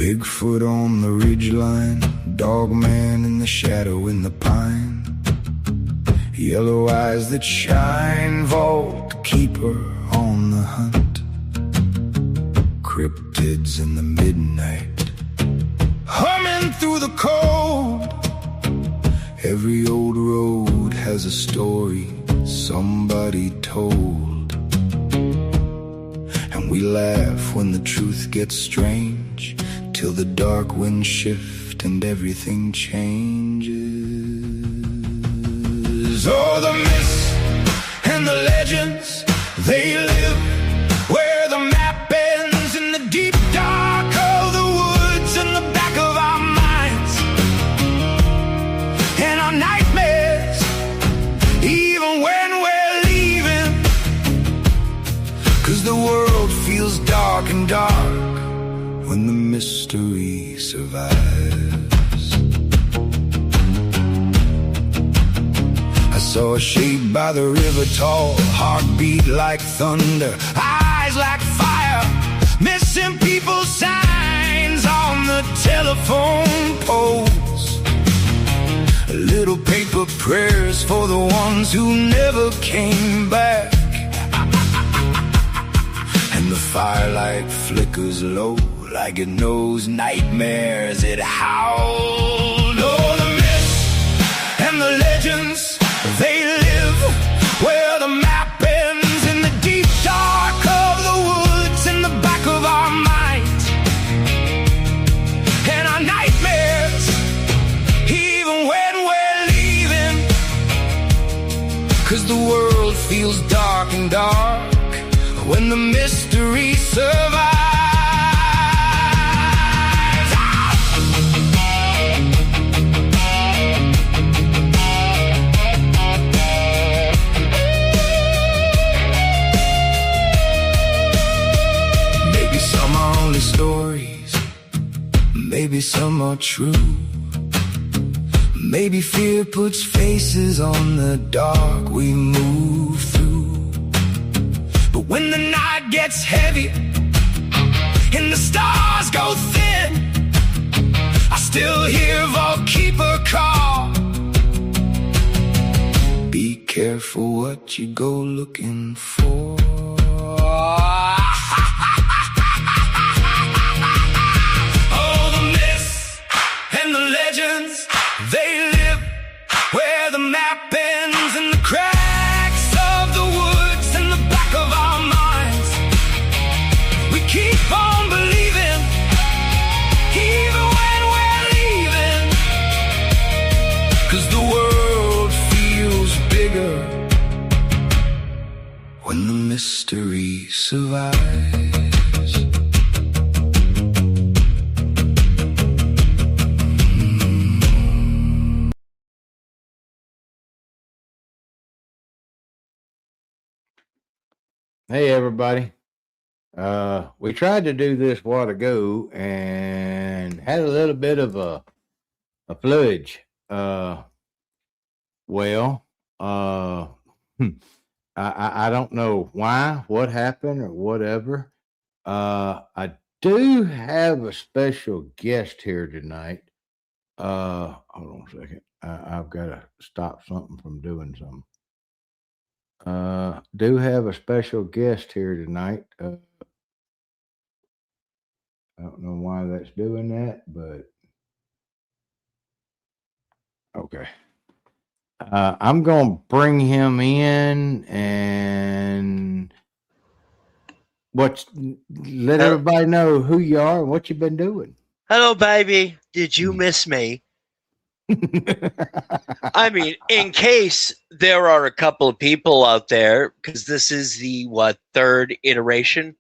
Bigfoot on the ridgeline, Dogman in the shadow in the pine, yellow eyes that shine, vault keeper on the hunt, cryptids in the midnight, humming through the cold. Every old road has a story somebody told, and we laugh when the truth gets strange, till the dark winds shift and everything changes. Oh, the myths and the legends, they live where the map ends, in the deep dark of the woods, in the back of our minds and our nightmares, even when we're leaving, 'cause the world feels dark and dark when the mystery survives. I saw a shape by the river tall, heartbeat like thunder, eyes like fire, missing people signs on the telephone poles, little paper prayers for the ones who never came back, and the firelight flickers low like it knows nightmares, it howled. Oh, the myths and the legends, they live where the map ends, in the deep dark of the woods, in the back of our minds and our nightmares, even when we're leaving, 'cause the world feels dark and dark when the mystery survives. Stories, maybe some are true, maybe fear puts faces on the dark we move through, but when the night gets heavy and the stars go thin, I still hear Vault Keeper call, be careful what you go looking for. They live where the map ends, in the cracks of the woods, in the back of our minds. We keep on believing, even when we're leaving, 'cause the world feels bigger when the mystery survives. Hey everybody. We tried to do this a while ago and had a little bit of a fludge. I don't know why, what happened or whatever. I do have a special guest here tonight. Hold on a second. I've got to stop something from doing something. Do have a special guest here tonight. I don't know why that's doing that, but okay. I'm going to bring him in and let everybody know who you are and what you've been doing. Hello, baby. Did you miss me? I mean, in case there are a couple of people out there, because this is the third iteration.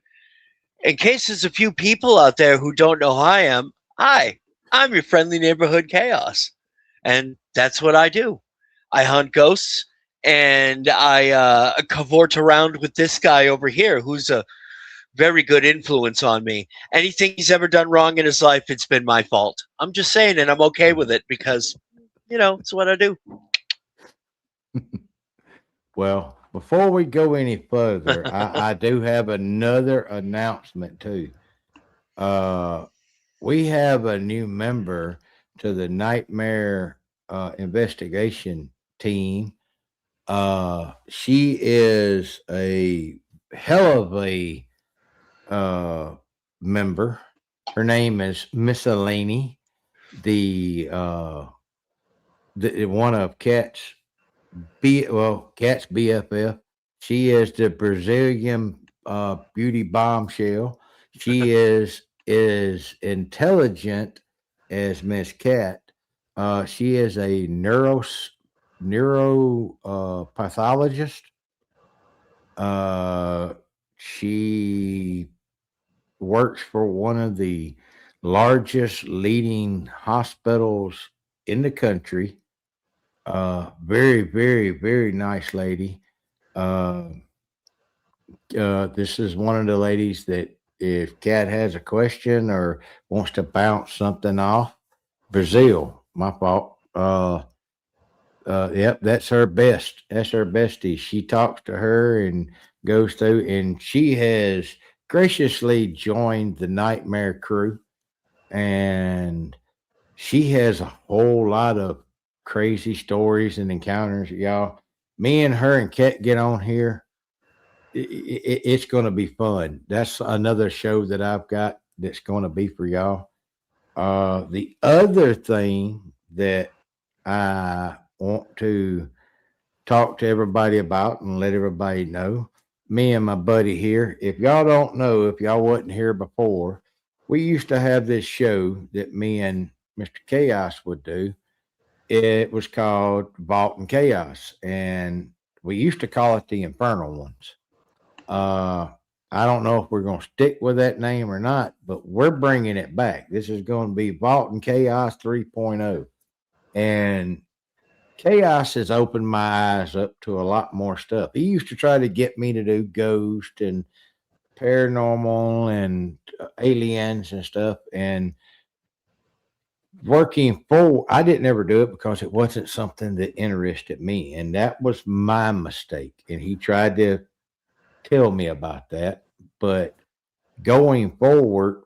In case there's a few people out there who don't know who I am, hi, I'm your friendly neighborhood chaos, and that's what I do. I hunt ghosts, and I cavort around with this guy over here, who's a very good influence on me. Anything he's ever done wrong in his life, it's been my fault. I'm just saying, and I'm okay with it because, it's what I do. Well, before we go any further, I do have another announcement too. we have a new member to the nightmare investigation team. She is a hell of a uh, member. Her name is Miscellany, the one of Cat's BFF. She is the Brazilian beauty bombshell. She is intelligent as Miss Cat. She is a neuro pathologist. Uh, she works for one of the largest leading hospitals in the country. Very, very, very nice lady. Uh, this is one of the ladies that if Kat has a question or wants to bounce something off, Brazil, my fault. Yep, that's her best. That's her bestie. She talks to her and goes through, and she has graciously joined the Nightmare crew, and she has a whole lot of crazy stories and encounters, y'all. Me and her and Kat get on here. It's going to be fun. That's another show that I've got that's going to be for y'all. The other thing that I want to talk to everybody about and let everybody know, me and my buddy here, if y'all don't know, if y'all wasn't here before, we used to have this show that me and Mr. Chaos would do. It was called Vault and Chaos, and we used to call it the Infernal Ones. Uh, I don't know if we're going to stick with that name or not, but we're bringing it back. This is going to be Vault and Chaos 3.0. And Chaos has opened my eyes up to a lot more stuff. He used to try to get me to do ghost and paranormal and aliens and stuff. And working for, I didn't ever do it because it wasn't something that interested me. And that was my mistake. And he tried to tell me about that. But going forward,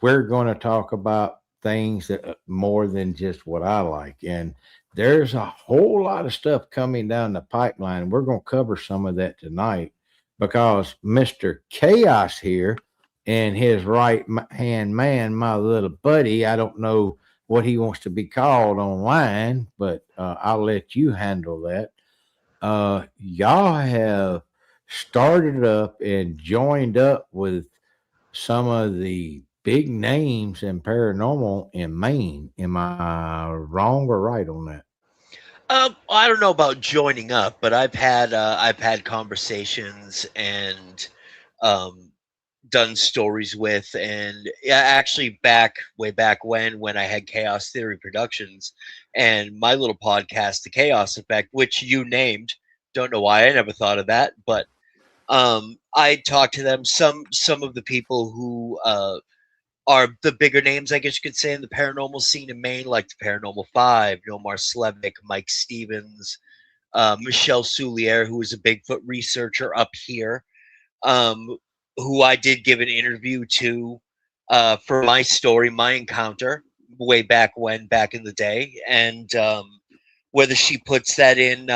we're going to talk about things that more than just what I like. And there's a whole lot of stuff coming down the pipeline. We're going to cover some of that tonight because Mr. Chaos here and his right hand man, my little buddy, I don't know what he wants to be called online, but I'll let you handle that. Y'all have started up and joined up with some of the big names in paranormal in Maine. Am I wrong or right on that? I don't know about joining up, but I've had conversations and um, done stories with, and yeah, actually back way back when I had Chaos Theory Productions and my little podcast, The Chaos Effect, which you named. Don't know why I never thought of that, but I talked to them. Some of the people who are the bigger names, I guess you could say, in the paranormal scene in Maine, like the Paranormal Five, Nomar Slevik, Mike Stevens, Michelle Soulier, who is a Bigfoot researcher up here, um, who I did give an interview to for my story, my encounter, way back when, back in the day. And whether she puts that in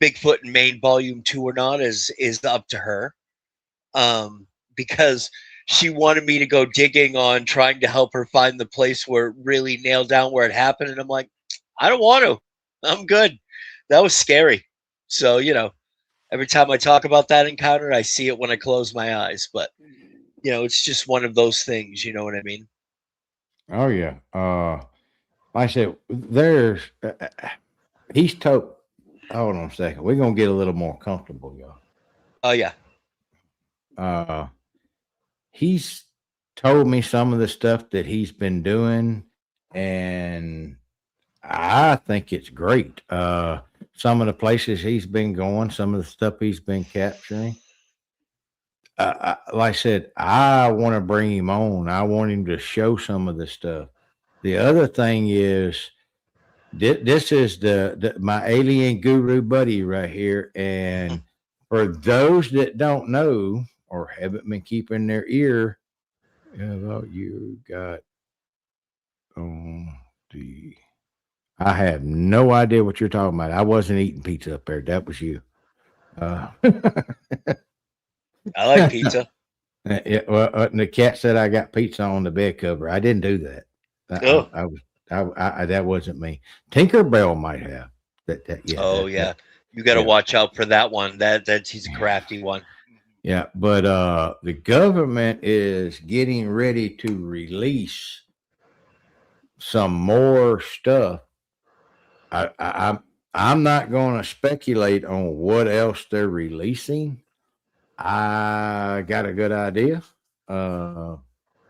Bigfoot in Maine Volume 2 or not is up to her. Because she wanted me to go digging on trying to help her find the place where it really nailed down where it happened. And I'm like, I don't want to. I'm good. That was scary. So, every time I talk about that encounter, I see it when I close my eyes. But, it's just one of those things. You know what I mean? Oh yeah. Like I said, there's he's told. Hold on a second. We're gonna get a little more comfortable, y'all. Oh, yeah. Uh, he's told me some of the stuff that he's been doing, and I think it's great. Some of the places he's been going, some of the stuff he's been capturing. Like I said, I want to bring him on. I want him to show some of the stuff. The other thing is this is the my alien guru buddy right here, and for those that don't know or haven't been keeping their ear, well, you got. I have no idea what you're talking about. I wasn't eating pizza up there. That was you. I like pizza. And the cat said I got pizza on the bed cover. I didn't do that. Oh, That wasn't me. Tinkerbell might have that. Yeah. oh yeah. You got to Yeah. watch out for that one. He's a crafty one. Yeah. But the government is getting ready to release some more stuff. I'm not going to speculate on what else they're releasing. I got a good idea.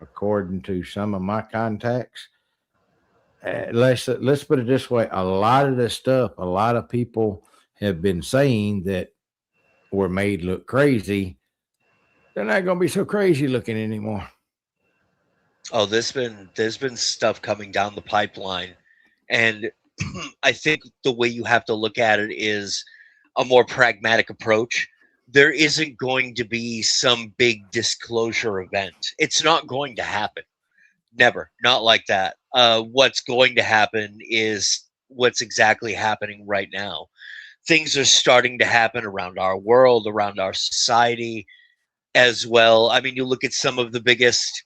According to some of my contacts, let's put it this way: a lot of this stuff, a lot of people have been saying that were made look crazy. They're not going to be so crazy looking anymore. Oh, there's been stuff coming down the pipeline, and I think the way you have to look at it is a more pragmatic approach. There isn't going to be some big disclosure event. It's not going to happen. Never, not like that. What's going to happen is what's exactly happening right now. Things are starting to happen around our world, around our society as well. I mean, you look at some of the biggest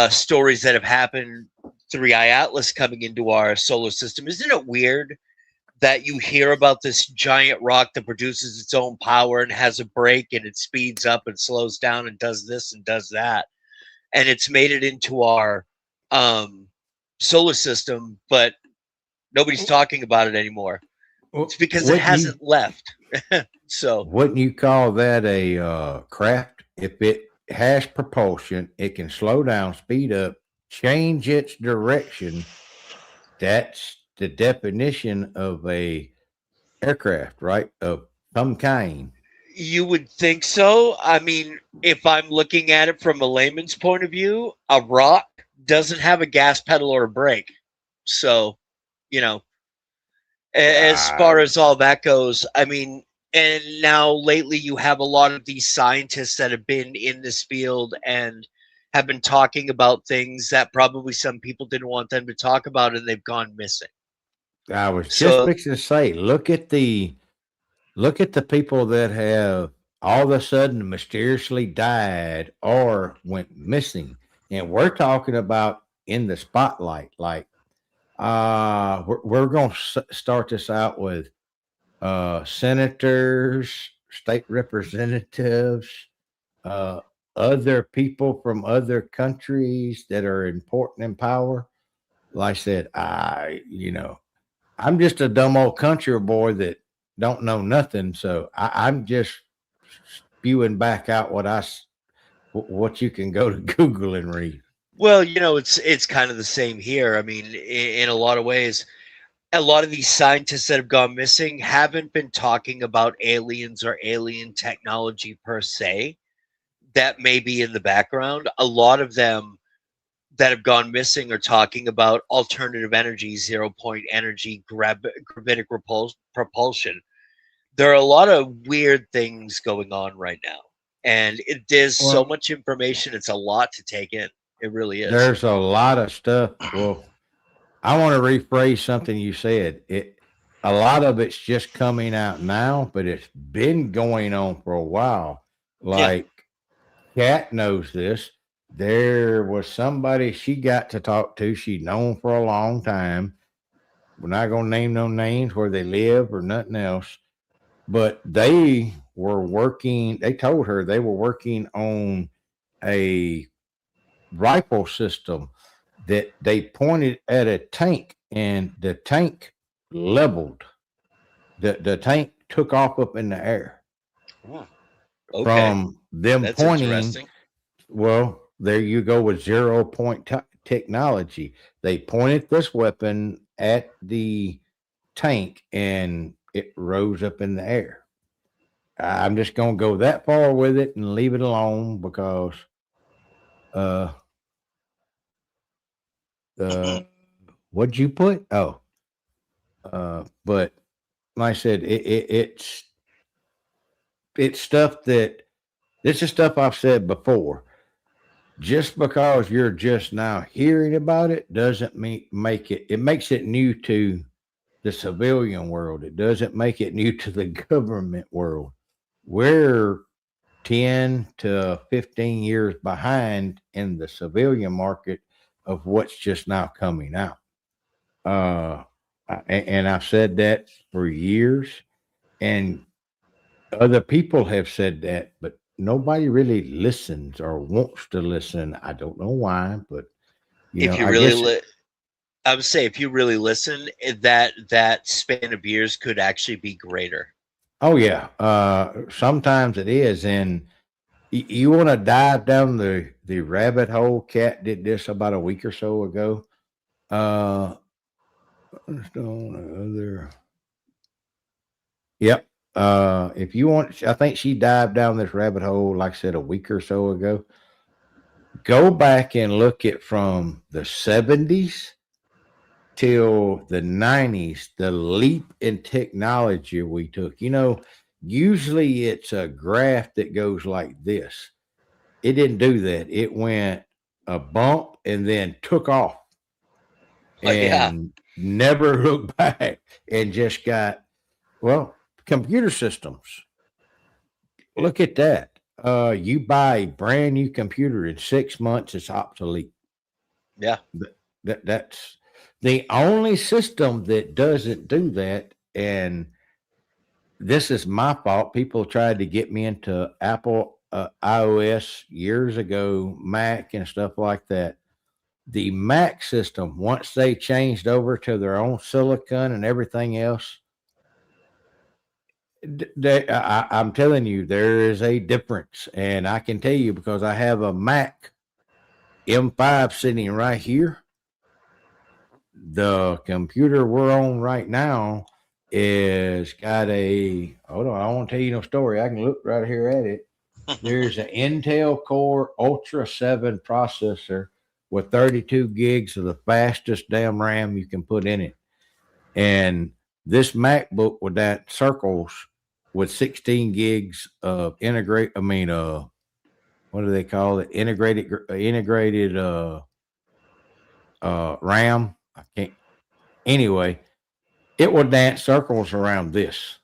stories that have happened. 3i Atlas coming into our solar system. Isn't it weird that you hear about this giant rock that produces its own power and has a break and it speeds up and slows down and does this and does that, and it's made it into our solar system, but nobody's talking about it anymore. It's because it hasn't left. So wouldn't you call that a craft? If it has propulsion, it can slow down, speed up, change its direction. That's the definition of a aircraft, right? Of some kind. you would think so. I mean, if I'm looking at it from a layman's point of view, a rock doesn't have a gas pedal or a brake. So, you know, as far as all that goes, I mean, and now lately you have a lot of these scientists that have been in this field and have been talking about things that probably some people didn't want them to talk about, and they've gone missing. I was just So fixing to say, look at the people that have all of a sudden mysteriously died or went missing, and we're talking about in the spotlight. Like, we're going to start this out with senators, state representatives, uh, other people from other countries that are important in power. Like I said, I'm just a dumb old country boy that don't know nothing. So I'm just spewing back out what you can go to Google and read. well, it's kind of the same here. I mean, in a lot of ways, a lot of these scientists that have gone missing haven't been talking about aliens or alien technology per se. That may be in the background. A lot of them that have gone missing are talking about alternative energy, 0 point energy, gravitic propulsion. There are a lot of weird things going on right now, and there's so much information. It's a lot to take in. It really is. There's a lot of stuff. Well, I want to rephrase something you said. A lot of it's just coming out now, but it's been going on for a while. Like, Kat knows this. There was somebody she got to talk to. She'd known for a long time. We're not going to name no names where they live or nothing else. But they were working. They told her they were working on a rifle system that they pointed at a tank, and the tank leveled. The tank took off up in the air. Okay. From them That's pointing. interesting. Well, there you go with 0 point technology. They pointed this weapon at the tank and it rose up in the air. I'm just going to go that far with it and leave it alone because what'd you put? Oh, but like I said, it's stuff that this is stuff I've said before. Just because you're just now hearing about it doesn't make it. It makes it new to the civilian world. It doesn't make it new to the government world. We're 10 to 15 years behind in the civilian market of what's just now coming out. Uh, and I've said that for years, and other people have said that, but nobody really listens or wants to listen. I don't know why, but If you I really guess. I would say if you really listen, that span of years could actually be greater. Oh yeah, sometimes it is, and you want to dive down the rabbit hole. Cat did this about a week or so ago. Uh, other. Yep. If you want, I think she dived down this rabbit hole, like I said, a week or so ago. Go back and look at from the 70s till the 90s, the leap in technology we took. Usually it's a graph that goes like this. It didn't do that. It went a bump and then took off Oh yeah, and never looked back and just got, well, computer systems. Look at that. You buy a brand new computer in 6 months, it's obsolete. yeah. That's the only system that doesn't do that. And this is my fault. People tried to get me into Apple iOS years ago, Mac and stuff like that. The Mac system, once they changed over to their own silicon and everything else, I'm telling you, there is a difference. And I can tell you because I have a Mac M5 sitting right here. The computer we're on right now is got a, hold on, I won't tell you no story. I can look right here at it. There's an Intel Core Ultra 7 processor with 32 gigs of the fastest damn RAM you can put in it. And this MacBook with that circles with 16 gigs of what do they call it? Integrated RAM. I can't. Anyway, it will dance circles around this.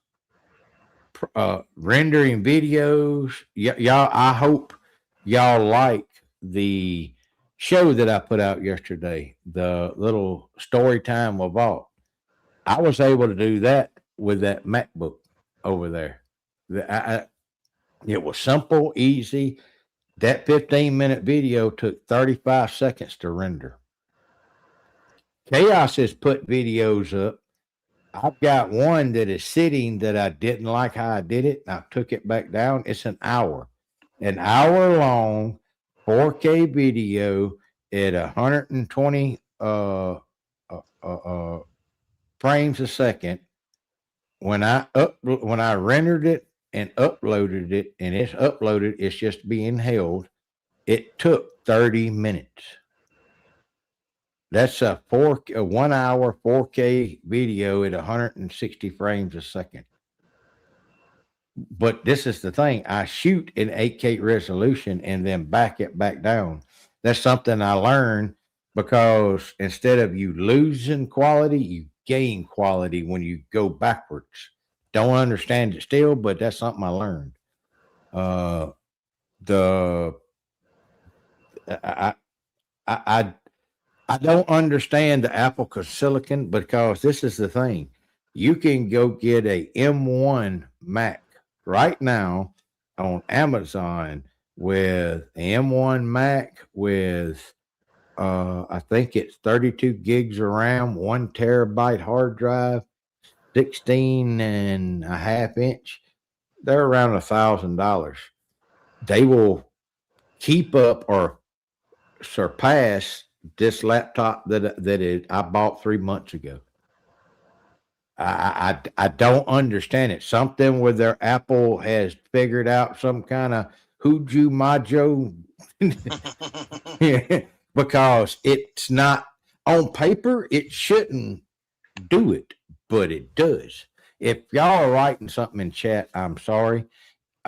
Rendering videos. Y'all, I hope y'all like the show that I put out yesterday, the little story time of vault. I was able to do that with that MacBook over there. It was simple, easy. That 15-minute video took 35 seconds to render. Chaos has put videos up. I've got one that is sitting that I didn't like how I did it. I took it back down. It's an hour long 4K video at 120 frames a second. When I rendered it and uploaded it, and it's uploaded, it's just being held. It took 30 minutes. That's a 1 hour 4K video at 160 frames a second. But this is the thing. I shoot in 8K resolution and then back it back down. That's something I learned because instead of you losing quality, you gain quality when you go backwards. Don't understand it still, but that's something I learned. The I I I I don't understand the Apple silicon because this is the thing. You can go get a M1 Mac right now on Amazon with M1 Mac with I think it's 32 gigs of RAM, 1 terabyte hard drive, 16.5 inch. They're around $1,000. They will keep up or surpass this laptop that I bought 3 months ago. I don't understand it. Something where their Apple has figured out some kind of hooju majo because it's not on paper. It shouldn't do it, but it does. If y'all are writing something in chat, I'm sorry.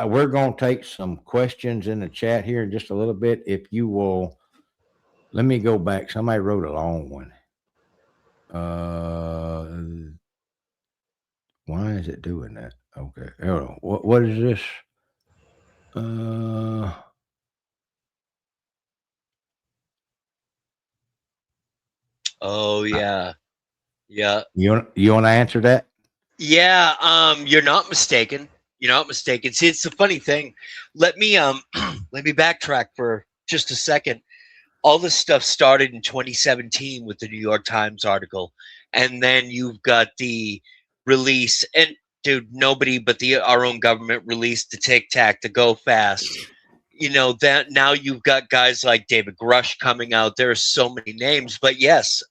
we're going to take some questions in the chat here in just a little bit. If you will, let me go back. Somebody wrote a long one. Why is it doing that? Okay. What is this? Oh yeah. Yeah. You want to answer that? Yeah, you're not mistaken. You're not mistaken. See, it's the funny thing. Let me let me backtrack for just a second. All this stuff started in 2017 with the New York Times article, and then you've got the release. And dude, nobody but our own government released the Tic Tac, the Go Fast. You know that now you've got guys like David Grush coming out. There are so many names, but yes,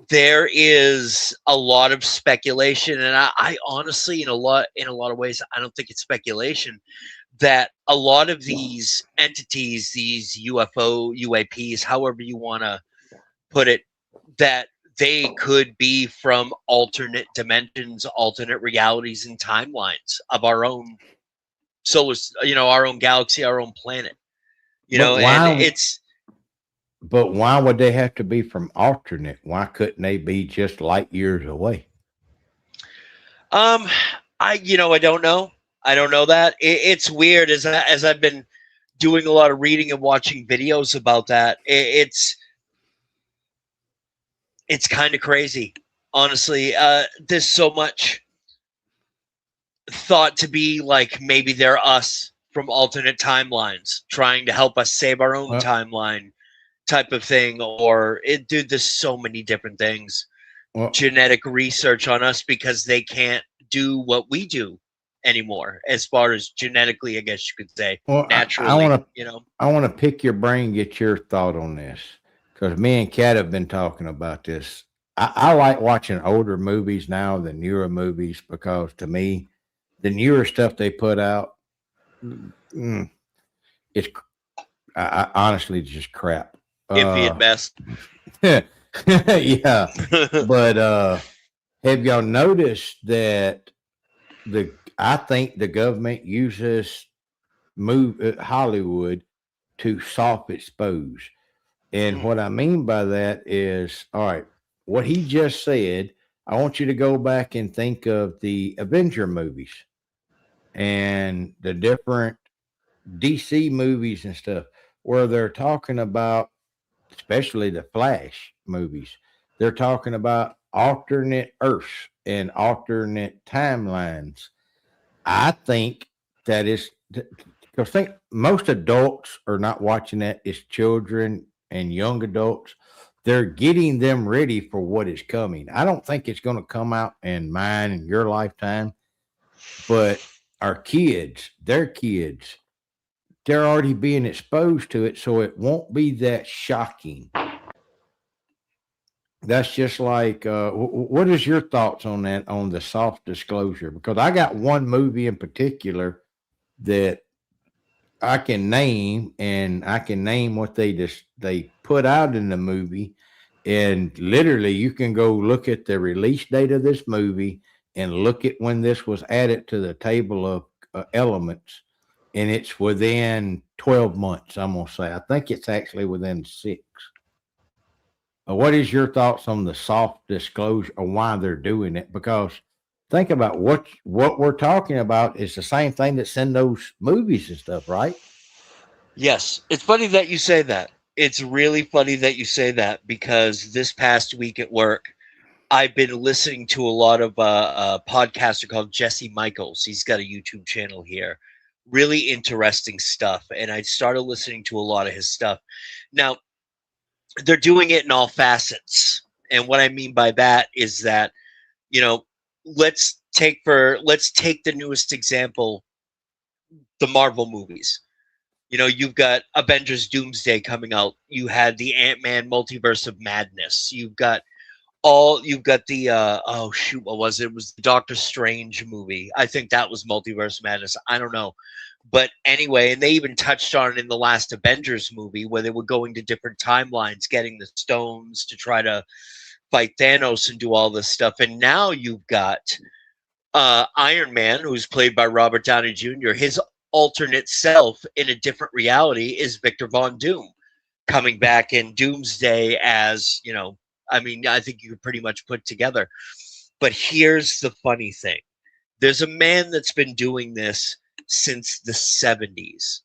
there is a lot of speculation, and I honestly, in a lot of ways, I don't think it's speculation that a lot of these entities, these UFO, UAPs, however you want to put it, that they could be from alternate dimensions, alternate realities, and timelines of our own solar, our own galaxy, our own planet. And it's. But why would they have to be from alternate? Why couldn't they be just light years away? I don't know. I don't know that. It's weird as I've been doing a lot of reading and watching videos about that. It's kind of crazy, honestly. There's so much thought to be like maybe they're us from alternate timelines trying to help us save our own timeline type of thing, or dude, there's so many different things. Genetic research on us because they can't do what we do anymore as far as genetically, I guess you could say. Naturally, I want to pick your brain, get your thought on this, because me and Kat have been talking about this. I like watching older movies now than newer movies, because to me, the newer stuff they put out, it's honestly just crap. Iffy at best. Yeah. But have y'all noticed that I think the government uses Hollywood to soft expose. And what I mean by that is, all right, what he just said, I want you to go back and think of the Avenger movies and the different DC movies and stuff, where they're talking about, especially the Flash movies, they're talking about alternate Earths and alternate timelines. I think that is, because think most adults are not watching that. It's children and young adults. They're getting them ready for what is coming. I don't think it's going to come out in mine and your lifetime, but our kids, their kids, they're already being exposed to it, so it won't be that shocking. That's just like, what is your thoughts on that, on the soft disclosure? Because I got one movie in particular that I can name, and I can name what they put out in the movie, and literally you can go look at the release date of this movie and look at when this was added to the table of elements, and it's within 12 months. I'm gonna say, I think it's actually within 6. What is your thoughts on the soft disclosure, or why they're doing it? Because think about what we're talking about is the same thing that's in those movies and stuff, right? Yes. It's funny that you say that. It's really funny that you say that, because this past week at work, I've been listening to a lot of a podcaster called Jesse Michaels. He's got a YouTube channel here. Really interesting stuff. And I started listening to a lot of his stuff. Now, they're doing it in all facets. And what I mean by that is that, let's take the newest example, the Marvel movies. You've got Avengers Doomsday coming out. You had the Ant-Man Multiverse of Madness. You've got the what was it? It was the Doctor Strange movie. I think that was Multiverse Madness. I don't know. But anyway, and they even touched on it in the last Avengers movie, where they were going to different timelines, getting the stones to try to fight Thanos and do all this stuff. And now you've got Iron Man, who's played by Robert Downey Jr., his alternate self in a different reality is Victor Von Doom, coming back in Doomsday as, I mean, I think you could pretty much put together. But here's the funny thing. There's a man that's been doing this since the 70s,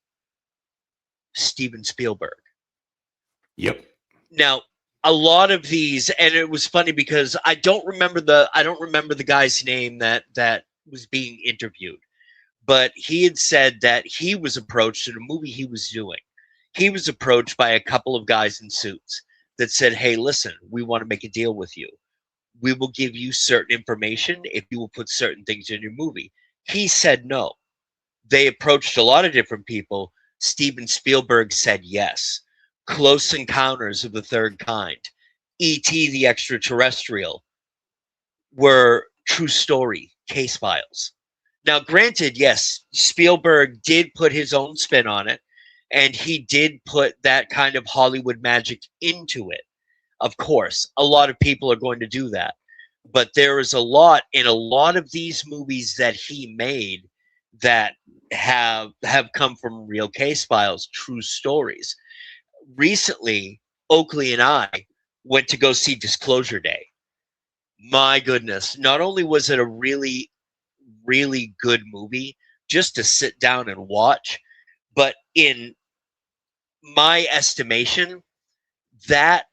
Steven Spielberg. Yep. Now, a lot of these, and it was funny because I don't remember the guy's name that was being interviewed, but he had said that he was approached in a movie he was doing. He was approached by a couple of guys in suits that said, "Hey, listen, we want to make a deal with you. We will give you certain information if you will put certain things in your movie." He said no. They approached a lot of different people. Steven Spielberg said yes. Close Encounters of the Third Kind, E.T. the Extraterrestrial were true story case files. Now, granted, yes, Spielberg did put his own spin on it, and he did put that kind of Hollywood magic into it. Of course, a lot of people are going to do that. But there is a lot in a lot of these movies that he made that have come from real case files, true stories. Recently, Oakley and I went to go see Disclosure Day. My goodness, not only was it a really, really good movie just to sit down and watch, but in my estimation, that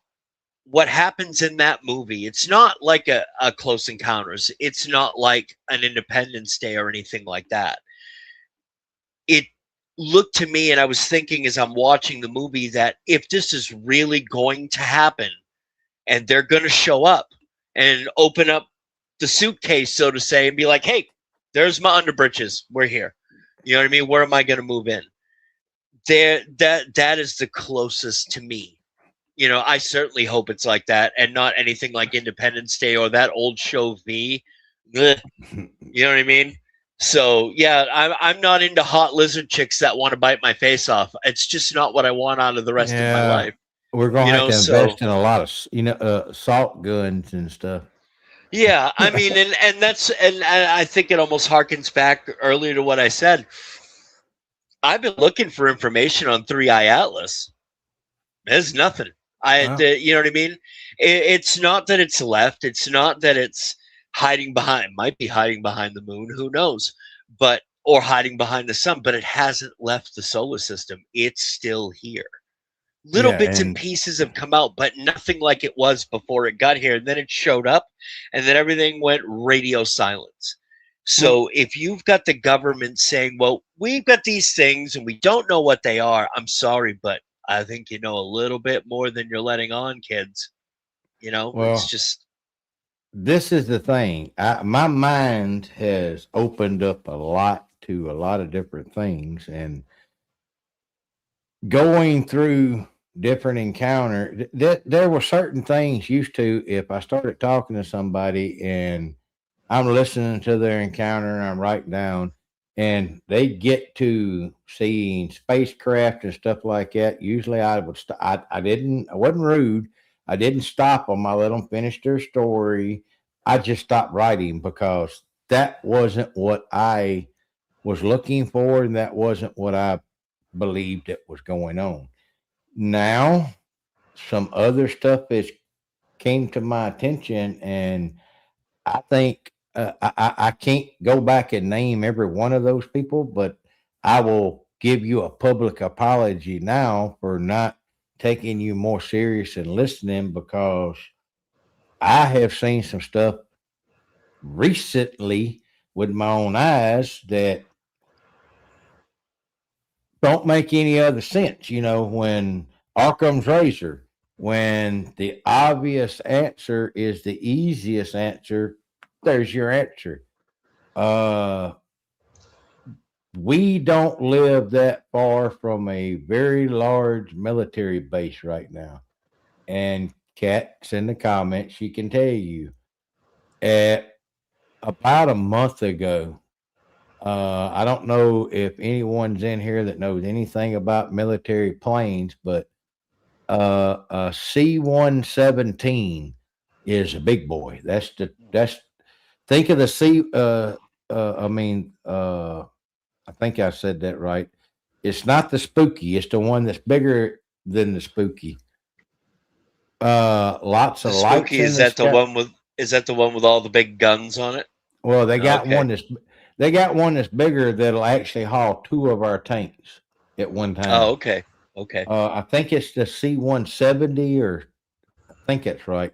what happens in that movie, it's not like a Close Encounters. It's not like an Independence Day or anything like that. It looked to me, and I was thinking as I'm watching the movie, that if this is really going to happen and they're going to show up and open up the suitcase, so to say, and be like, "Hey, there's my underbritches. We're here." You know what I mean? Where am I going to move in? That is the closest to me. I certainly hope it's like that and not anything like Independence Day or that old show V. Ugh. You know what I mean? So yeah, I'm not into hot lizard chicks that want to bite my face off. It's just not what I want out of the rest of my life. We're gonna You have know, to so invest in a lot of salt guns and stuff. yeah, I mean, and I think it almost harkens back earlier to what I said. I've been looking for information on Three Eye Atlas. There's nothing. Wow. You know what I mean? It's not that it's left. It's not that it's hiding behind. Might be hiding behind the moon. Who knows? Or hiding behind the sun. But it hasn't left the solar system. It's still here. Little Yeah, bits and and pieces have come out, but nothing like it was before it got here. And then it showed up, and then everything went radio silence. well, So if you've got the government saying, "Well, we've got these things and we don't know what they are," I'm sorry, but I think you know a little bit more than you're letting on, kids. It's well, just, this is the thing. My mind has opened up a lot to a lot of different things, and going through different encounter, there were certain things used to, if I started talking to somebody and I'm listening to their encounter and I'm writing down, and they get to seeing spacecraft and stuff like that. Usually, I would I wasn't rude. I didn't stop them. I let them finish their story. I just stopped writing because that wasn't what I was looking for, and that wasn't what I believed that was going on. Now, some other stuff has came to my attention, and I think I can't go back and name every one of those people, but I will give you a public apology now for not taking you more serious and listening, because I have seen some stuff recently with my own eyes that don't make any other sense. When Occam's razor, when the obvious answer is the easiest answer, there's your answer. Uh, we don't live that far from a very large military base right now. And Kat's in the comments, she can tell you. At about a month ago, I don't know if anyone's in here that knows anything about military planes, but a C-117 is a big boy. That's think of the sea. I mean, I think I said that right. It's not the spooky. It's the one that's bigger than the spooky. Lots The of lights spooky in is the that the sky. one with all the big guns on it? Well, Okay. they got one that's bigger that'll actually haul two of our tanks at one Oh, time. okay. Okay. I think it's the C-170, or I think that's right.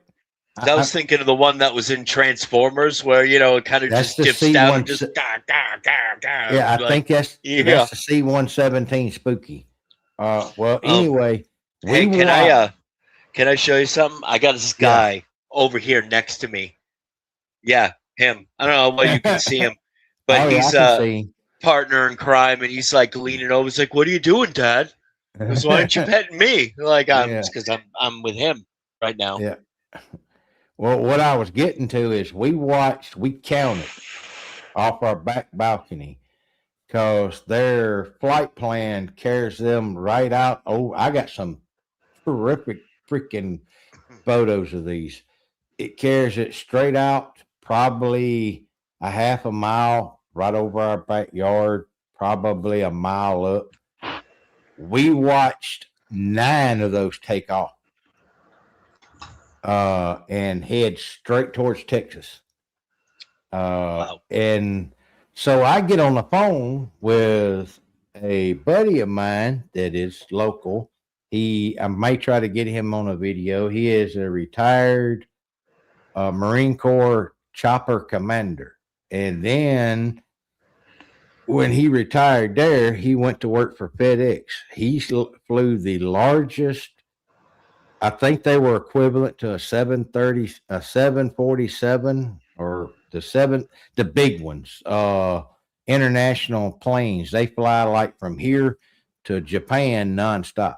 'Cause I was thinking of the one that was in Transformers, where it kind of That's just the dips C down one. and just gah, gah, gah, gah, Yeah, I like think that's yeah. the C-117 spooky. Well, Um. anyway, we Hey, watched. can I show you something? I got this Yeah. guy over here next to me. Yeah, him. I don't know what you can see him, but Oh yeah, I he's can a see. partner in crime, and he's like leaning over. He's like, "What are you doing, Dad?" He goes, "Why aren't you petting me?" Like, it's Yeah, because I'm with him right now. yeah. Well, what I was getting to is we counted off our back balcony because their flight plan carries them right out. Oh, I got some terrific freaking photos of these. It carries it straight out, probably a half a mile right over our backyard, probably a mile up. We watched 9 of those take off and head straight towards Texas. Wow. And so I get on the phone with a buddy of mine that is local. I may try to get him on a video. He is a retired Marine Corps chopper commander. And then when he retired there, he went to work for FedEx. He flew the largest, I think they were equivalent to a 730, a 747, or the big ones, international planes. They fly like from here to Japan nonstop.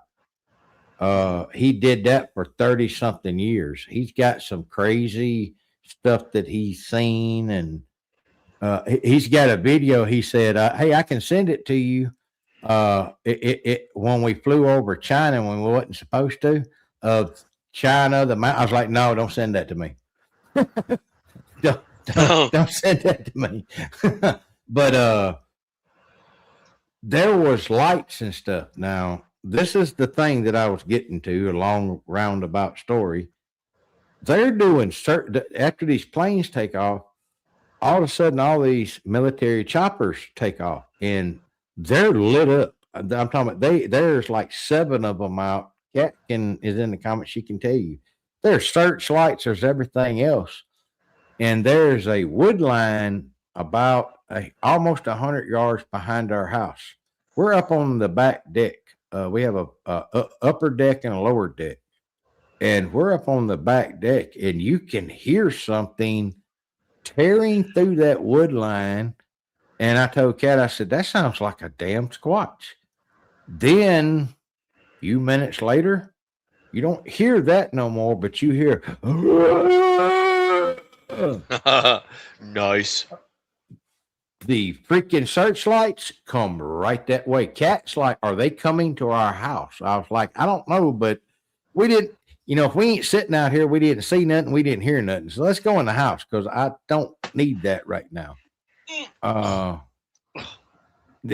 He did that for 30 something years. He's got some crazy stuff that he's seen, and he's got a video. He said, "Hey, I can send it to you." When we flew over China when we wasn't supposed to, of China, I was like, "No, don't send that to me. don't, don't send that to me." But there was lights and stuff. Now, this is the thing that I was getting to, a long roundabout story. They're doing certain, after these planes take off, all of a sudden all these military choppers take off and they're lit up. I'm talking about there's like 7 of them out. Kat is in the comments, she can tell you. There's searchlights, there's everything else. And there's a wood line about almost 100 yards behind our house. We're up on the back deck. We have a upper deck and a lower deck. And we're up on the back deck, and you can hear something tearing through that wood line. And I told Kat, I said, that sounds like a damn squatch. Then a few minutes later, you don't hear that no more, but you hear Nice. the freaking searchlights come right that way. Kat's like, are they coming to our house? I was like, I don't know, but we didn't, if we ain't sitting out here, we didn't see nothing, we didn't hear nothing. So let's go in the house because I don't need that right now. Yeah.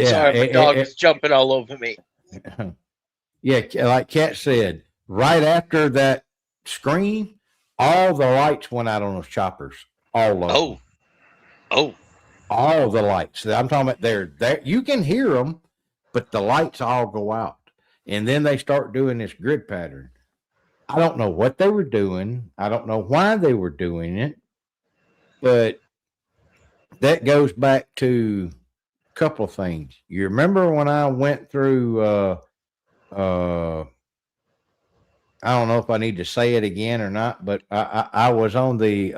Sorry, my dog is jumping all over me. Yeah, like Kat said, right after that scream, all the lights went out on those choppers. All of them. Oh. All the lights. I'm talking about they're there. You can hear them, but the lights all go out. And then they start doing this grid pattern. I don't know what they were doing. I don't know why they were doing it. But that goes back to a couple of things. You remember when I went through I don't know if I need to say it again or not, but I was on the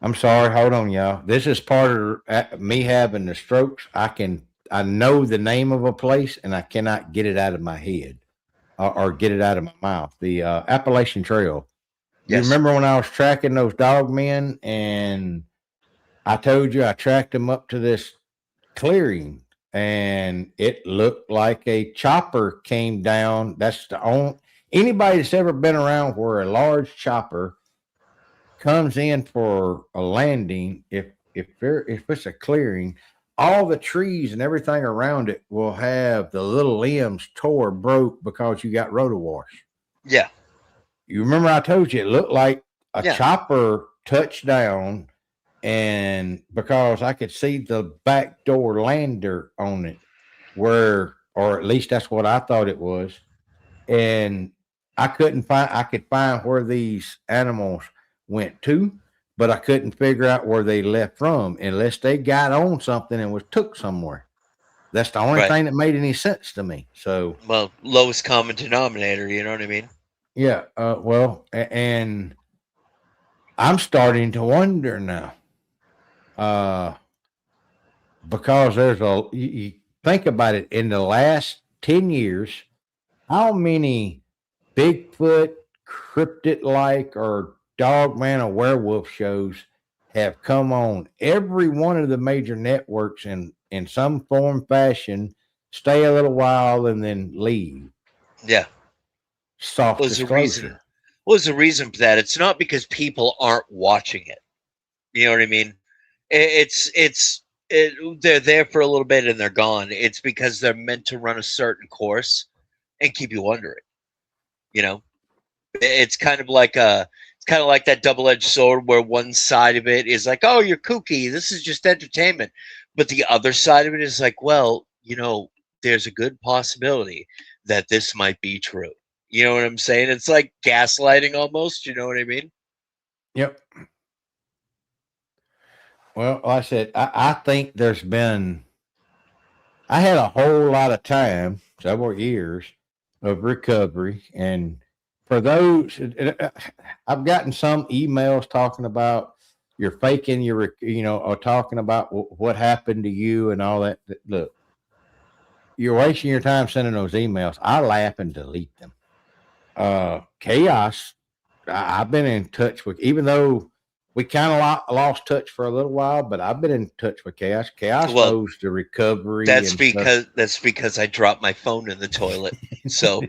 I'm sorry, hold on, y'all. This is part of me having the strokes. I know the name of a place and I cannot get it out of my head or get it out of my mouth. The Appalachian Trail. You remember when I was tracking those dogmen and I told you I tracked them up to this clearing and it looked like a chopper came down. That's the only anybody that's ever been around where a large chopper comes in for a landing, if it's a clearing, all the trees and everything around it will have the little limbs tore broke because you got rotowash. Yeah. You remember I told you it looked like a Yeah. chopper touched down, and because I could see the back door lander on it, where, or at least that's what I thought it was, and I could find where these animals went to, but I couldn't figure out where they left from unless they got on something and was took somewhere. That's the only Right. thing that made any sense to me. So Well, lowest common denominator, you know what I mean? yeah, and I'm starting to wonder now, uh, because you think about it, in the last 10 years, how many Bigfoot, cryptid like, or Dogman or werewolf shows have come on every one of the major networks in some form, fashion, stay a little while and then leave. Yeah. Soft What was the reason? disclosure. What was the reason for that? It's not because people aren't watching it. You know what I mean? They're there for a little bit and they're gone. It's because they're meant to run a certain course and keep you wondering. You know, it's kind of like that double-edged sword where one side of it is like, oh, you're kooky, this is just entertainment, but the other side of it is like, well, there's a good possibility that this might be true. You know what I'm saying? It's like gaslighting almost. You know what I mean? Yep. Well, like I said, I think I had a whole lot of time, several years of recovery. And for those, I've gotten some emails talking about you're faking or talking about what happened to you and all that. Look, you're wasting your time sending those emails. I laugh and delete them. Chaos, I've been in touch with, even though we kind of lost touch for a little while, but I've been in touch with Chaos. Chaos Well, knows the recovery that's and stuff. because I dropped my phone in the toilet. So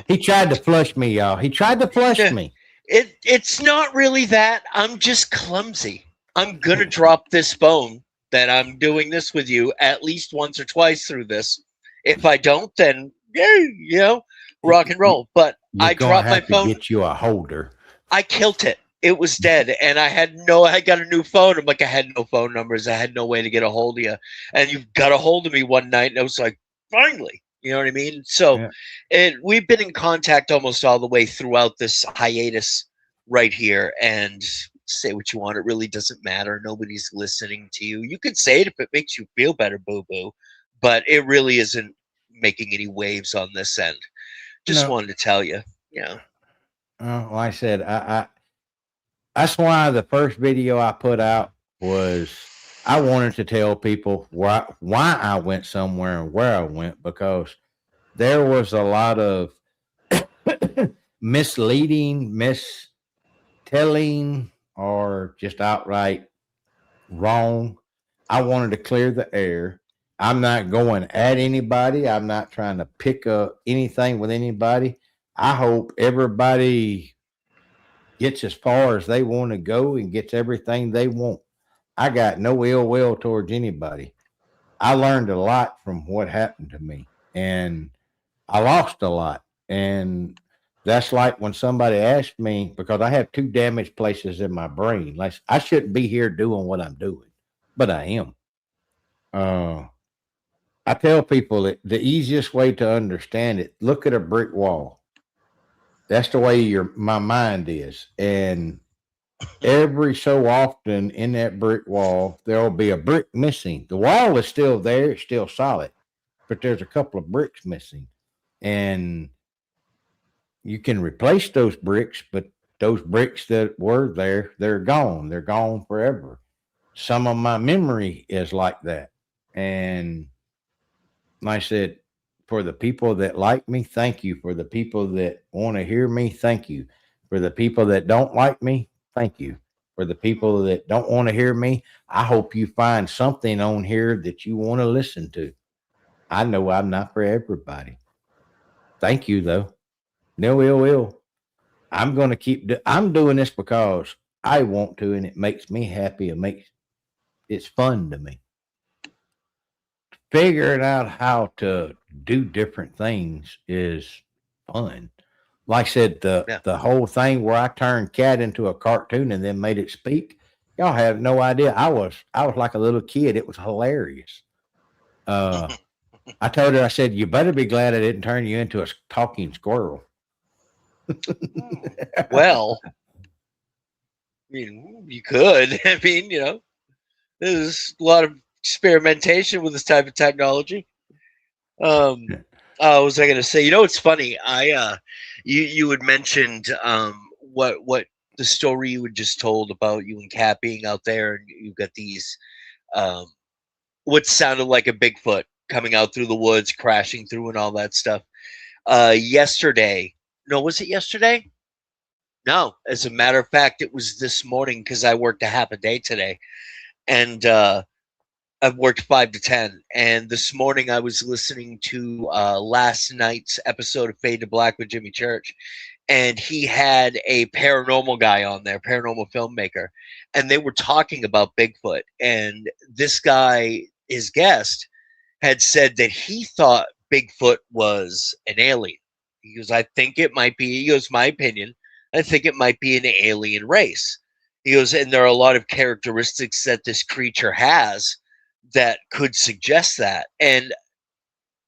He tried to flush me, y'all. He tried to flush me. it's not really that. I'm just clumsy. I'm gonna drop this phone that I'm doing this with you at least once or twice through this. If I don't, then yeah, rock and roll. But You're I gonna dropped my have to phone. get you a holder. I killed it. It was dead, and I got a new phone. I'm like, I had no phone numbers. I had no way to get a hold of you, and you got a hold of me one night, and I was like, finally, you know what I mean? So, Yeah. we've been in contact almost all the way throughout this hiatus right here, and say what you want. It really doesn't matter. Nobody's listening to you. You can say it if it makes you feel better, boo boo, but it really isn't making any waves on this end. Just No. wanted to tell you, Like I said, that's why the first video I put out was I wanted to tell people why I went somewhere and where I went, because there was a lot of misleading, mistelling, or just outright wrong. I wanted to clear the air. I'm not going at anybody. I'm not trying to pick up anything with anybody. I hope everybody gets as far as they want to go and gets everything they want. I got no ill will towards anybody. I learned a lot from what happened to me, and I lost a lot. And that's like when somebody asked me, because I have two damaged places in my brain. Like, I shouldn't be here doing what I'm doing, but I am. I tell people that the easiest way to understand it, look at a brick wall. That's the way my mind is. And every so often in that brick wall, there'll be a brick missing. The wall is still there, it's still solid, but there's a couple of bricks missing. And you can replace those bricks, but those bricks that were there, they're gone. They're gone forever. Some of my memory is like that. And like I said, for the people that like me, thank you. For the people that want to hear me, thank you. For the people that don't like me, thank you. For the people that don't want to hear me, I hope you find something on here that you want to listen to. I know I'm not for everybody. Thank you, though. No ill will. I'm going to I'm doing this because I want to, and it makes me happy. It's fun to me. Figuring out how to do different things is fun. Like I said, Yeah. the whole thing where I turned cat into a cartoon and then made it speak. Y'all have no idea. I was like a little kid. It was hilarious. Uh, I told her, I said, you better be glad I didn't turn you into a talking squirrel. Well, I mean, you could. I mean, there's a lot of experimentation with this type of technology. What was I going to say? It's funny. You had mentioned what the story you had just told about you and Kat being out there, and you've got these um, what sounded like a Bigfoot coming out through the woods, crashing through, and all that stuff. Yesterday, no, was it yesterday? No, as a matter of fact, it was this morning because I worked a half a day today, and I've worked 5 to 10. And this morning I was listening to last night's episode of Fade to Black with Jimmy Church, and he had a paranormal guy on there, paranormal filmmaker, and they were talking about Bigfoot. And this guy, his guest, had said that he thought Bigfoot was an alien. He goes, I think it might be, he goes, my opinion, I think it might be an alien race. He goes, and there are a lot of characteristics that this creature has that could suggest that. And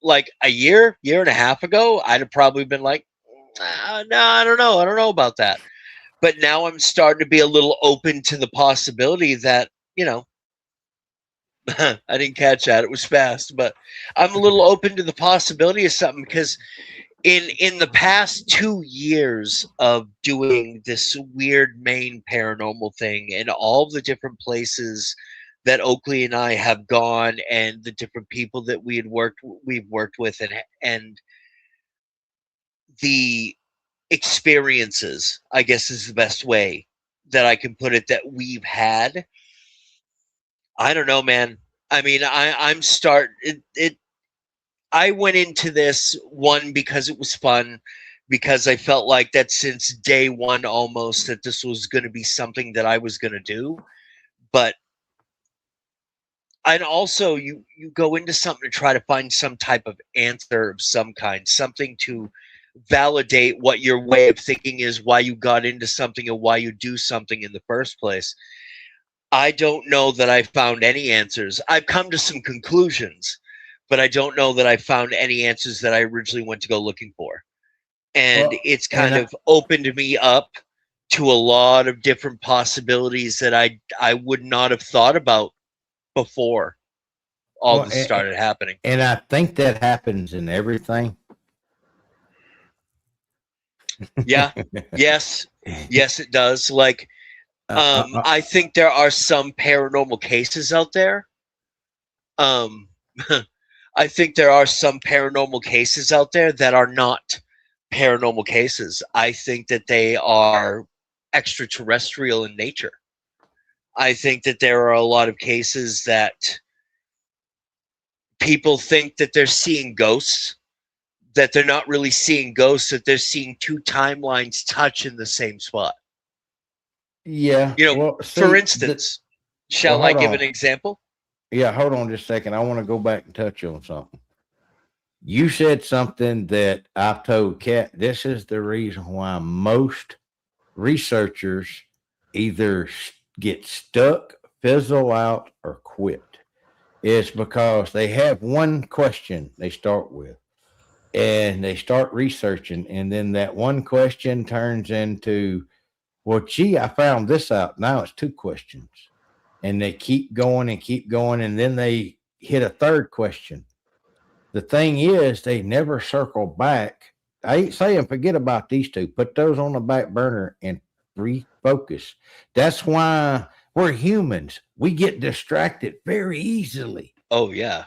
like a year and a half ago, I'd have probably been like, no, I don't know. I don't know about that. But now I'm starting to be a little open to the possibility that, I didn't catch that. It was fast, but I'm a little open to the possibility of something because in the past 2 years of doing this weird Maine paranormal thing and all the different places that Oakley and I have gone and the different people that we've worked with and the experiences, I guess is the best way that I can put it, that we've had. I don't know, man. I mean, I went into this one because it was fun, because I felt like that since day one almost that this was going to be something that I was going to do. But and also you go into something to try to find some type of answer of some kind, something to validate what your way of thinking is, why you got into something and why you do something in the first place. I don't know that I found any answers. I've come to some conclusions, but I don't know that I found any answers that I originally went to go looking for. And it's kind of opened me up to a lot of different possibilities that I would not have thought about before all this started happening. And I think that happens in everything. Yeah. Yes, it does. Like, I think there are some paranormal cases out there. I think there are some paranormal cases out there that are not paranormal cases. I think that they are extraterrestrial in nature. I think that there are a lot of cases that people think that they're seeing ghosts, that they're not really seeing ghosts, that they're seeing two timelines touch in the same spot. Yeah. For instance, shall I give an example? Yeah, hold on just a second. I want to go back and touch on something. You said something that I've told Kat. This is the reason why most researchers either get stuck, fizzle out, or quit. It's because they have one question they start with, and they start researching, and then that one question turns into, well, gee, I found this out. Now it's two questions. And they keep going, and then they hit a third question. The thing is, they never circle back. I ain't saying forget about these two. Put those on the back burner and refocus. That's why we're humans. We get distracted very easily. Oh, yeah.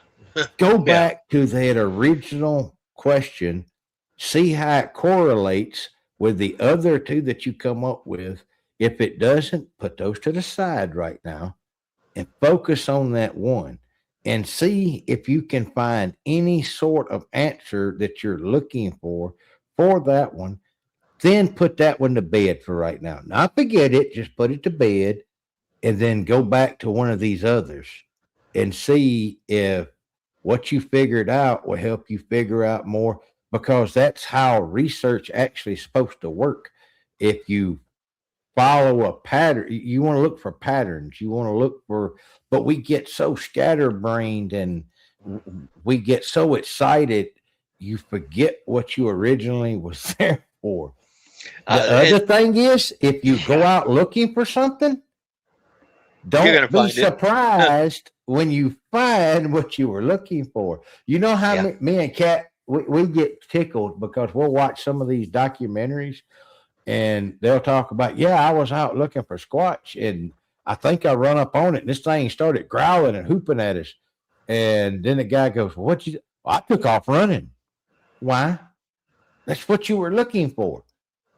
Go back to that original question. See how it correlates with the other two that you come up with. If it doesn't, put those to the side right now and focus on that one and see if you can find any sort of answer that you're looking for that one. then put that one to bed for right now. Not forget it, just put it to bed, and then go back to one of these others and see if what you figured out will help you figure out more, because that's how research actually is supposed to work. If you follow a pattern, you want to look for patterns, you want to look for, but we get so scatterbrained and we get so excited, you forget what you originally was there for. The other thing is, if you go out looking for something, don't be surprised when you find what you were looking for. You know how me and Kat, we get tickled because we'll watch some of these documentaries and they'll talk about, I was out looking for Squatch and I think I run up on it and this thing started growling and hooping at us. And then the guy goes, well, I took off running. Why? That's what you were looking for.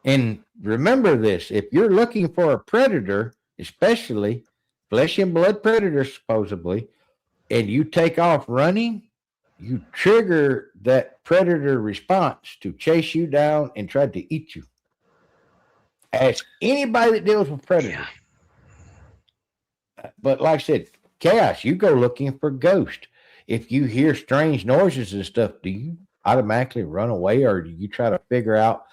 And remember this, if you're looking for a predator, especially flesh and blood predator, supposedly, and you take off running, you trigger that predator response to chase you down and try to eat you. Ask anybody that deals with predators. But like I said, Chaos, you go looking for ghosts. If you hear strange noises and stuff, do you automatically run away, or do you try to figure out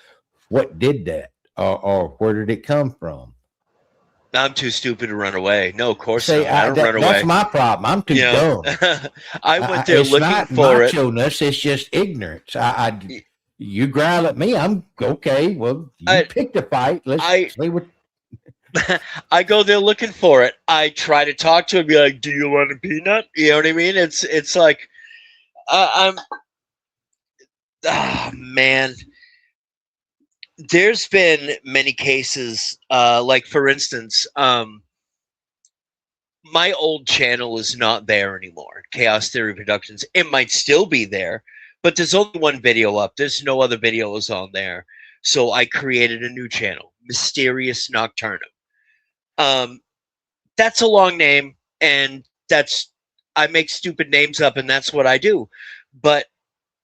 what did that, or where did it come from? I'm too stupid to run away. No, of course not. I don't run away. That's my problem. I'm too dumb. I went there looking for it. It's not macho-ness. It's just ignorance. You growl at me, I'm okay. Well, you picked a fight. Let's see what. I go there looking for it. I try to talk to him, be like, "Do you want a peanut?" You know what I mean? It's like, man. There's been many cases, like for instance, my old channel is not there anymore. Chaos Theory Productions. It might still be there, but there's only one video up. There's no other videos on there. So I created a new channel, Mysterious Nocturnum. That's a long name, and I make stupid names up, and that's what I do. But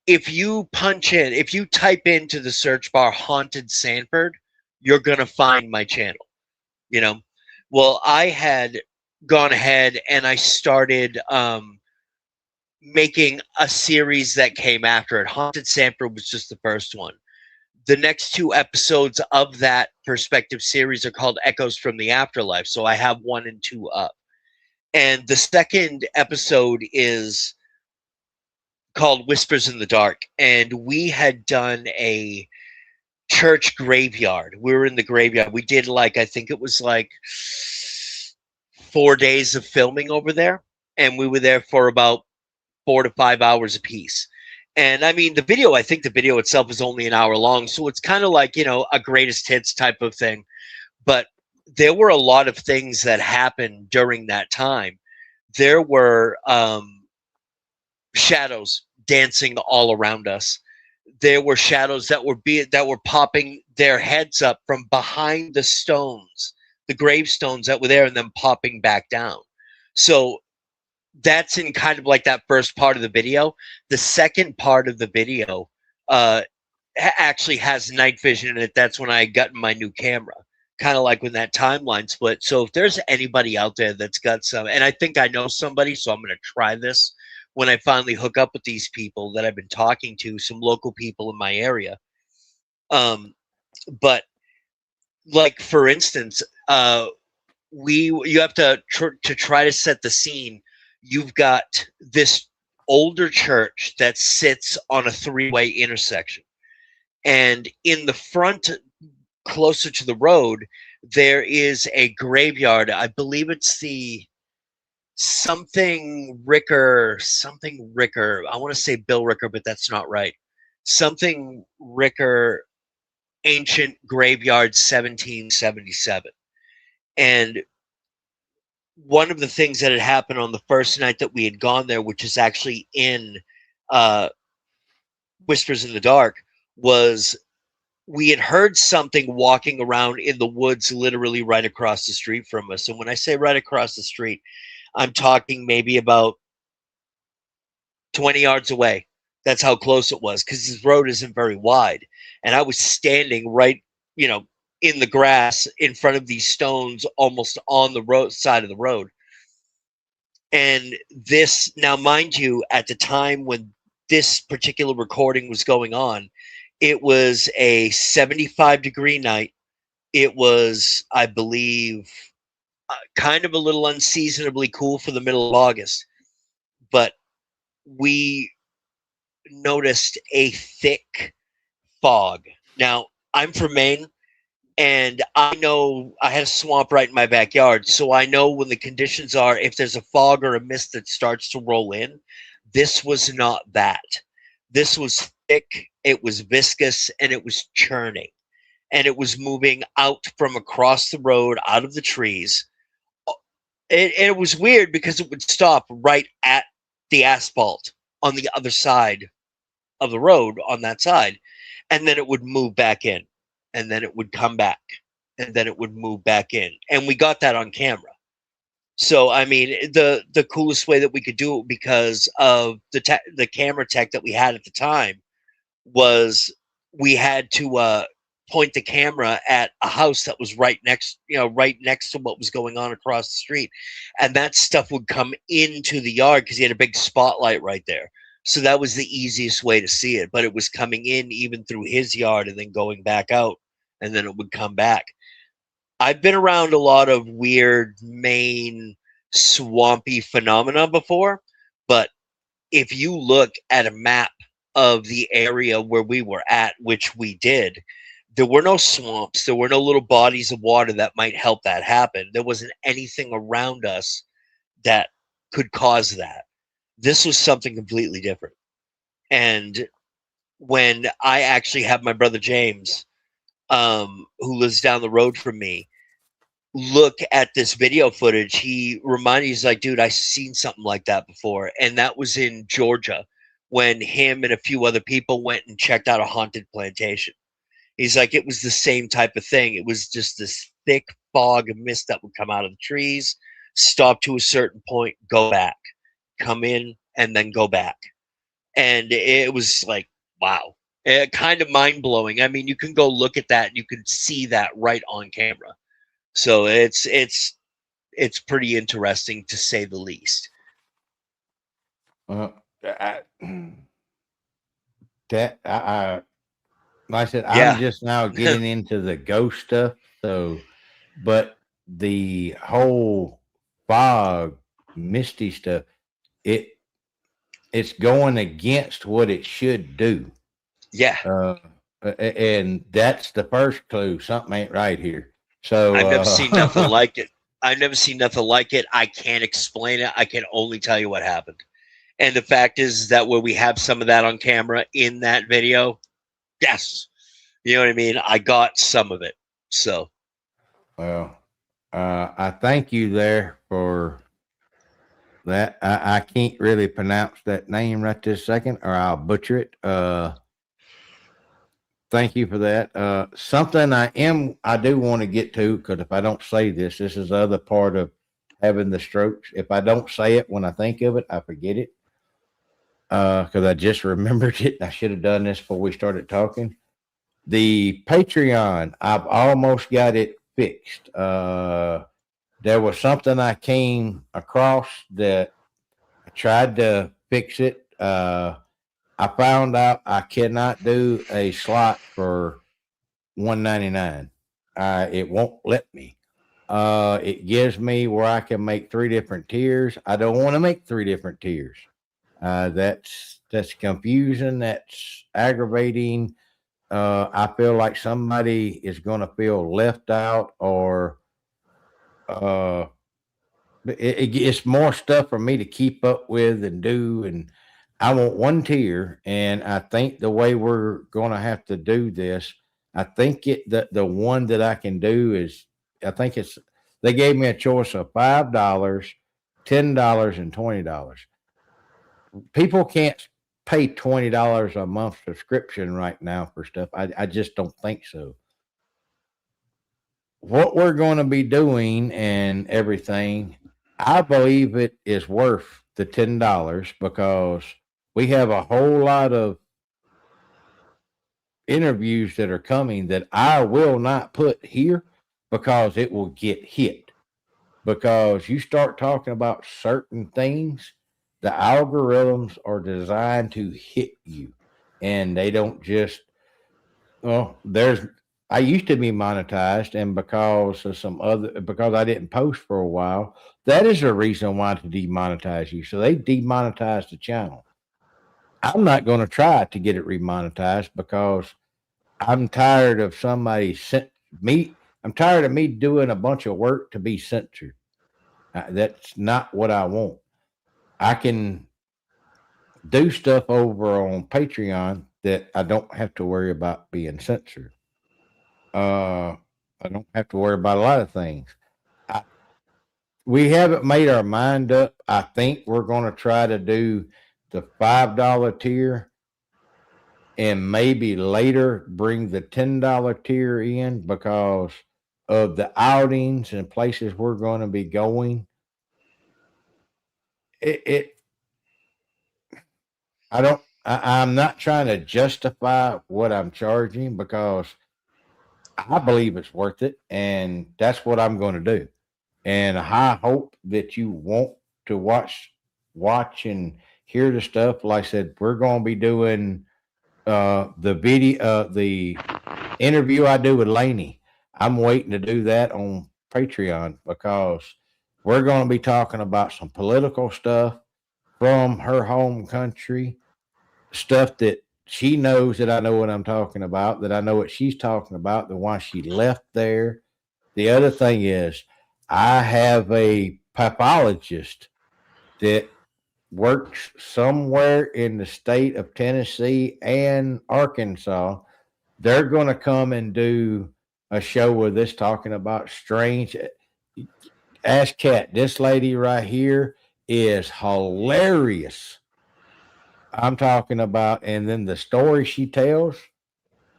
if you type into the search bar Haunted Sanford, you're going to find my channel. Well, I had gone ahead and I started making a series that came after it. Haunted Sanford was just the first one. The next 2 episodes of that perspective series are called Echoes from the Afterlife. So I have 1 and 2 up. And the second episode is called Whispers in the Dark. And we had done a church graveyard. We were in the graveyard. We did I think it was 4 days of filming over there. And we were there for about 4 to 5 hours apiece. And I mean, I think the video itself is only an hour long. So it's kind of like, a greatest hits type of thing. But there were a lot of things that happened during that time. There were shadows dancing all around us. There were shadows that were popping their heads up from behind the stones, the gravestones that were there, and then popping back down. So that's in kind of like that first part of the video. The second part of the video actually has night vision in it. That's when I got my new camera, kind of like when that timeline split. So if there's anybody out there that's got some, and I think I know somebody, so I'm going to try this when I finally hook up with these people that I've been talking to, some local people in my area. But like, for instance, you have to try to set the scene. You've got this older church that sits on a 3-way intersection. And in the front, closer to the road, there is a graveyard. I believe it's the something Ricker. I want to say Bill Ricker, but that's not right. Something Ricker, ancient graveyard, 1777. And one of the things that had happened on the first night that we had gone there, which is actually in Whispers in the Dark, was we had heard something walking around in the woods literally right across the street from us. And when I say right across the street, I'm talking maybe about 20 yards away. That's how close it was, because this road isn't very wide. And I was standing right in the grass in front of these stones, almost on the road side of the road. And this, now mind you, at the time when this particular recording was going on, it was a 75-degree night. It was, I believe, kind of a little unseasonably cool for the middle of August. But we noticed a thick fog. Now, I'm from Maine, and I know I had a swamp right in my backyard, so I know when the conditions are, if there's a fog or a mist that starts to roll in. This was not that. This was thick, it was viscous, and it was churning. And it was moving out from across the road, out of the trees. It was weird because it would stop right at the asphalt on the other side of the road, on that side, and then it would move back in, and then it would come back, and then it would move back in, and we got that on camera. So I mean, the coolest way that we could do it, because of the camera tech that we had at the time, was we had to point the camera at a house that was right next to what was going on across the street, and that stuff would come into the yard because he had a big spotlight right there. So that was the easiest way to see it, but it was coming in even through his yard and then going back out, and then it would come back. I've been around a lot of weird Maine swampy phenomena before, but if you look at a map of the area where we were at, which we did, there were no swamps, there were no little bodies of water that might help that happen. There wasn't anything around us that could cause that. This was something completely different. And when I actually have my brother James, who lives down the road from me, look at this video footage, he reminded me, he's like, dude, I've seen something like that before. And that was in Georgia, when him and a few other people went and checked out a haunted plantation. He's like, it was the same type of thing. It was just this thick fog of mist that would come out of the trees, stop to a certain point, go back, come in, and then go back. And it was like, wow, kind of mind blowing. I mean, you can go look at that and you can see that right on camera. So it's pretty interesting, to say the least. I, like I said, Yeah. I'm just now getting into the ghost stuff. So, but the whole fog, misty stuff, it's going against what it should do. Yeah. And that's the first clue. Something ain't right here. So I've never seen nothing like it. I've never seen nothing like it. I can't explain it. I can only tell you what happened. And the fact is that where we have some of that on camera in that video, yes. You know what I mean? I got some of it. So. Well, I thank you there for that. I can't really pronounce that name right this second, or I'll butcher it. Thank you for that. Something I do want to get to, because if I don't say this is the other part of having the strokes. If I don't say it when I think of it, I forget it. Because I just remembered it. I should have done this before we started talking. The Patreon, I've almost got it fixed. There was something I came across that I tried to fix it. I found out I cannot do a slot for $1.99. It won't let me. It gives me where I can make 3 different tiers. I don't want to make 3 different tiers. That's confusing. That's aggravating. I feel like somebody is going to feel left out, or it's more stuff for me to keep up with and do. And I want 1 tier. And I think the way we're going to have to do this, I think the one that I can do is, I think they gave me a choice of $5, $10, and $20. People can't pay $20 a month subscription right now for stuff. I just don't think so. What we're going to be doing and everything, I believe it is worth the $10, because we have a whole lot of interviews that are coming that I will not put here because it will get hit. Because you start talking about certain things, the algorithms are designed to hit you, and they don't just, well, I used to be monetized, and because of because I didn't post for a while, that is a reason why to demonetize you. So they demonetized the channel. I'm not going to try to get it remonetized because I'm tired of somebody sent me. I'm tired of me doing a bunch of work to be censored. That's not what I want. I can do stuff over on Patreon that I don't have to worry about being censored. I don't have to worry about a lot of things. We haven't made our mind up. I think we're going to try to do the $5 tier and maybe later bring the $10 tier in because of the outings and places we're going to be going. I'm not trying to justify what I'm charging because I believe it's worth it, and that's what I'm going to do. And I hope that you want to watch and hear the stuff. Like I said, we're going to be doing the video, the interview I do with Lainey. I'm waiting to do that on Patreon because we're going to be talking about some political stuff from her home country, stuff that she knows that I know what I'm talking about, that I know what she's talking about, the why she left there. The other thing is, I have a pathologist that works somewhere in the state of Tennessee and Arkansas. They're going to come and do a show with us talking about strange. Ask Cat, this lady right here is hilarious. I'm talking about, and then the story she tells,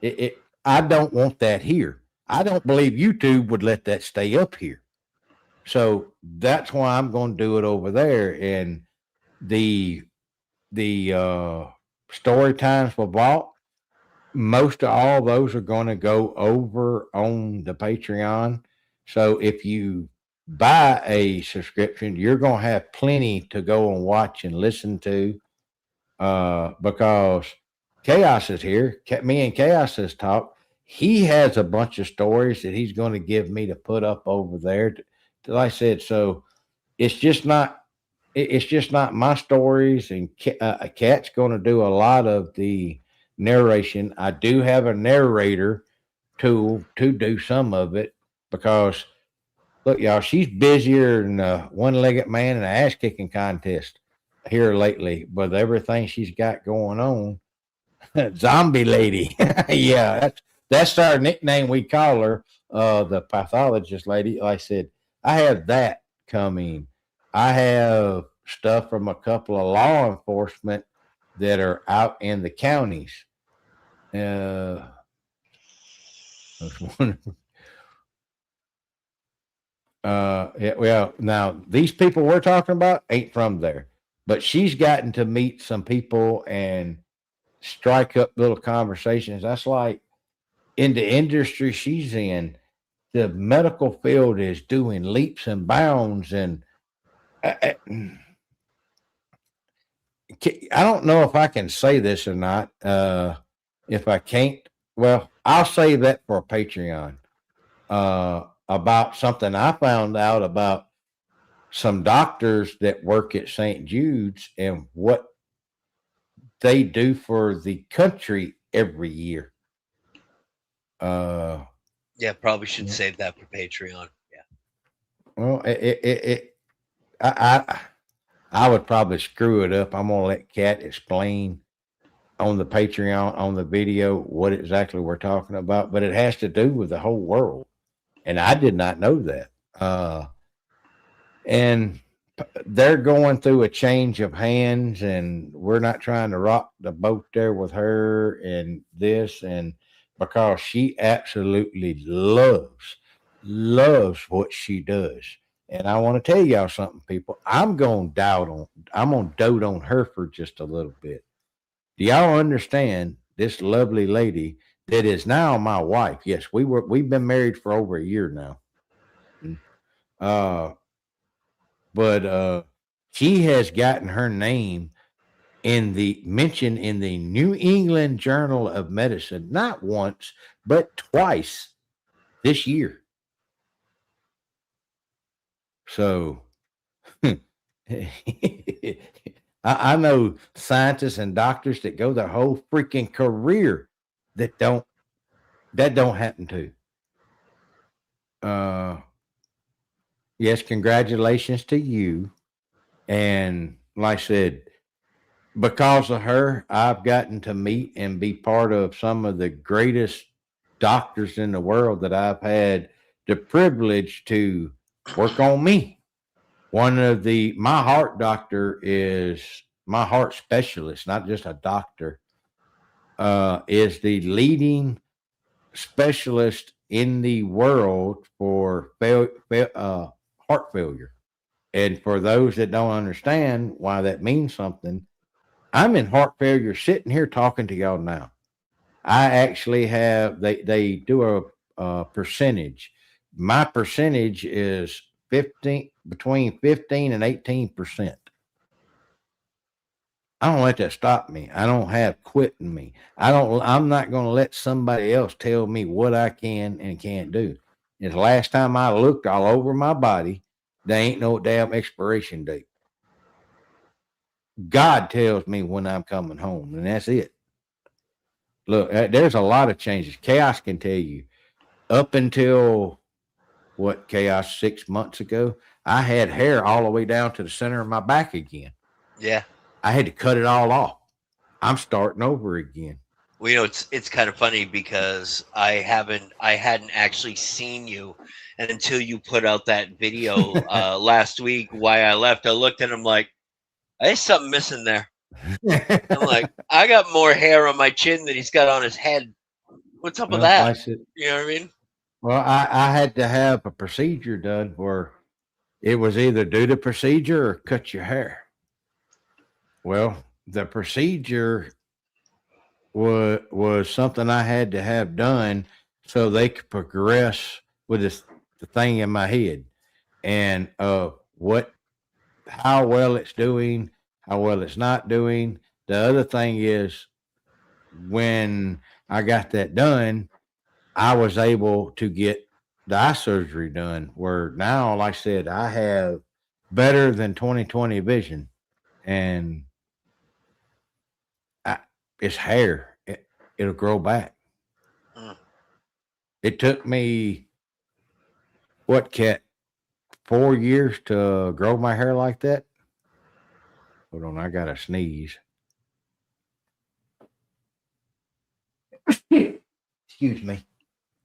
I don't want that here. I don't believe YouTube would let that stay up here. So that's why I'm going to do it over there. And the story times for Vault, most of all those are going to go over on the Patreon. So if you buy a subscription, you're going to have plenty to go and watch and listen to. Because Chaos is here. Me and Chaos has talked. He has a bunch of stories that he's going to give me to put up over there. Like I said, so it's just not my stories. And Cat's going to do a lot of the narration. I do have a narrator tool to do some of it because look, y'all, she's busier than a one-legged man in an ass kicking contest here lately with everything she's got going on. Zombie lady. Yeah, that's our nickname we call her, the pathologist lady. Like I said, I have that coming. I have stuff from a couple of law enforcement that are out in the counties. I was wondering. Yeah, well, now these people we're talking about ain't from there, but she's gotten to meet some people and strike up little conversations. That's like in the industry she's in, the medical field is doing leaps and bounds. And I don't know if I can say this or not. If I can't, well, I'll save that for a Patreon. About something I found out about some doctors that work at St. Jude's and what they do for the country every year. Yeah, probably should save that for Patreon. Yeah. Well, I would probably screw it up. I'm gonna let Kat explain on the Patreon on the video what exactly we're talking about, but it has to do with the whole world, and I did not know that. And they're going through a change of hands, and we're not trying to rock the boat there with her and this, and because she absolutely loves what she does. And I want to tell y'all something, people. I'm gonna dote on her for just a little bit. Do y'all understand this lovely lady that is now my wife. Yes, we've been married for over a year now. Uh, but she has gotten her name mentioned in the New England Journal of Medicine not once but twice this year. So I know scientists and doctors that go their whole freaking career that don't happen to. Yes, congratulations to you. And like I said, because of her, I've gotten to meet and be part of some of the greatest doctors in the world that I've had the privilege to work on me. One of my heart doctor is my heart specialist, not just a doctor, is the leading specialist in the world for heart failure. And for those that don't understand why that means something, I'm in heart failure sitting here talking to y'all now. I actually have, they do a percentage. My percentage is between 15 and 18%. I don't let that stop me. I don't have quit in me. I'm not going to let somebody else tell me what I can and can't do. And the last time I looked all over my body, there ain't no damn expiration date. God tells me when I'm coming home, and that's it. Look, there's a lot of changes. Chaos can tell you. Up until Chaos 6 months ago, I had hair all the way down to the center of my back again. Yeah. I had to cut it all off. I'm starting over again. Well, you know, it's kind of funny because I hadn't actually seen you, and until you put out that video last week, why I left, I looked at him like, there's something missing there. I'm like, I got more hair on my chin than he's got on his head. What's up with that? You know what I mean? Well, I had to have a procedure done where it was either do the procedure or cut your hair. Well, the procedure was something I had to have done so they could progress with the thing in my head and how well it's doing, how well it's not doing. The other thing is when I got that done, I was able to get the eye surgery done where now, like I said, I have better than 20/20 vision and it's hair. It'll grow back. It took me, Kat, 4 years to grow my hair like that? Hold on, I got to sneeze. Excuse me.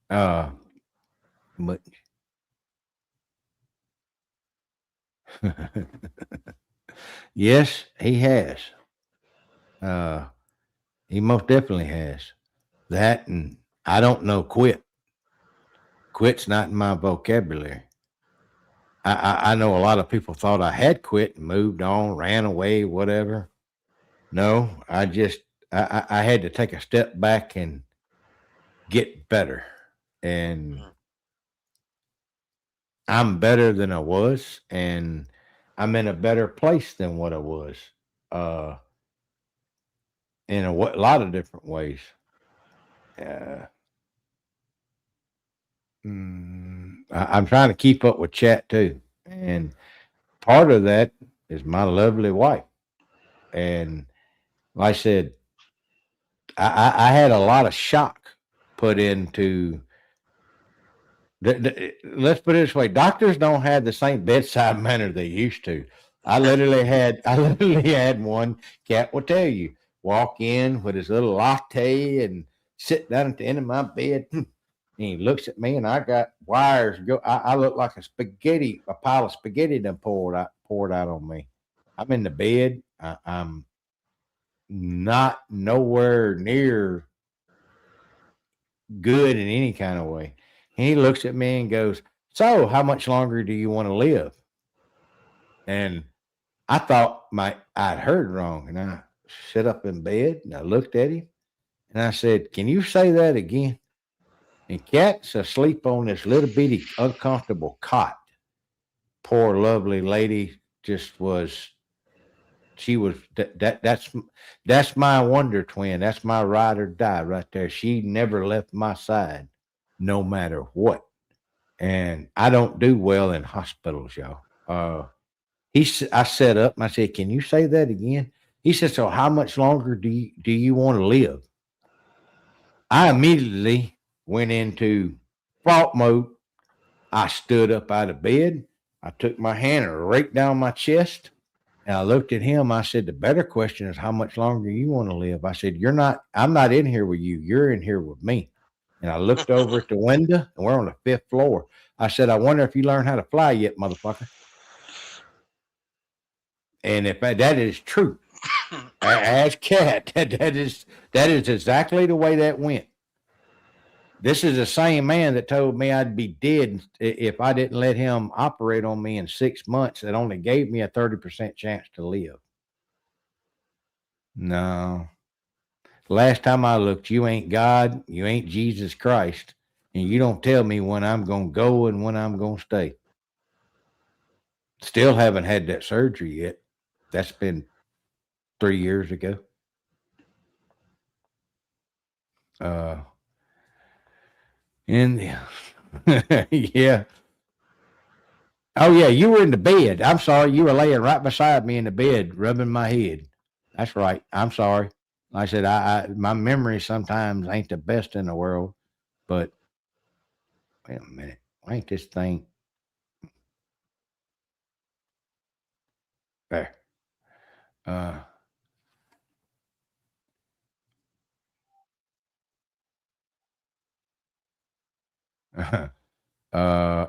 But yes, he has. He most definitely has. That and I don't know quit. Quit's not in my vocabulary. I know a lot of people thought I had quit and moved on, ran away, whatever. No, I had to take a step back and get better. And I'm better than I was, and I'm in a better place than what I was. In a lot of different ways. I'm trying to keep up with chat too, and part of that is my lovely wife. And like I said, I had a lot of shock put into. Let's put it this way: doctors don't have the same bedside manner they used to. I literally had one. Cat will tell you, walk in with his little latte and sit down at the end of my bed. And he looks at me, and I got wires. I look like a pile of spaghetti done poured out on me. I'm in the bed. I'm not nowhere near good in any kind of way. And he looks at me and goes, "So, how much longer do you want to live?" And I thought I'd heard wrong, and I sat up in bed and I looked at him, And I said, can you say that again? And Kat's asleep on this little bitty uncomfortable cot. Poor lovely lady just was. She was that's my wonder twin. That's my ride or die right there. She never left my side, no matter what. And I don't do well in hospitals, y'all. I set up and I said, "Can you say that again?" He said, "So how much longer do you want to live?" I immediately went into fault mode. I stood up out of bed. I took my hand right down my chest. And I looked at him. I said, the better question is how much longer you want to live? I said, I'm not in here with you. You're in here with me. And I looked over at the window and we're on the 5th floor. I said, I wonder if you learned how to fly yet, motherfucker. And if that is true, as Cat, that is exactly the way that went. This is the same man that told me I'd be dead if I didn't let him operate on me in 6 months. That only gave me a 30% chance to live. No. Last time I looked, you ain't God, you ain't Jesus Christ, and you don't tell me when I'm going to go and when I'm going to stay. Still haven't had that surgery yet. That's been 3 years ago. And yeah. Oh yeah, you were in the bed. I'm sorry, you were laying right beside me in the bed, rubbing my head. That's right. I'm sorry. Like I said, I my memory sometimes ain't the best in the world, but wait a minute. Ain't this thing there?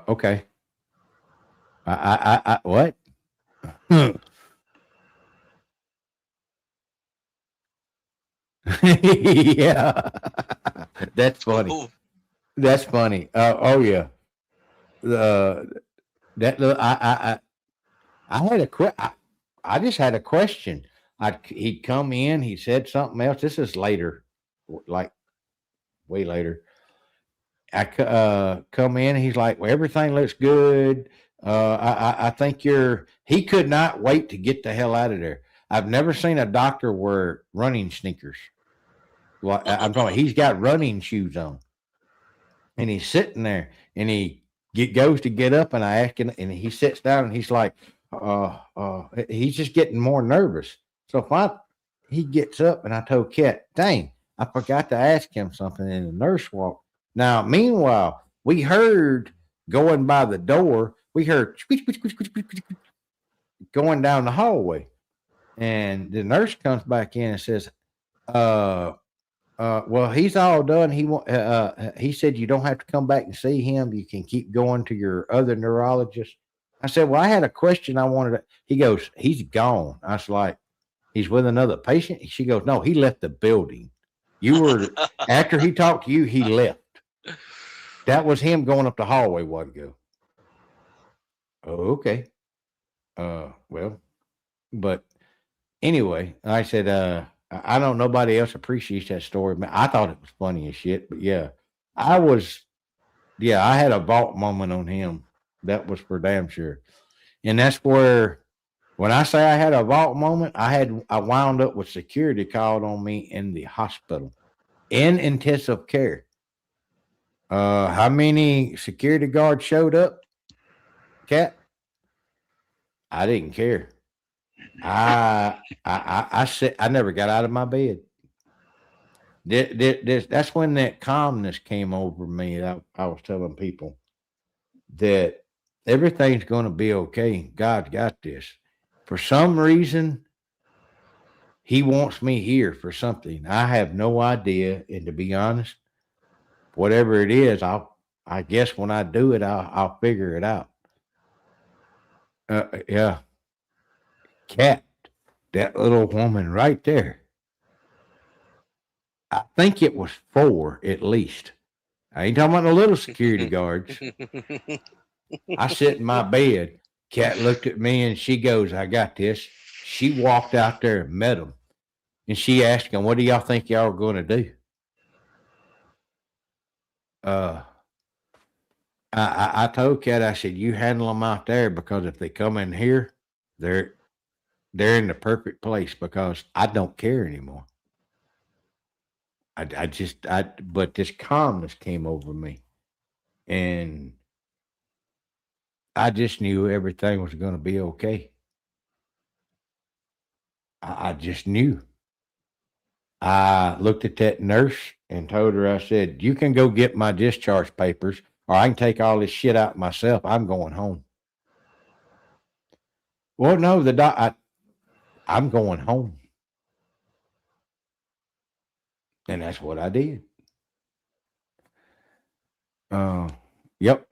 Okay. I what? Yeah, that's funny. Ooh. That's funny. Oh yeah. That little, I had I just had a question. He'd come in. He said something else. This is later, like way later. Come in. He's like, well, everything looks good. I think you're. He could not wait to get the hell out of there. I've never seen a doctor wear running sneakers. Well, I'm talking. He's got running shoes on, and he's sitting there, and he goes to get up, and I ask him, and he sits down, and he's like, he's just getting more nervous. So he gets up, and I told Kat, dang, I forgot to ask him something, and the nurse walked. Now, meanwhile, we heard going by the door, we heard going down the hallway, and the nurse comes back in and says, well, he's all done. He said you don't have to come back and see him. You can keep going to your other neurologist. I said, well, I had a question I wanted to. He goes, he's gone. I was like, he's with another patient. She goes, no, he left the building. You were after he talked to you, he left. That was him going up the hallway a while ago. Oh, okay. Well, but anyway, I said, I don't nobody else appreciates that story. Man, I thought it was funny as shit, but yeah, I had a vault moment on him. That was for damn sure. And that's where when I say I had a vault moment, I wound up with security called on me in the hospital in intensive care. How many security guards showed up, Cat? I didn't care. I said I never got out of my bed. That's when that calmness came over me. I was telling people that everything's going to be okay. God's got this. For some reason, He wants me here for something. I have no idea, and to be honest, whatever it is, I guess when I do it, I'll figure it out. Yeah, Cat, that little woman right there. I think it was 4 at least. I ain't talking about the little security guards. I sit in my bed. Cat looked at me and she goes, I got this. She walked out there and met them. And she asked them, what do y'all think y'all are going to do? Uh, I told Cat, I said, you handle them out there because if they come in here, they're they're in the perfect place because I don't care anymore. But this calmness came over me, and I just knew everything was going to be okay. I just knew. I looked at that nurse and told her, I said, you can go get my discharge papers, or I can take all this shit out myself. I'm going home. Well, no, I'm going home. And that's what I did. Uh, yep.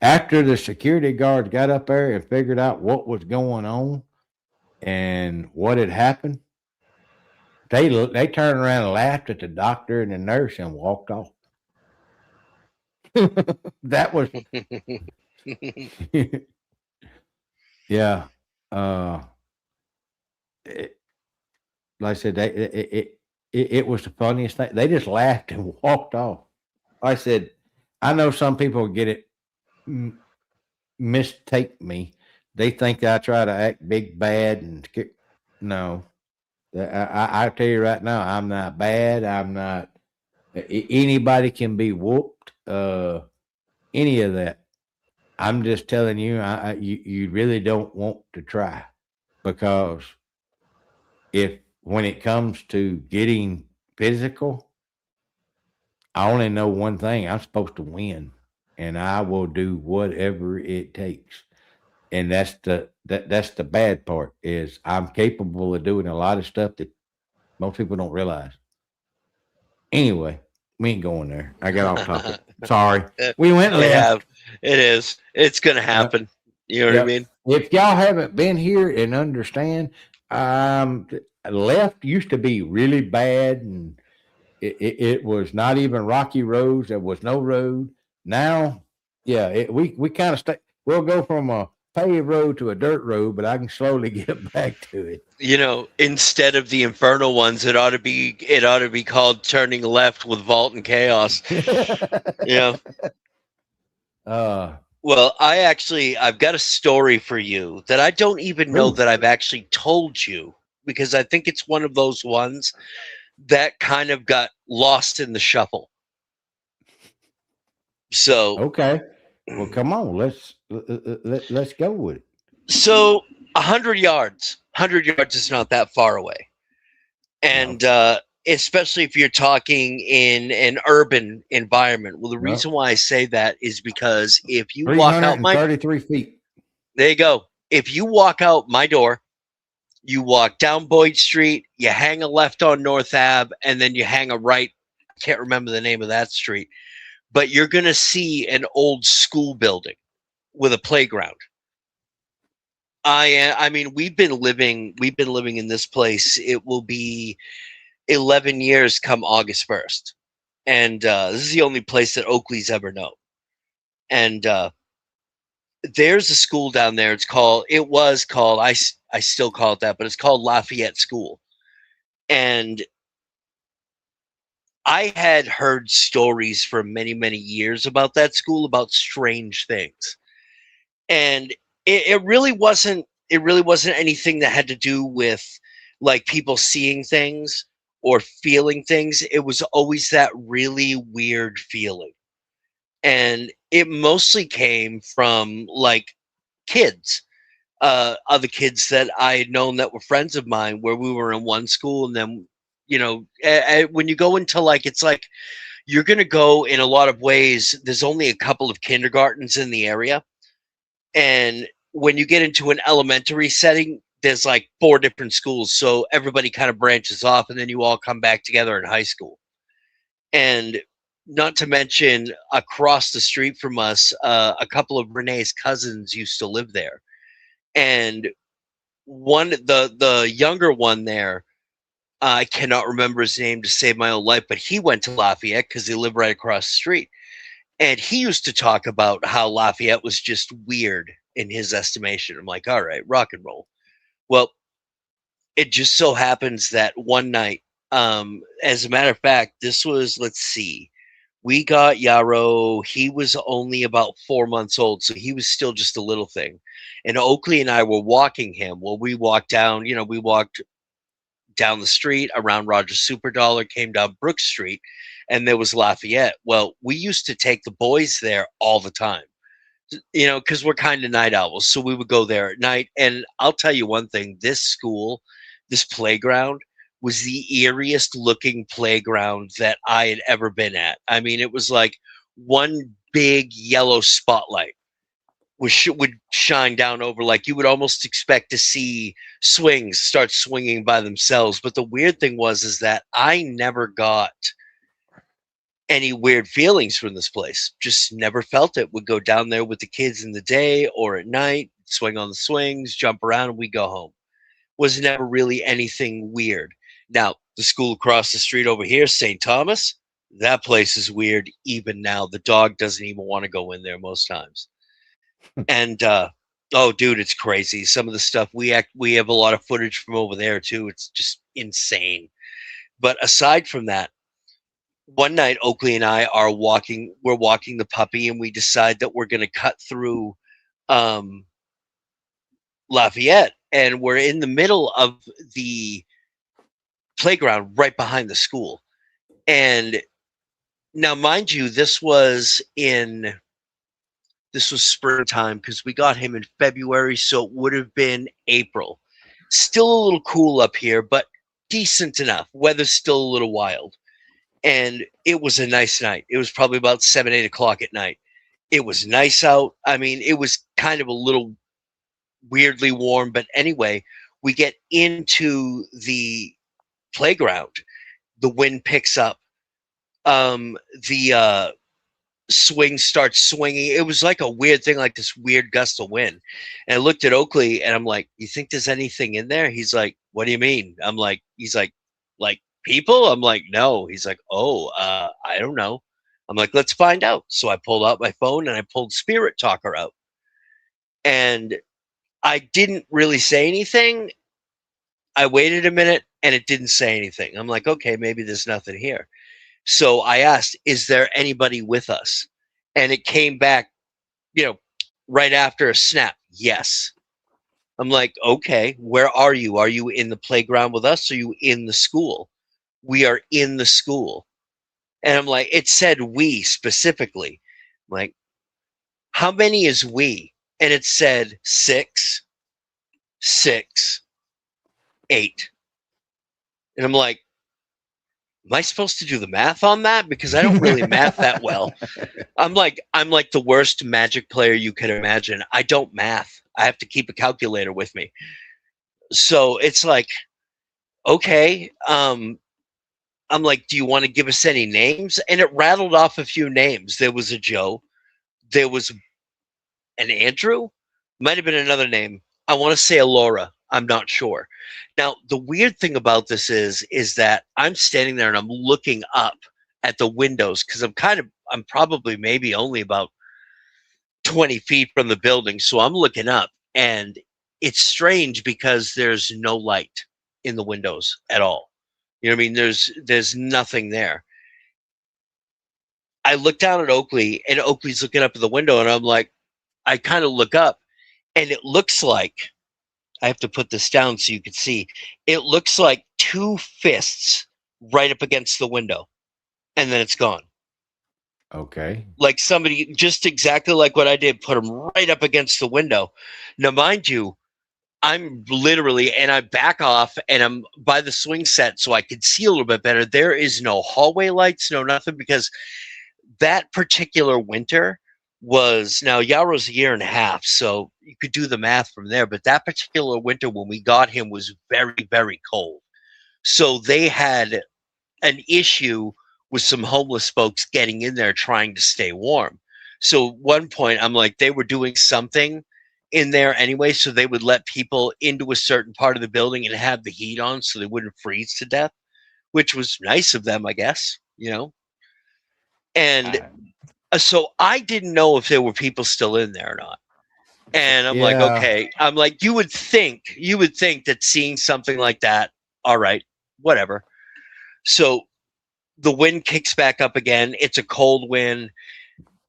After the security guards got up there and figured out what was going on and what had happened, they turned around and laughed at the doctor and the nurse and walked off. That was, yeah. Uh, it, like I said, it was the funniest thing. They just laughed and walked off. I said, I know some people get it mistake me. They think I try to act big bad and no. I tell you right now, I'm not bad. I'm not. Anybody can be whooped. Any of that. I'm just telling you, you really don't want to try because if when it comes to getting physical, I only know one thing. I'm supposed to win, and I will do whatever it takes. And that's the bad part is I'm capable of doing a lot of stuff that most people don't realize. Anyway, we ain't going there. I got off topic. Sorry. We went left. It is. It's gonna happen. You know what I mean? If y'all haven't been here and understand, left used to be really bad, and it was not even rocky roads. There was no road. Now, yeah, we kind of stay. We'll go from a paved road to a dirt road, but I can slowly get back to it. You know, instead of the infernal ones, it ought to be called turning left with Vault and Chaos. Yeah. Well, I've got a story for you that I don't even know that I've actually told you because I think it's one of those ones that kind of got lost in the shuffle. So okay, well, come on, let's go with it. So 100 yards. 100 yards is not that far away, and especially if you're talking in an urban environment. Well, the reason why I say that is because if you walk out 33 feet. There you go. If you walk out my door, you walk down Boyd Street, you hang a left on North Ave, and then you hang a right. I can't remember the name of that street, but you're going to see an old school building with a playground. I mean, we've been living in this place. It will be 11 years come August 1st. And this is the only place that Oakley's ever known. And there's a school down there. It was called, I still call it that, but it's called Lafayette School. And I had heard stories for many, many years about that school, about strange things. And it really wasn't anything that had to do with like people seeing things or feeling things. It was always that really weird feeling. And it mostly came from like kids, other kids that I had known that were friends of mine where we were in one school. And then, you know, when you go into like, it's like, you're going to go in a lot of ways. There's only a couple of kindergartens in the area. And when you get into an elementary setting, there's like 4 different schools. So everybody kind of branches off and then you all come back together in high school. And not to mention across the street from us, a couple of Renee's cousins used to live there. And the younger one there, I cannot remember his name to save my own life, but he went to Lafayette because he lived right across the street. And he used to talk about how Lafayette was just weird in his estimation. I'm like, all right, rock and roll. Well, it just so happens that one night, as a matter of fact, this was, let's see, We got Yarrow. He was only about 4 months old, so he was still just a little thing. And Oakley and I were walking him. Well, we walked down, we walked down the street around Rogers Super Dollar, came down Brook Street, and there was Lafayette. Well, we used to take the boys there all the time, because we're kind of night owls. So we would go there at night. And I'll tell you one thing, this school, this playground was the eeriest looking playground that I had ever been at. I mean, it was like one big yellow spotlight would shine down over, like you would almost expect to see swings start swinging by themselves. But the weird thing is that I never got any weird feelings from this place. Just never felt it. Would go down there with the kids in the day or at night, swing on the swings, jump around, and we go home. Was never really anything weird. Now, the school across the street over here, St. Thomas, that place is weird even now. The dog doesn't even want to go in there most times. And oh, dude, it's crazy. Some of the stuff we have a lot of footage from over there too. It's just insane. But aside from that, one night Oakley and I we're walking the puppy, and we decide that we're going to cut through Lafayette, and we're in the middle of the playground right behind the school. And now, mind you, this was springtime, because we got him in February, so it would have been April. Still a little cool up here, but decent enough. Weather's still a little wild. And it was a nice night. It was probably about 7, 8 o'clock at night. It was nice out. I mean, it was kind of a little weirdly warm, but anyway, we get into the playground. The wind picks up. The swing starts swinging. It was like a weird thing, like this weird gust of wind. And I looked at Oakley, and I'm like, "You think there's anything in there?" He's like, "What do you mean?" He's like people? I'm like, "No." He's like, "Oh, I don't know." I'm like, "Let's find out." So I pulled out my phone and I pulled Spirit Talker out. And I didn't really say anything. I waited a minute and it didn't say anything. I'm like, okay, maybe there's nothing here. So I asked, "Is there anybody with us?" And it came back, right after a snap, "Yes." I'm like, okay, where are you? Are you in the playground with us? Or are you in the school? "We are in the school." And I'm like, it said "we" specifically. I'm like, "How many is we?" And it said 6, 6, 8. And I'm like, am I supposed to do the math on that? Because I don't really math that well. I'm like the worst magic player you can imagine. I don't math. I have to keep a calculator with me. So it's like, okay. I'm like, "Do you want to give us any names?" And it rattled off a few names. There was a Joe. There was an Andrew. Might have been another name. I want to say a Laura. I'm not sure. Now, the weird thing about this is that I'm standing there and I'm looking up at the windows, because I'm probably maybe only about 20 feet from the building. So I'm looking up, and it's strange because there's no light in the windows at all. You know what I mean? There's nothing there. I look down at Oakley, and Oakley's looking up at the window, and I'm like, I kind of look up, and it looks like, I have to put this down so you can see. It looks like 2 fists right up against the window, and then it's gone. Okay. Like somebody, just exactly like what I did, put them right up against the window. Now, mind you, I'm literally, and I back off, and I'm by the swing set so I can see a little bit better. There is no hallway lights, no nothing, because that particular winter was, now Yarrow's a year and a half, so you could do the math from there. But that particular winter when we got him was very, very cold. So they had an issue with some homeless folks getting in there trying to stay warm. So at one point, I'm like, they were doing something in there anyway, so they would let people into a certain part of the building and have the heat on so they wouldn't freeze to death, which was nice of them, I guess, And so I didn't know if there were people still in there or not. And I'm like, okay. I'm like, you would think that seeing something like that, all right, whatever. So the wind kicks back up again. It's a cold wind.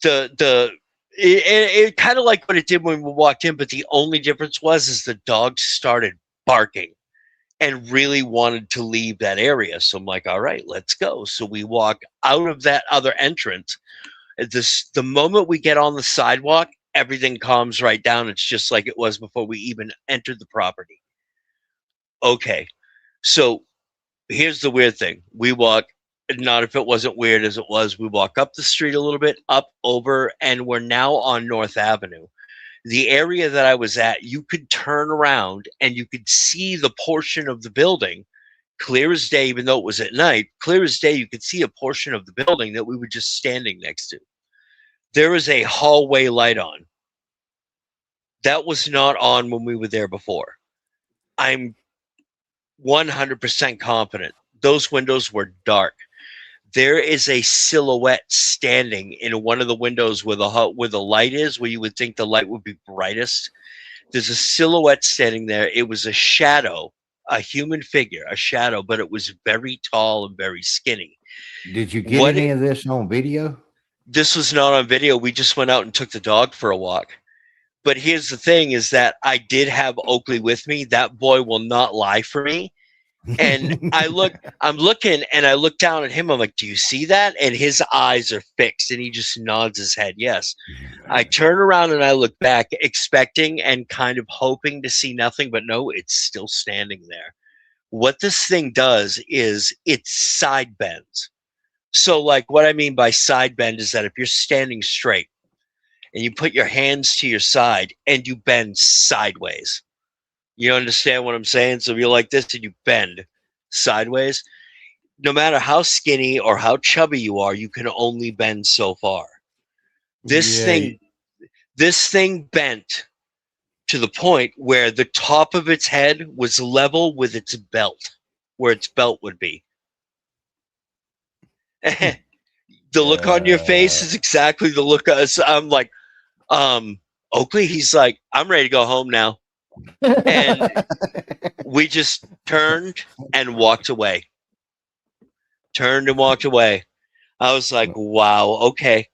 It kind of like what it did when we walked in, but the only difference is the dogs started barking and really wanted to leave that area. So I'm like, all right, let's go. So we walk out of that other entrance. The moment we get on the sidewalk, everything calms right down. It's just like it was before we even entered the property. Okay, so here's the weird thing. We walk, not if it wasn't weird as it was, we walk up the street a little bit, up, over, and we're now on North Avenue. The area that I was at, you could turn around and you could see the portion of the building clear as day, even though it was at night, clear as day, you could see a portion of the building that we were just standing next to. There is a hallway light on. That was not on when we were there before. I'm 100% confident those windows were dark. There is a silhouette standing in one of the windows where the light is, where you would think the light would be brightest. There's a silhouette standing there. It was a shadow, a human figure, a shadow, but it was very tall and very skinny. Did you get any of this on video? This was not on video. We just went out and took the dog for a walk. But here's the thing is that I did have Oakley with me. That boy will not lie for me. And I'm looking and I look down at him. I'm like, do you see that? And his eyes are fixed and he just nods his head. Yes. I turn around and I look back expecting and kind of hoping to see nothing, but no, it's still standing there. What this thing does is it side bends. So like what I mean by side bend is that if you're standing straight and you put your hands to your side and you bend sideways, you understand what I'm saying? So if you're like this and you bend sideways, no matter how skinny or how chubby you are, you can only bend so far. This thing bent to the point where the top of its head was level with its belt, where its belt would be. The look on your face is exactly the look. I'm like, Oakley, he's like, I'm ready to go home now. And we just turned and walked away. I was like, wow, okay.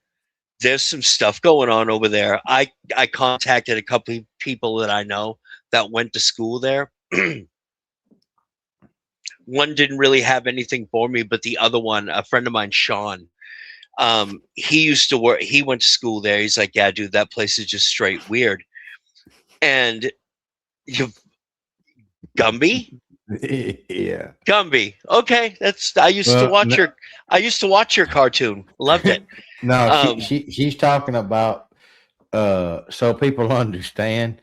There's some stuff going on over there. I contacted a couple of people that I know that went to school there. One didn't really have anything for me, but the other one, a friend of mine, Sean, he used to work, he went to school there. He's like, yeah, dude, that place is just straight weird. And Gumby? Yeah. Gumby. Okay. I used to watch your cartoon. Loved it. No, she's talking about so people understand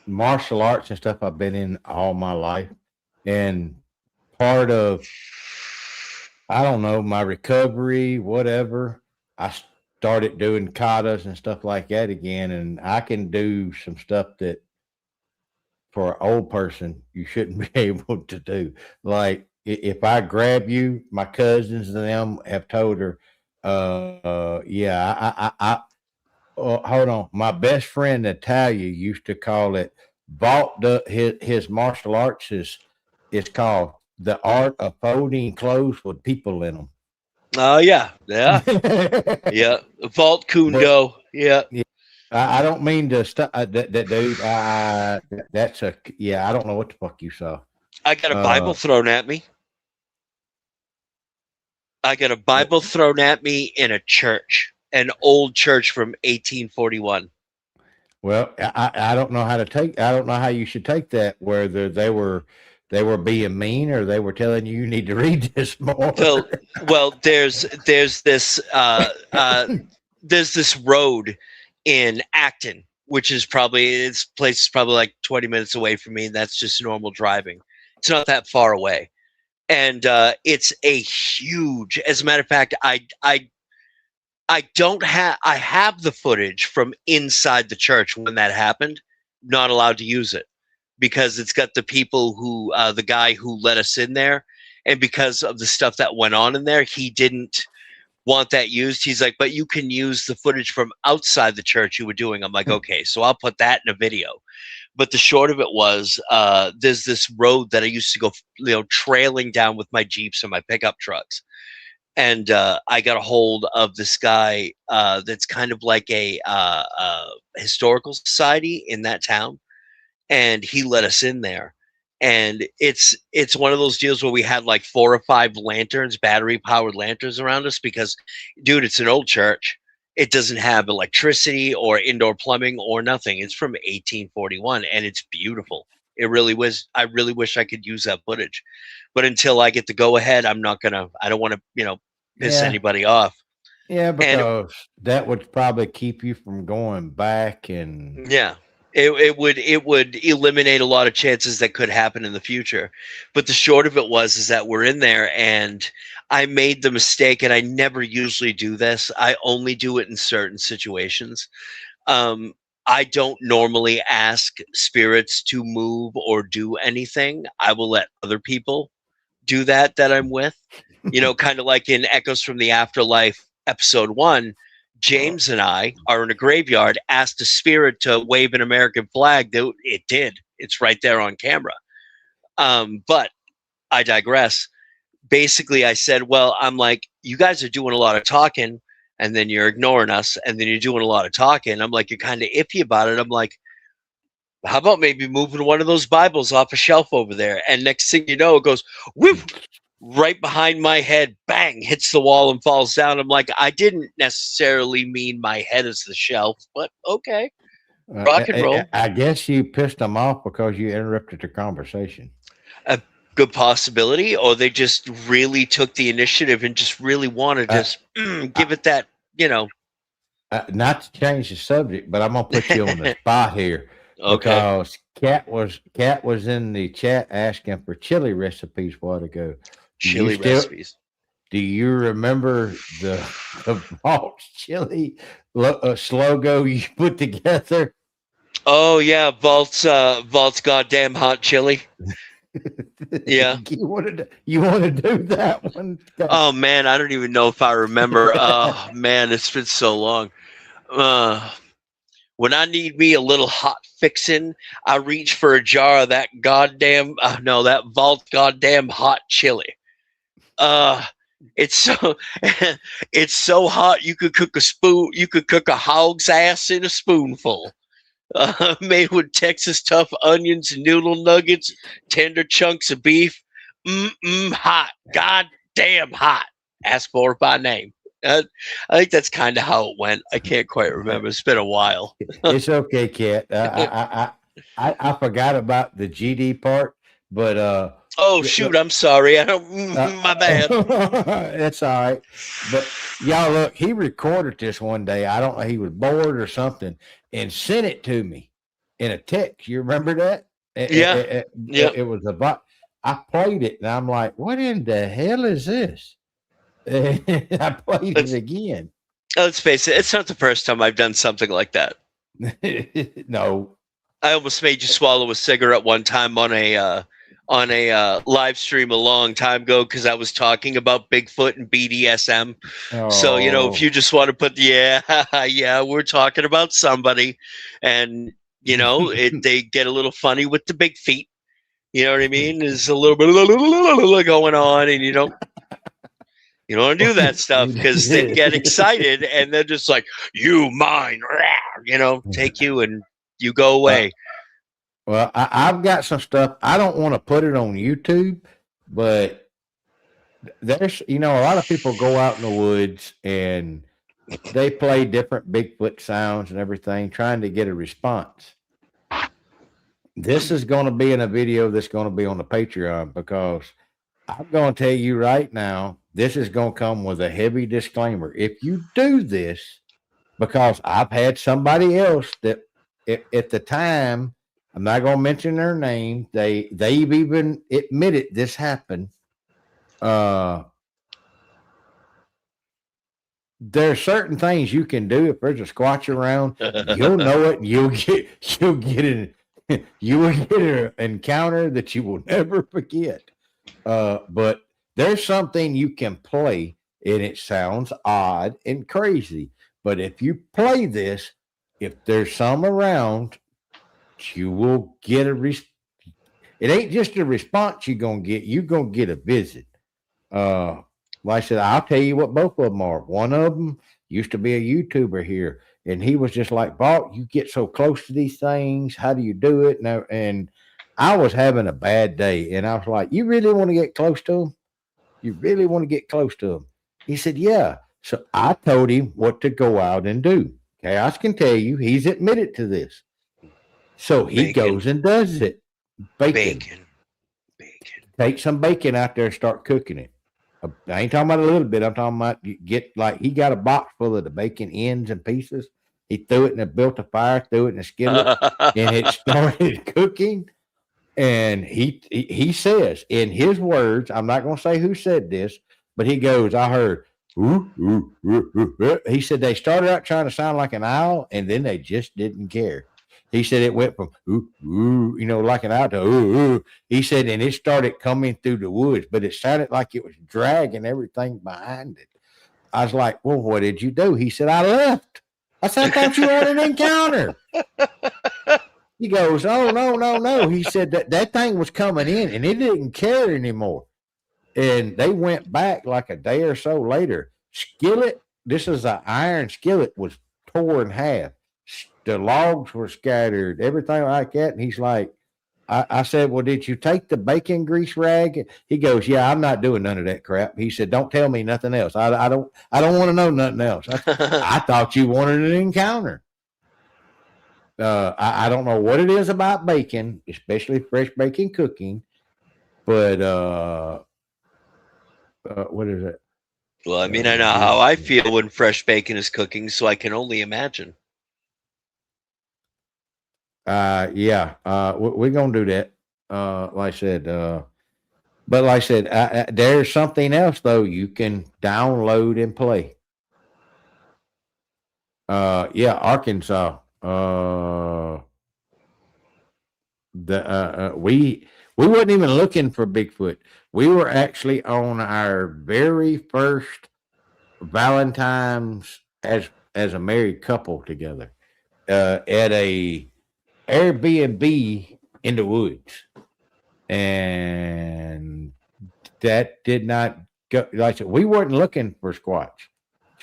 martial arts and stuff I've been in all my life. And part of, I don't know, my recovery, whatever, I started doing katas and stuff like that again. And I can do some stuff that for an old person you shouldn't be able to do. Like if I grab you, my cousins and them have told her, hold on. My best friend Natalia used to call it his martial arts is called the art of folding clothes with people in them. Oh yeah. Vault Kundo. Yeah. I don't mean to stop that dude. That's I don't know what the fuck you saw. I got a Bible thrown at me. In a church, an old church from 1841. Well, I don't know how to take. I don't know how you should take that. Whether they were being mean or they were telling you need to read this more. Well, there's this road in Acton, which is this place is probably like 20 minutes away from me, and that's just normal driving. It's not that far away, and it's a huge. As a matter of fact, I have the footage from inside the church when that happened. Not allowed to use it because it's got the people who the guy who let us in there, and because of the stuff that went on in there, he didn't want that used. He's like, but you can use the footage from outside the church you were doing. I'm like, okay, so I'll put that in a video. But the short of it was, there's this road that I used to go, trailing down with my Jeeps and my pickup trucks. And I got a hold of this guy that's kind of like a historical society in that town, and he let us in there. And it's one of those deals where we had like 4 or 5 lanterns, battery powered lanterns around us, because, dude, it's an old church. It doesn't have electricity or indoor plumbing or nothing. It's from 1841, and it's beautiful. It really was. I really wish I could use that footage, but until I get the go ahead, I don't want to, piss Yeah. anybody off. Yeah, And because that would probably keep you from going back and yeah, it would eliminate a lot of chances that could happen in the future. But the short of it was is that we're in there, and I made the mistake, and I never usually do this. I only do it in certain situations. Um, I don't normally ask spirits to move or do anything. I will let other people do that I'm with. Kind of like in Echoes from the Afterlife, episode 1, James and I are in a graveyard, asked a spirit to wave an American flag. It did. It's right there on camera. But I digress. Basically, I said, well, I'm like, you guys are doing a lot of talking, and then you're ignoring us, and then you're doing a lot of talking. I'm like, you're kind of iffy about it. I'm like, how about maybe moving one of those Bibles off a shelf over there? And next thing you know, it goes, whoop, right behind my head, bang, hits the wall and falls down. I'm like, I didn't necessarily mean my head as the shelf, but okay, rock and roll. I guess you pissed them off because you interrupted the conversation. A good possibility, or they just really took the initiative and just really wanted to give it that, Not to change the subject, but I'm gonna put you on the spot here Okay. because Cat was in the chat asking for chili recipes a while ago. Chili recipes. Do you remember the Vault's chili slogan you put together? Oh yeah, Vault's goddamn hot chili. Yeah. You want to do that one? Oh man, I don't even know if I remember. Oh man, it's been so long. When I need me a little hot fixin', I reach for a jar of that goddamn that Vault goddamn hot chili. It's so it's so hot you could cook a hog's ass in a spoonful. Made with Texas tough onions, noodle nuggets, tender chunks of beef. Hot. Goddamn hot. Ask for it by name. I think that's kind of how it went. I can't quite remember. It's been a while. It's okay, Cat. I forgot about the GD part, but oh shoot, I'm sorry. I don't. My bad. That's all right. But y'all, look, he recorded this one day. I don't know, he was bored or something, and sent it to me in a text. You remember that? Yeah. It was about. I played it, and I'm like, "What in the hell is this?" I played it again. Let's face it, it's not the first time I've done something like that. No. I almost made you swallow a cigarette one time on a live stream a long time ago because I was talking about Bigfoot and BDSM. Oh. So, if you just want to put yeah, we're talking about somebody, and they get a little funny with the big feet. You know what I mean? There's a little bit going on, and you don't do that stuff because they get excited and they're just like, you mine, take you and you go away. Well, I've got some stuff. I don't want to put it on YouTube, but there's, a lot of people go out in the woods and they play different Bigfoot sounds and everything, trying to get a response. This is going to be in a video that's going to be on the Patreon, because I'm going to tell you right now, this is going to come with a heavy disclaimer. If you do this, because I've had somebody else that at the time, I'm not going to mention their name, they've even admitted this happened. There are certain things you can do. If there's a squatch around, you'll know it. You will get an encounter that you will never forget. But there's something you can play, and it sounds odd and crazy. But if you play this, if there's some around, you will get it ain't just a response you're going to get. You're going to get a visit. Well, I said, I'll tell you what both of them are. One of them used to be a YouTuber here, and he was just like, Balt, you get so close to these things. How do you do it? And I was having a bad day, and I was like, you really want to get close to them? You really want to get close to them? He said, yeah. So I told him what to go out and do. Chaos can tell you he's admitted to this. So he Bacon. goes and does it. Bacon. Take some bacon out there and start cooking it. I ain't talking about a little bit. I'm talking about you get like he got a box full of the bacon ends and pieces. He threw it in a built a fire, threw it in a skillet, and it started cooking. And he says in his words, I'm not going to say who said this, but he goes, I heard. Ooh, ooh, ooh, ooh, ooh. He said they started out trying to sound like an owl, and then they just didn't care. He said it went from ooh, ooh, like an owl to ooh, ooh. He said, and it started coming through the woods, but it sounded like it was dragging everything behind it. I was like, well, what did you do? He said, I left. I said, I thought you had an encounter. He goes, oh, no. He said that thing was coming in, and it didn't care anymore. And they went back like a day or so later. Skillet, this is an iron skillet, was tore in half. The logs were scattered, everything like that. And he's like, I said, well, did you take the bacon grease rag? He goes, yeah, I'm not doing none of that crap. He said, don't tell me nothing else. I don't want to know nothing else. I thought you wanted an encounter. I don't know what it is about bacon, especially fresh bacon cooking, but what is it? Well, I mean, I know how I feel when fresh bacon is cooking, so I can only imagine. Yeah, we're gonna do that. Like I said, but like I said, there's something else though you can download and play. Yeah, Arkansas. We wasn't even looking for Bigfoot. We were actually on our very first Valentine's as a married couple together at a Airbnb in the woods, and that did not go. Like I said, we weren't looking for Squatch.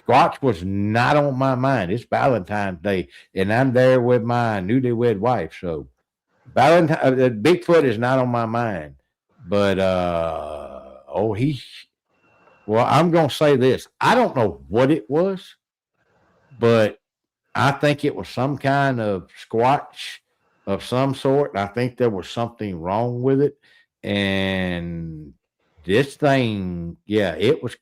Squatch was not on my mind. It's Valentine's Day, and I'm there with my newlywed wife. So Bigfoot is not on my mind. But well, I'm gonna say this. I don't know what it was, but I think it was some kind of Squatch of some sort. I think there was something wrong with it, and this thing, yeah, it was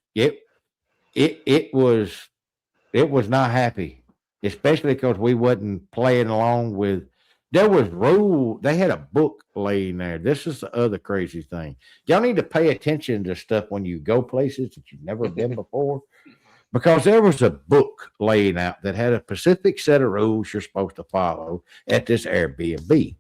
it was not happy, especially because we wasn't playing along with. There was rule. They had a book laying there. This is the other crazy thing. Y'all need to pay attention to stuff when you go places that you've never been before, because there was a book laying out that had a specific set of rules you're supposed to follow at this Airbnb.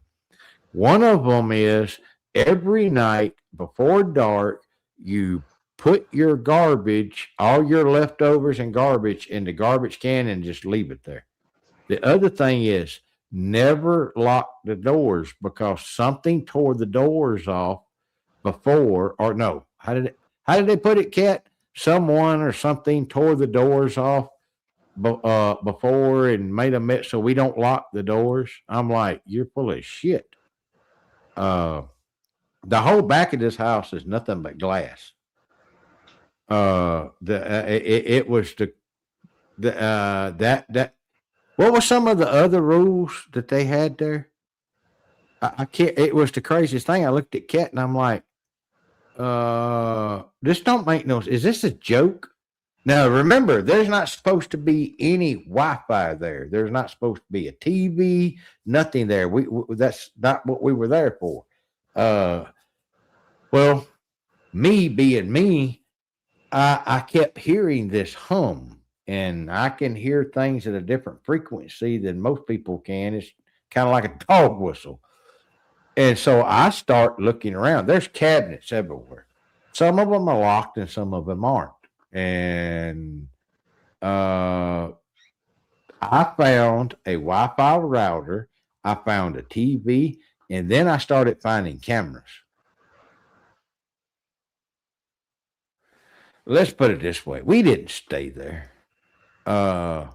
One of them is every night before dark, you put your garbage, all your leftovers and garbage in the garbage can and just leave it there. The other thing is never lock the doors because something tore the doors off before, or no, how did they put it, Cat? Someone or something tore the doors off before and made a mess, so we don't lock the doors. I'm like, you're full of shit. The whole back of this house is nothing but glass. It was that. What were some of the other rules that they had there? I can't. It was the craziest thing. I looked at Cat and I'm like, this don't make no. Is this a joke? Now remember, there's not supposed to be any Wi-Fi there. There's not supposed to be a TV. Nothing there. We that's not what we were there for. Well, me being me, I kept hearing this hum, and I can hear things at a different frequency than most people can. It's kind of like a dog whistle. And so I start looking around. There's cabinets everywhere. Some of them are locked and some of them aren't. And I found a Wi-Fi router. I found a TV, and then I started finding cameras. let's put it this way. We didn't stay there. No.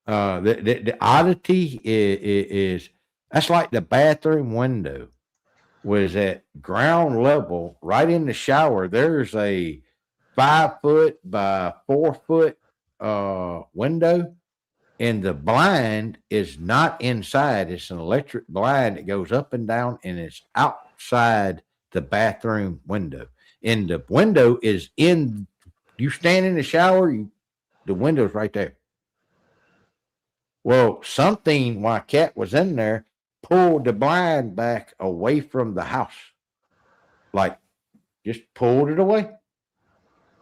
The oddity is that's like the bathroom window was at ground level, right in the shower. There's a 5 foot by 4 foot window, and the blind is not inside. It's an electric blind that goes up and down, and it's outside the bathroom window. And the window is in. You stand in the shower, the window's right there. Well, something while Cat was in there pulled the blind back away from the house, like just pulled it away.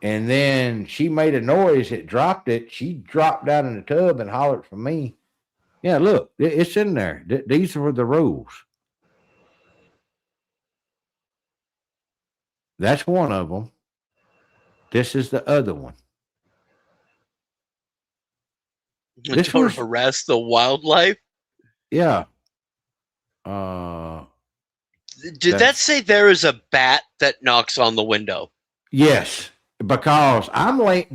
And then she made a noise. It dropped it. She dropped down in the tub and hollered for me. Yeah, look, it's in there. These were the rules. That's one of them. This is the other one. This don't harass the wildlife. Yeah. Did that say there is a bat that knocks on the window? Yes, because I'm like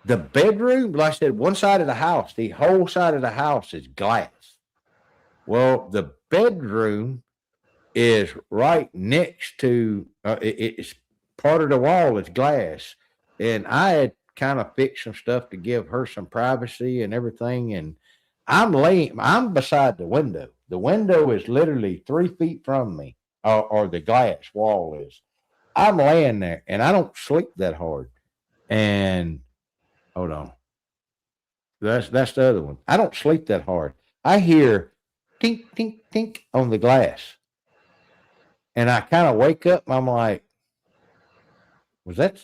the bedroom, like I said, one side of the house, the whole side of the house is glass. Well, the bedroom is right next to it's part of the wall is glass, and I had kind of fixed some stuff to give her some privacy and everything. And I'm beside the window. The window is literally 3 feet from me, or the glass wall is. I'm laying there, and I don't sleep that hard. And hold on, that's the other one. I don't sleep that hard. I hear tink tink tink on the glass, and I kind of wake up. And I'm like, was that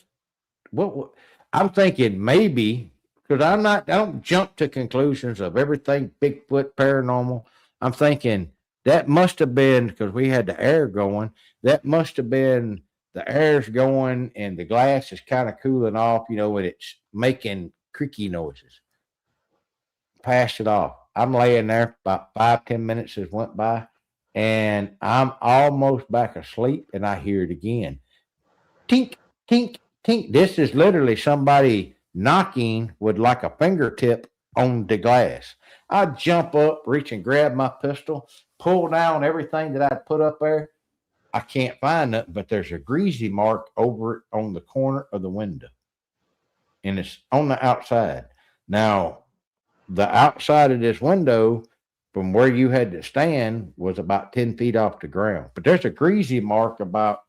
what? I'm thinking maybe because I don't jump to conclusions of everything Bigfoot paranormal. I'm thinking that must have been because we had the air going. That must have been the air's going and the glass is kind of cooling off, when it's making creaky noises. Passed it off. I'm laying there about 5-10 minutes has went by, and I'm almost back asleep, and I hear it again. Tink, tink, tink. This is literally somebody knocking with like a fingertip on the glass. I jump up, reach and grab my pistol, pull down everything that I put up there. I can't find it, but there's a greasy mark over it on the corner of the window, and it's on the outside. Now, the outside of this window from where you had to stand was about 10 feet off the ground, but there's a greasy mark about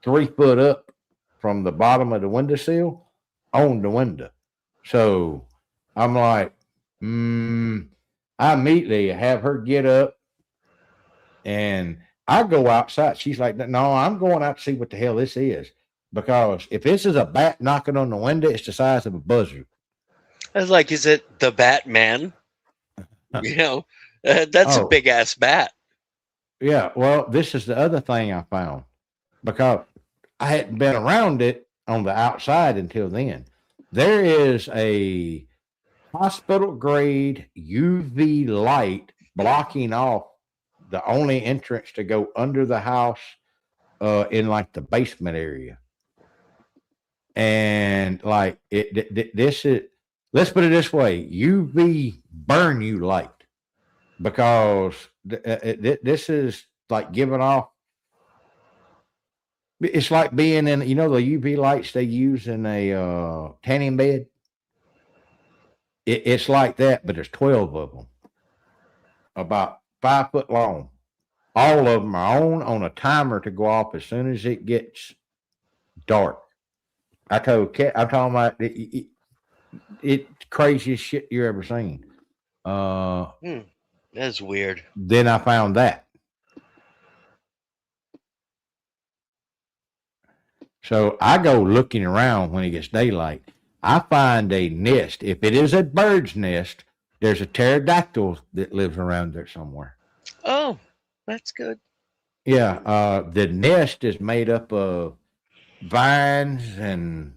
3 foot up from the bottom of the windowsill on the window. So I'm like, I immediately have her get up, and I go outside. She's like, no, I'm going out to see what the hell this is. Because if this is a bat knocking on the window, it's the size of a buzzard. I was like, is it the Batman? That's a big ass bat. Yeah, well, this is the other thing I found. Because I hadn't been around it on the outside until then. There is a hospital grade UV light blocking off the only entrance to go under the house in like the basement area. And like this is, let's put it this way, UV burn you light, because this is like giving off, it's like being in, the UV lights they use in a tanning bed. It's like that, but there's 12 of them, about 5 foot long. All of them are on a timer to go off as soon as it gets dark. I told Kat, I'm talking about it's craziest shit you ever seen. That's weird. Then I found that. So I go looking around when it gets daylight. I find a nest. If it is a bird's nest, there's a pterodactyl that lives around there somewhere. Oh, that's good. Yeah, the nest is made up of vines and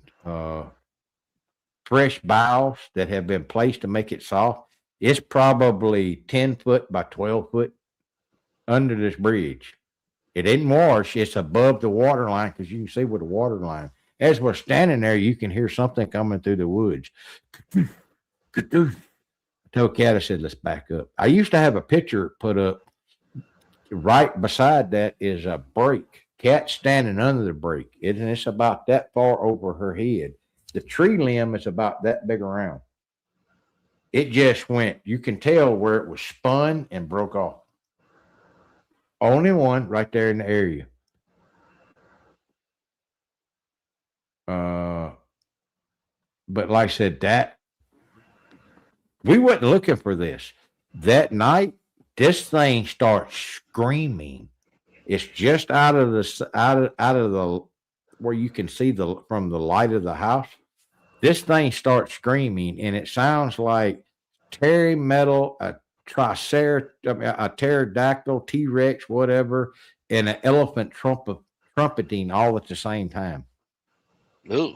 fresh boughs that have been placed to make it soft. It's probably 10 foot by 12 foot under this bridge. It isn't marsh. It's above the water line because you can see where the water line. as we're standing there, you can hear something coming through the woods. I told Cat, I said, let's back up. I used to have a picture put up. Right beside that is a break. Cat standing under the break. And it's about that far over her head. The tree limb is about that big around. It just went, you can tell where it was spun and broke off. Only one right there in the area. But like I said, that we wasn't looking for this. That night, this thing starts screaming. It's just out of the where you can see from the light of the house. This thing starts screaming, and it sounds like terry metal, a pterodactyl, T-Rex, whatever, and an elephant trumpeting all at the same time. Ooh.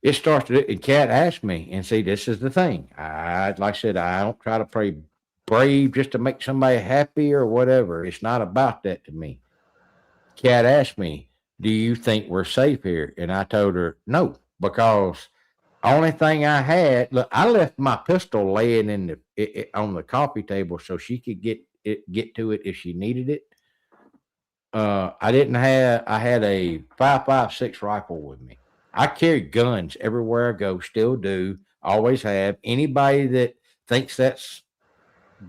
It starts to, and Cat asked me, and see, this is the thing. Like I said, I don't try to play brave just to make somebody happy or whatever. It's not about that to me. Cat asked me, do you think we're safe here? And I told her, no, because only thing I had, look, I left my pistol laying in on the coffee table so she could get to it if she needed it. I had a 5.56 rifle with me. I carry guns everywhere I go, still do, always have. Anybody that thinks that's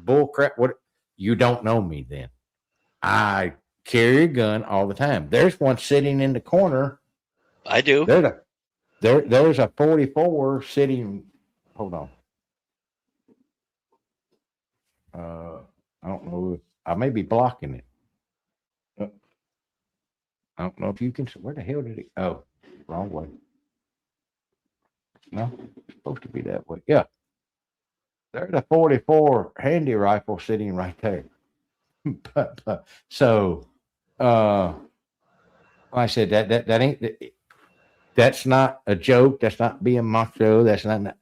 bullcrap, what, you don't know me then. I carry a gun all the time. There's one sitting in the corner. I do. There's a 44 sitting. Hold on. I don't know. I may be blocking it. I don't know if you can. Where the hell did it? Oh, wrong way. No, it's supposed to be that way. Yeah. There's a 44 handy rifle sitting right there. So, like I said, that ain't. That's not a joke. That's not being macho. That's not.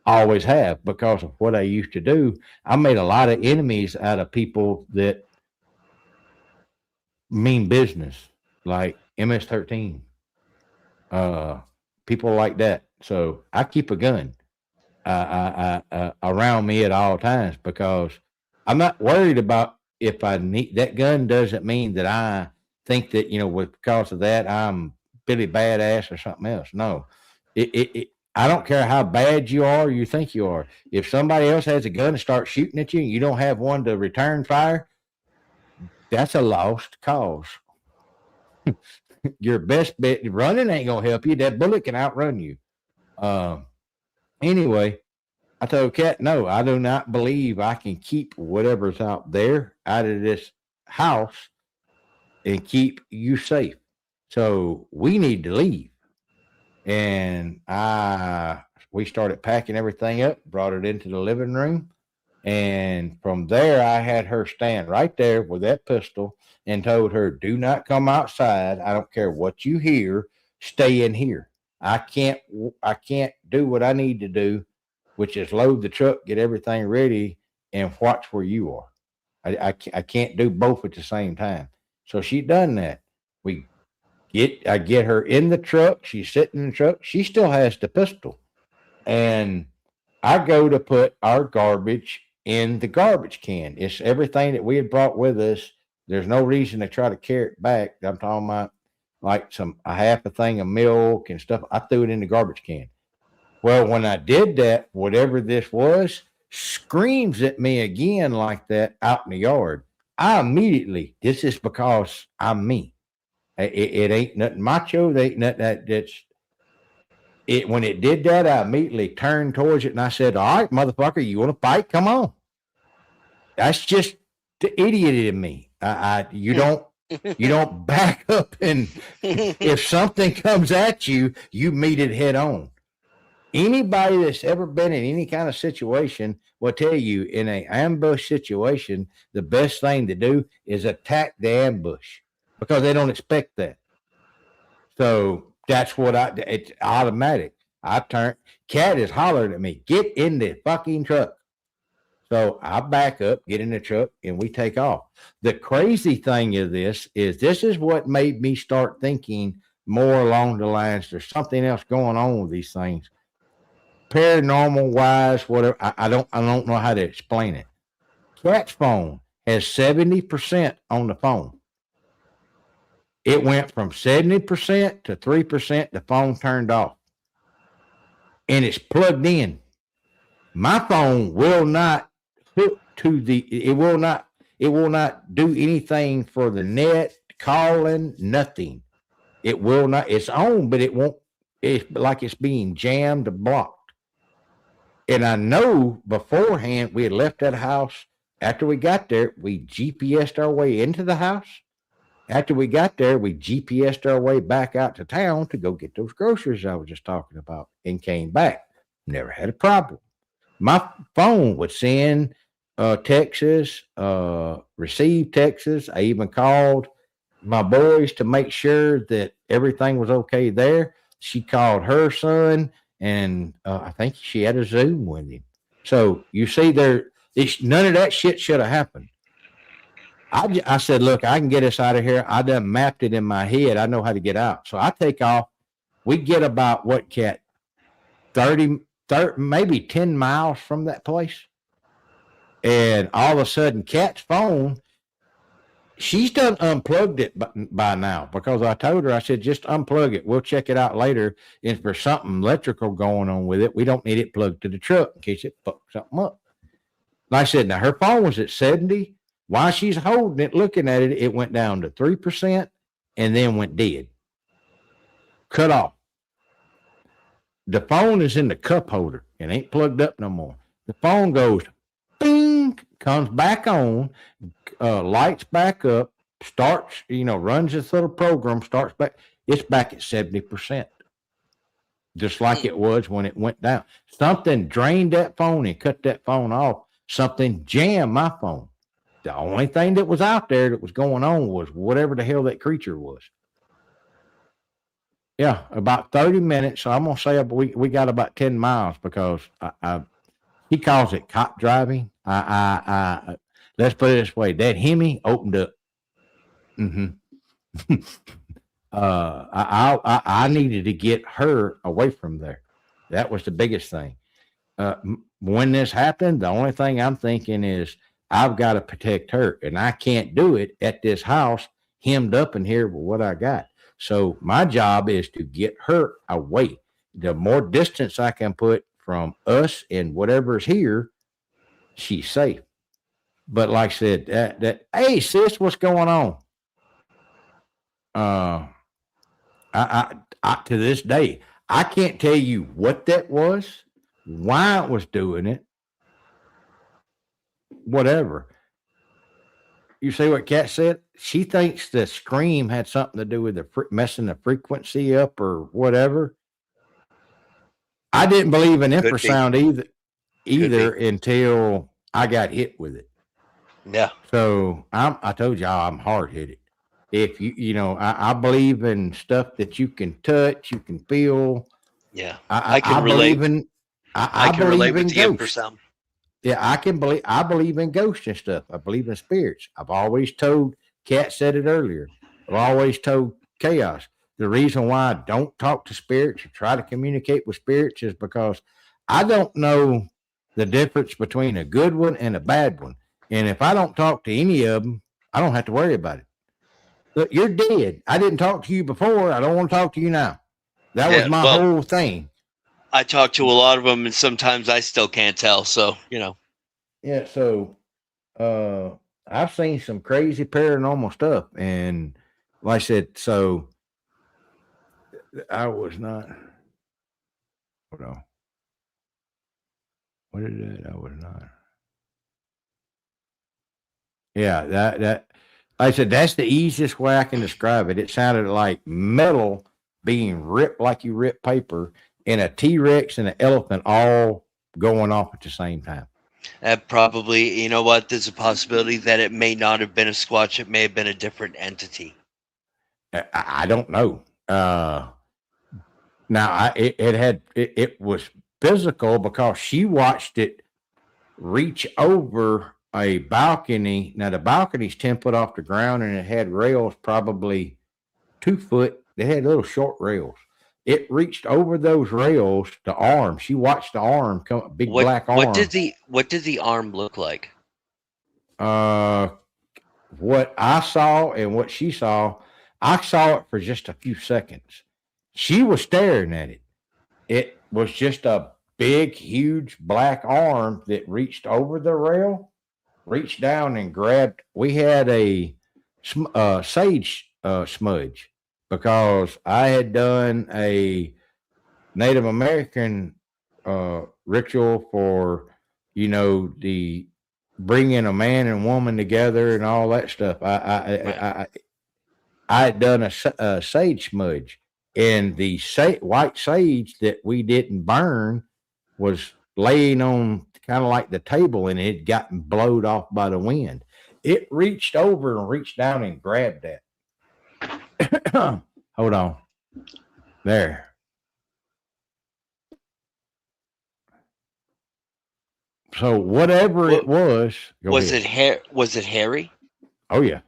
I always have, because of what I used to do. I made a lot of enemies out of people that mean business, like MS-13, people like that. So I keep a gun around me at all times, because I'm not worried about if I need that gun. Doesn't mean that I think that, because of that, I'm Billy Badass or something else. No, I don't care how bad you are, you think you are. If somebody else has a gun and starts shooting at you and you don't have one to return fire, that's a lost cause. Your best bet, running ain't gonna help you. That bullet can outrun you. Anyway, I told Cat, no, I do not believe I can keep whatever's out there out of this house and keep you safe. So we need to leave. And we started packing everything up, brought it into the living room. And from there, I had her stand right there with that pistol and told her, do not come outside. I don't care what you hear. Stay in here. I can't do what I need to do, which is load the truck, get everything ready, and watch where you are. I can't do both at the same time. So she done that. I get her in the truck. She's sitting in the truck. She still has the pistol. And I go to put our garbage in the garbage can. It's everything that we had brought with us. There's no reason to try to carry it back. I'm talking about like a half a thing of milk and stuff. I threw it in the garbage can. Well, when I did that, whatever this was screams at me again like that out in the yard. I immediately, this is because I'm me. It ain't nothing macho. It ain't nothing that's it. When it did that, I immediately turned towards it and I said, all right, motherfucker, you want to fight? Come on. That's just the idiot in me. You don't back up, and if something comes at you, you meet it head on. Anybody that's ever been in any kind of situation will tell you, in an ambush situation, the best thing to do is attack the ambush, because they don't expect that. So that's what it's automatic. I turned, Cat is hollering at me, get in the fucking truck. So I back up, get in the truck, and we take off. The crazy thing of this is what made me start thinking more along the lines. There's something else going on with these things, paranormal wise, whatever. I don't know how to explain it. Cat's phone has 70% on the phone. It went from 70% to 3%. The phone turned off, and it's plugged in. My phone will not hook to the. It will not. It will not do anything for the net, calling, nothing. It will not. It's on, but it won't. It's like it's being jammed or blocked. And I know beforehand we had left that house. After we got there, we GPSed our way into the house. After we got there, we GPSed our way back out to town to go get those groceries I was just talking about and came back. Never had a problem. My phone would send texts, receive texts. I even called my boys to make sure that everything was okay there. She called her son, and I think she had a Zoom with him. So you see, none of that shit should have happened. I said, look, I can get us out of here. I done mapped it in my head. I know how to get out. So I take off. We get about what, Cat? 30, maybe 10 miles from that place. And all of a sudden, Cat's phone, she's done unplugged it by now, because I told her, I said, just unplug it. We'll check it out later. And if there's something electrical going on with it, we don't need it plugged to the truck in case it fucks something up. Like I said, now her phone was at 70. While she's holding it, looking at it, it went down to 3% and then went dead. Cut off. The phone is in the cup holder and ain't plugged up no more. The phone goes, bing, comes back on, lights back up, starts, runs this little program, starts back. It's back at 70%. Just like it was when it went down. Something drained that phone and cut that phone off. Something jammed my phone. The only thing that was out there that was going on was whatever the hell that creature was. Yeah, about 30 minutes. So I'm going to say we got about 10 miles because he calls it cop driving. Let's put it this way. That Hemi opened up. I needed to get her away from there. That was the biggest thing. When this happened, the only thing I'm thinking is, I've got to protect her, and I can't do it at this house hemmed up in here with what I got. So my job is to get her away. The more distance I can put from us and whatever's here, she's safe. But like I said, hey sis, what's going on? I to this day, I can't tell you what that was, why it was doing it. Whatever. You see what Kat said? She thinks the scream had something to do with the messing the frequency up or whatever. I didn't believe in infrasound either until I got hit with it. Yeah. So I told y'all I'm hard headed. If I believe in stuff that you can touch, you can feel. Yeah. I can relate. I can relate with the infrasound. Yeah, I believe in ghosts and stuff. I believe in spirits. I've always told, Kat said it earlier, I've always told Chaos, the reason why I don't talk to spirits or try to communicate with spirits is because I don't know the difference between a good one and a bad one. And if I don't talk to any of them, I don't have to worry about it. Look, you're dead. I didn't talk to you before. I don't want to talk to you now. That was my whole thing. I talk to a lot of them, and sometimes I still can't tell. So, Yeah, so I've seen some crazy paranormal stuff. And like I said, so I was not. Hold on. What is that? I was not. Yeah, that like I said, that's the easiest way I can describe it. It sounded like metal being ripped like you rip paper, and a T-Rex and an elephant all going off at the same time. That probably, you know what? There's a possibility that it may not have been a Squatch. It may have been a different entity. I don't know. Now it was physical because she watched it reach over a balcony. Now the balcony's 10 foot off the ground, and it had rails probably 2 foot. They had little short rails. It reached over those rails, the arm. She watched the arm come, big black What arm. did the arm look like? What I saw and what she saw, I saw it for just a few seconds. She was staring at it. It was just a big, huge black arm that reached over the rail, reached down and grabbed. We had a sage smudge because I had done a Native American ritual for, the bringing a man and woman together and all that stuff. I had done a sage smudge, and the white sage that we didn't burn was laying on kind of like the table, and it had gotten blowed off by the wind. It reached over and reached down and grabbed that. Hold on. There. So whatever it was, was ahead. it hairy? Oh yeah,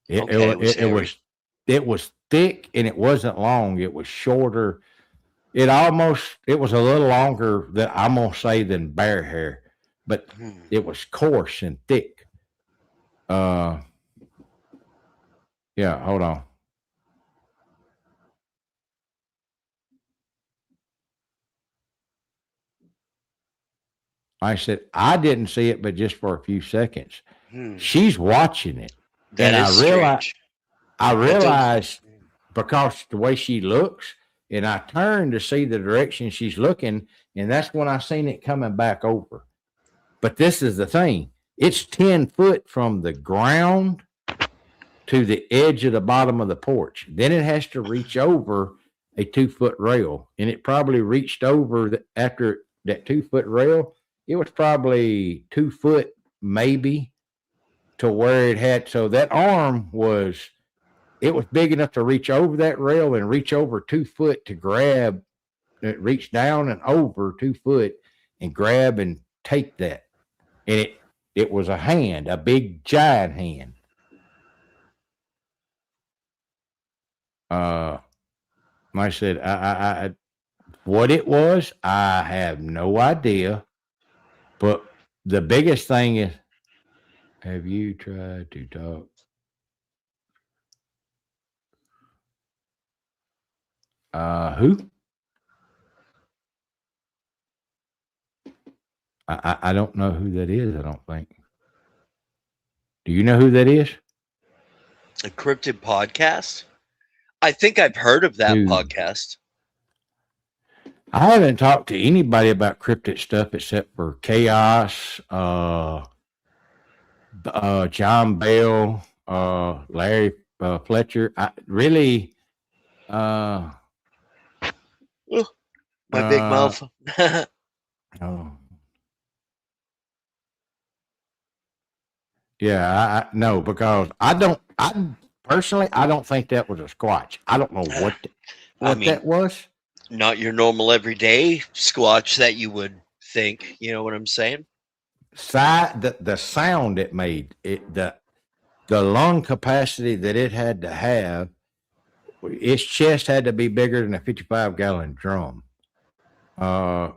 it was thick, and it wasn't long. It was shorter. It was a little longer than I'm gonna say than bear hair, but it was coarse and thick. Yeah, hold on. I said I didn't see it, but just for a few seconds. She's watching it. That and is strange. I realized because the way she looks, and I turned to see the direction she's looking, and that's when I seen it coming back over. But this is the thing. It's 10 foot from the ground to the edge of the bottom of the porch. Then it has to reach over a 2-foot rail. And it probably reached over after that 2-foot rail. It was probably 2 foot, maybe, to where it had. So that arm was big enough to reach over that rail and reach over 2 foot to grab. It reached down and over 2 foot and grab and take that. And it was a hand, a big giant hand. I said, I what it was, I have no idea. But the biggest thing is, have you tried to talk? Who? I don't know who that is. I don't think. Do you know who that is? A cryptid podcast? I think I've heard of that podcast. I haven't talked to anybody about cryptid stuff except for Chaos, John Bell, Larry Fletcher. My big mouth. Oh. Yeah, I no, because I personally don't think that was a squatch. I don't know what that was. Not your normal everyday squatch that you would think. You know what I'm saying? The sound it made, the lung capacity that it had to have, its chest had to be bigger than a 55-gallon drum. Like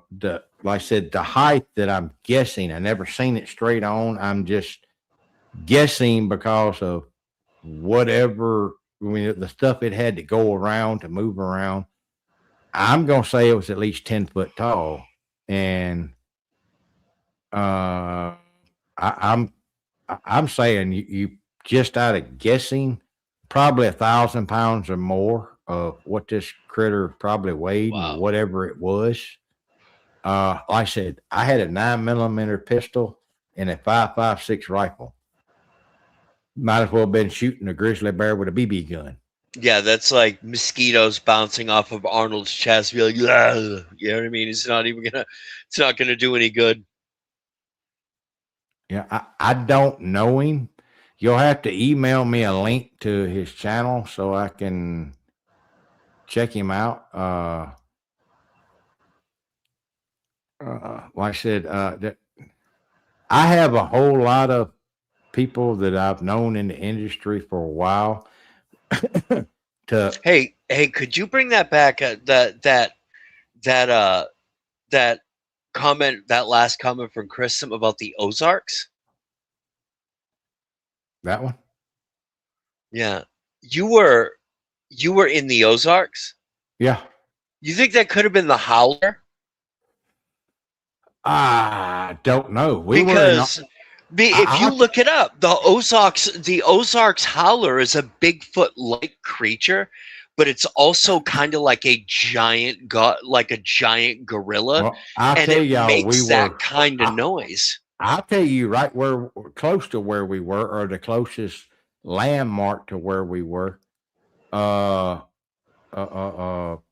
I said, the height that I'm guessing, I never seen it straight on. I'm just guessing because of whatever, the stuff it had to go around to move around. I'm gonna say it was at least 10 foot tall, and I'm saying you just out of guessing, probably 1,000 pounds or more of what this critter probably weighed. Wow. Whatever it was. Like I said, I had a 9mm pistol and a 5.56 rifle. Might as well have been shooting a grizzly bear with a BB gun. Yeah, that's like mosquitoes bouncing off of Arnold's chest. Be like, ugh. You know what I mean? It's not gonna do any good. Yeah, I don't know him. You'll have to email me a link to his channel so I can check him out. Like I said, I have a whole lot of people that I've known in the industry for a while to Hey, could you bring that back? That that comment, that last comment from Chris about the Ozarks. that one. Yeah, you were in the Ozarks. Yeah. You think that could have been the Howler? I don't know. We were in. Because if you look it up, the Ozarks Howler is a Bigfoot-like creature, but it's also kind of like a giant gorilla, Well, I'll and tell it y'all, makes that kind of noise. I'll tell you right where, close to where we were, or the closest landmark to where we were. Uh, hold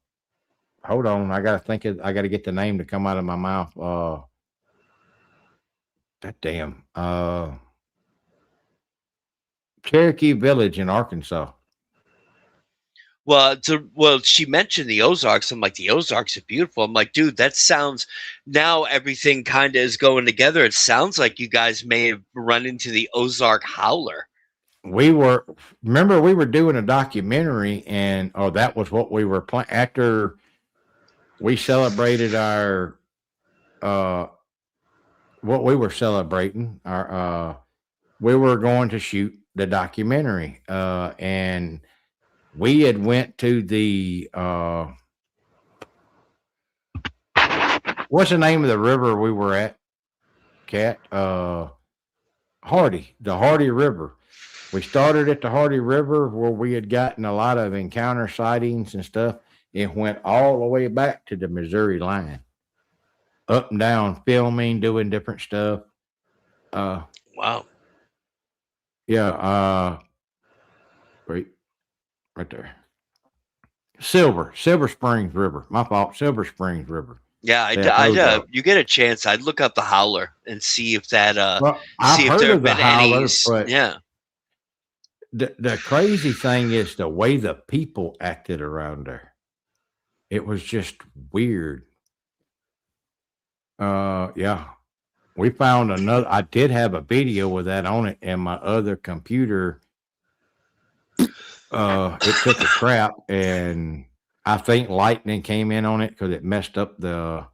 on. I got to think of, I got to get the name to come out of my mouth. That damn, Cherokee Village in Arkansas. Well, she mentioned the Ozarks. I'm like, the Ozarks are beautiful. I'm like, dude, that sounds. Now everything kind of is going together. It sounds like you guys may have run into the Ozark Howler. Remember, we were doing a documentary, and that was what we were playing after we celebrated our, what we were celebrating. We were going to shoot the documentary, and we had went to the what's the name of the river we were at, Cat? Hardy, the Hardy River. We started at the Hardy River where we had gotten a lot of encounter sightings and stuff. It went all the way back to the Missouri line, up and down, filming, doing different stuff. Wow. Yeah. Right there. Silver Springs River. My fault. Silver Springs River. Yeah, you get a chance, I'd look up the Howler and see if that see if there have been any. Yeah. The crazy thing is the way the people acted around there. It was just weird. Yeah. We found another. I did have a video with that on it, and my other computer, it took a crap, and I think lightning came in on it because it messed up the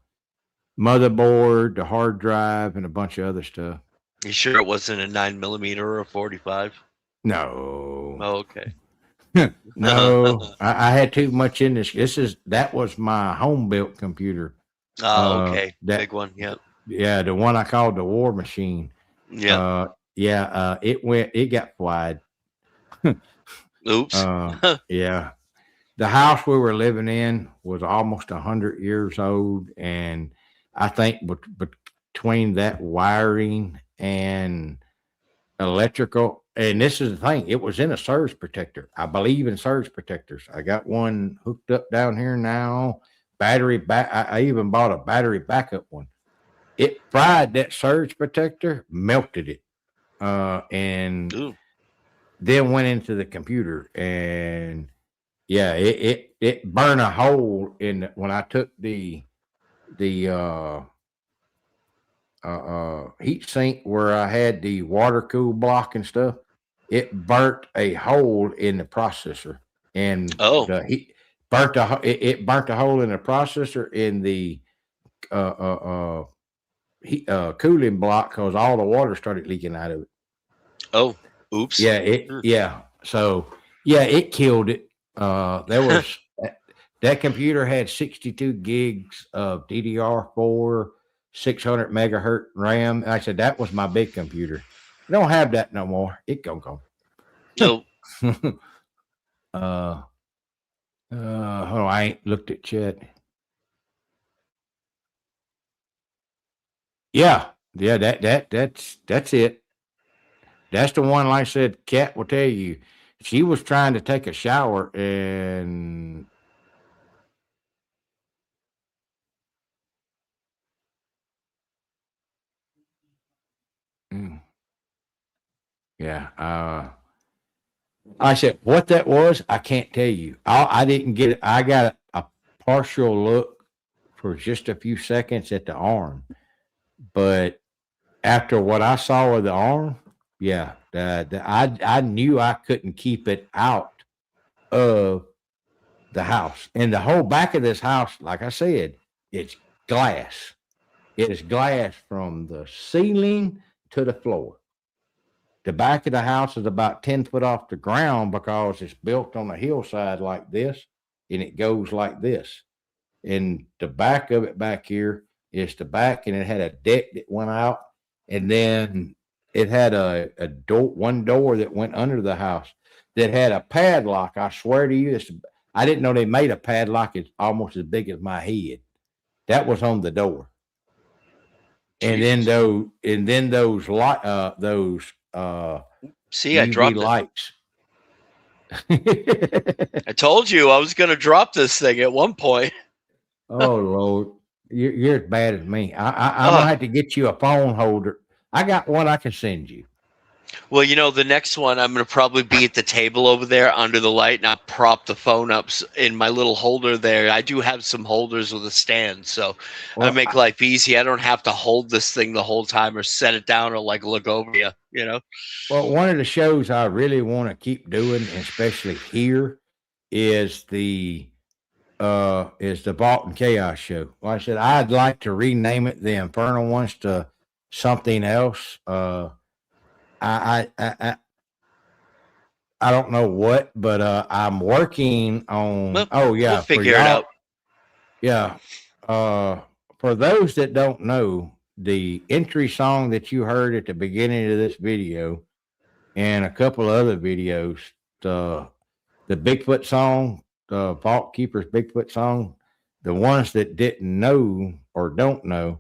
motherboard, the hard drive, and a bunch of other stuff. You sure it wasn't a 9mm or a 45? No. Oh, okay. No, I had too much in this. That was my home built computer. Oh, okay. That big one. Yep. Yeah, the one I called the War Machine. Yeah. It got fried. Oops. Yeah. The house we were living in was almost 100 years old, and I think between that wiring and electrical, and this is the thing, it was in a surge protector. I believe in surge protectors. I got one hooked up down here now. Battery back. I even bought a battery backup one. It fried that surge protector, melted it, and then went into the computer, and yeah, it burned a hole in when I took the heat sink where I had the water cool block and stuff. It burnt a hole in the processor, and it burnt a hole in the processor in the cooling block because all the water started leaking out of it. Oh, oops. Yeah. So yeah, it killed it. There was that computer had 62 gigs of DDR4, 600 megahertz RAM. And I said that was my big computer. I don't have that no more. It gonna go. No. Hold on, I ain't looked at chat. Yeah, that's it. That's the one, like I said, Kat will tell you. She was trying to take a shower and yeah. I said what that was, I can't tell you. I didn't get it. I got a partial look for just a few seconds at the arm, but After what I saw with the arm, yeah, I knew I couldn't keep it out of the house. And the whole back of this house, like I said, it's glass. It is glass from the ceiling to the floor. The back of the house is about 10 foot off the ground because it's built on a hillside like this, and it goes like this. And the back of it back here is the back, and it had a deck that went out, and then it had a door, one door that went under the house that had a padlock. I swear to you, I didn't know they made a padlock. It's almost as big as my head. That was on the door. And then those light, See, I UV dropped lights. I told you I was going to drop this thing at one point. Oh Lord, you're as bad as me. I'm gonna have to get you a phone holder. I got one I can send you. Well, the next one I'm going to probably be at the table over there under the light, and I'll prop the phone up in my little holder there. I do have some holders with a stand, so I make life easy. I don't have to hold this thing the whole time or set it down or like look over you, Well, one of the shows I really want to keep doing, especially here, is the Vault and Chaos show. Like I said, I'd like to rename it the Infernal Ones to something else. I don't know what, but I'm working on. We'll figure it out. Yeah. For those that don't know, the entry song that you heard at the beginning of this video and a couple of other videos, the Bigfoot song, the Vault Keeper's Bigfoot song, the ones that didn't know or don't know,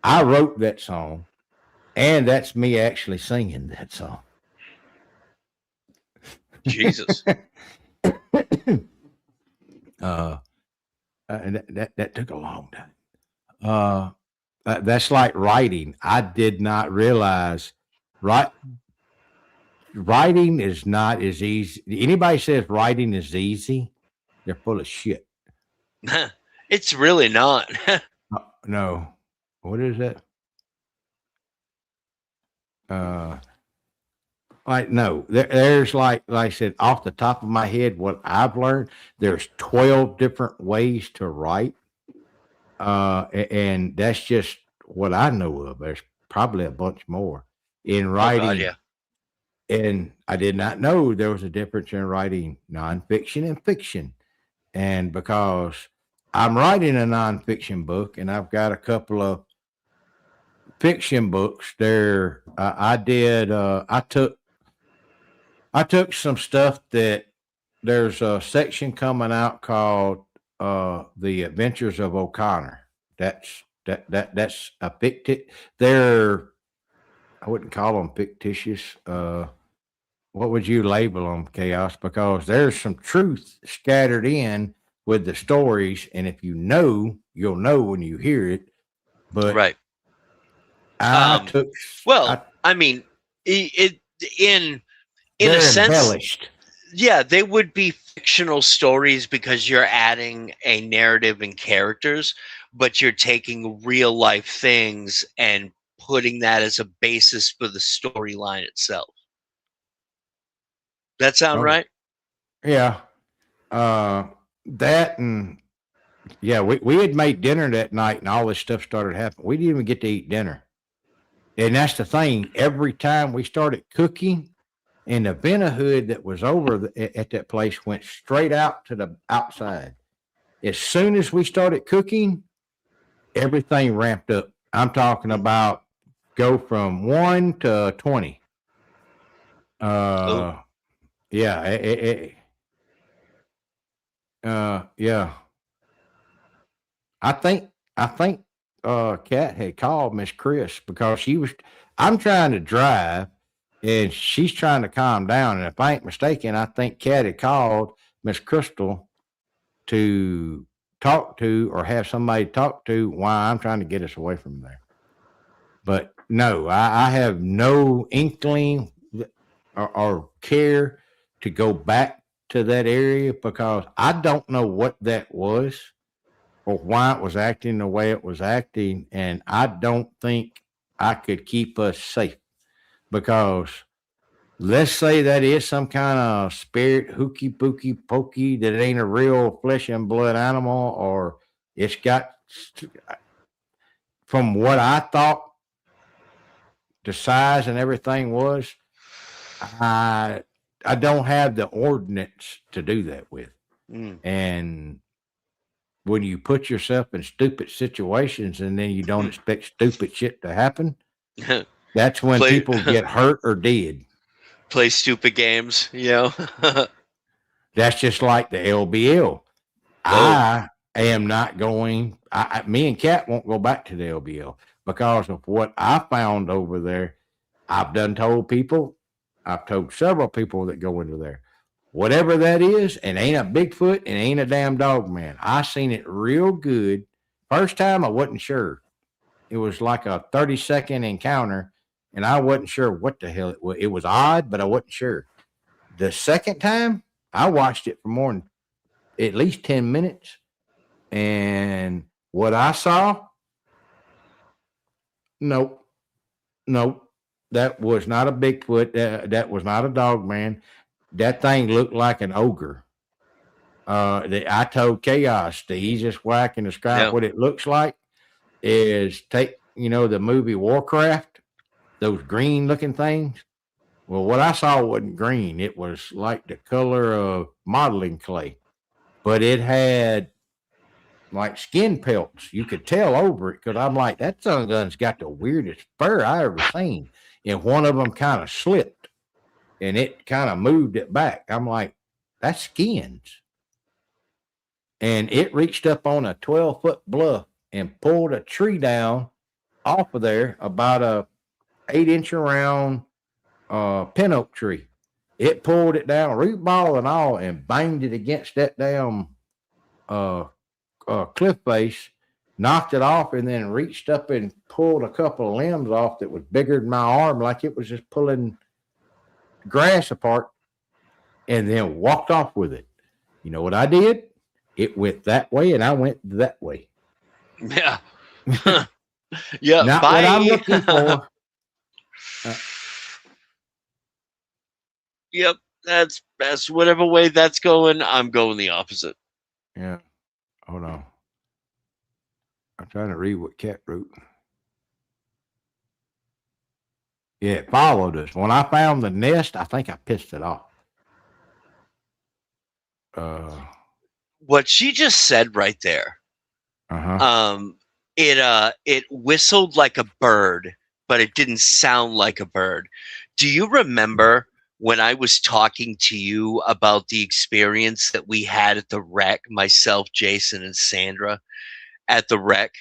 I wrote that song, and that's me actually singing that song. Jesus. That took a long time. That's like writing. I did not realize writing is not as easy. Anybody says writing is easy, they're full of shit. It's really not. No. What is that? No, there's like I said, off the top of my head, what I've learned, there's 12 different ways to write. And that's just what I know of. There's probably a bunch more in writing. Oh God, yeah. And I did not know there was a difference in writing nonfiction and fiction. And because I'm writing a nonfiction book, and I've got a couple of fiction books there, I took some stuff that there's a section coming out called The Adventures of O'Connor. That's a fictitious. I wouldn't call them fictitious. What would you label them, Chaos? Because there's some truth scattered in with the stories, and if you know, you'll know when you hear it. But right. I mean, in a sense, embellished. Yeah, they would be fictional stories because you're adding a narrative and characters, but you're taking real life things and putting that as a basis for the storyline itself. That sound right? Yeah. That and yeah, we had made dinner that night and all this stuff started happening. We didn't even get to eat dinner. And that's the thing. Every time we started cooking, and the vent hood that was over at that place went straight out to the outside. As soon as we started cooking, everything ramped up. I'm talking about go from 1 to 20. Yeah. Yeah. I think Kat had called Miss Chris because I'm trying to drive and she's trying to calm down. And if I ain't mistaken, I think Kat had called Miss Crystal to talk to or have somebody talk to while I'm trying to get us away from there. But no, I have no inkling or care to go back to that area because I don't know what that was or why it was acting the way it was acting. And I don't think I could keep us safe because let's say that is some kind of spirit, hooky pooky pokey, that it ain't a real flesh and blood animal, or it's got, from what I thought the size and everything was, I don't have the ordinance to do that with. And when you put yourself in stupid situations and then you don't expect stupid shit to happen, that's when people get hurt or dead. Play stupid games, you know. That's just like the LBL. I am not going. Me and Kat won't go back to the LBL because of what I found over there. I've told several people that go into there, whatever that is, and ain't a Bigfoot and ain't a damn Dogman. I seen it real good. First time I wasn't sure. It was like a 30-second encounter, and I wasn't sure what the hell it was. It was odd, but I wasn't sure. The second time, I watched it for more than at least 10 minutes, and what I saw, nope, that was not a Bigfoot. That was not a Dogman. That thing looked like an ogre. I told Chaos the easiest way I can describe what it looks like is take, the movie Warcraft, those green looking things. Well, what I saw wasn't green. It was like the color of modeling clay, but it had like skin pelts. You could tell over it because I'm like, that son of a gun's got the weirdest fur I ever seen. And one of them kind of slipped and it kind of moved it back. I'm like, that's skins. And it reached up on a 12-foot bluff and pulled a tree down off of there, about a 8-inch around pin oak tree. It pulled it down, root ball and all, and banged it against that damn cliff face, knocked it off, and then reached up and pulled a couple of limbs off that was bigger than my arm, like it was just pulling grass apart, and then walked off with it. You know what I did? It went that way, and I went that way. Yeah. Yeah. Not bye. what I'm looking for. Yep. That's whatever way that's going. I'm going the opposite. Yeah. Hold on. I'm trying to read what Kat wrote. Yeah, it followed us. When I found the nest, I think I pissed it off. What she just said right there. It whistled like a bird, but it didn't sound like a bird. Do you remember when I was talking to you about the experience that we had at the wreck, myself, Jason, and Sandra at the wreck,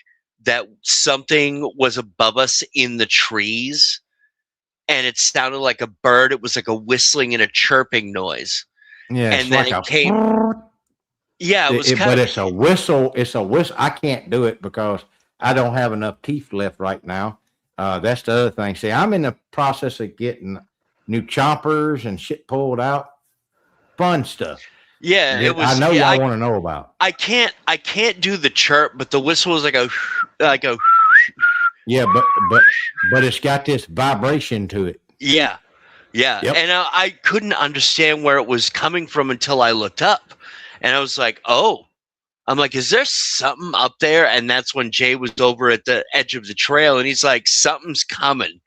that something was above us in the trees and it sounded like a bird? It was like a whistling and a chirping noise. Yeah, and then like it came. Yeah, it was but it's a whistle. It's a whistle. I can't do it because I don't have enough teeth left right now. That's the other thing. See, I'm in the process of getting new chompers and shit pulled out. Fun stuff. Yeah, it was. I know y'all want to know about. I can't do the chirp, but the whistle was like a. Yeah, but it's got this vibration to it. Yeah. Yep. And I couldn't understand where it was coming from until I looked up, and I was like, "Oh." I'm like, is there something up there? And that's when Jay was over at the edge of the trail, and he's like, something's coming,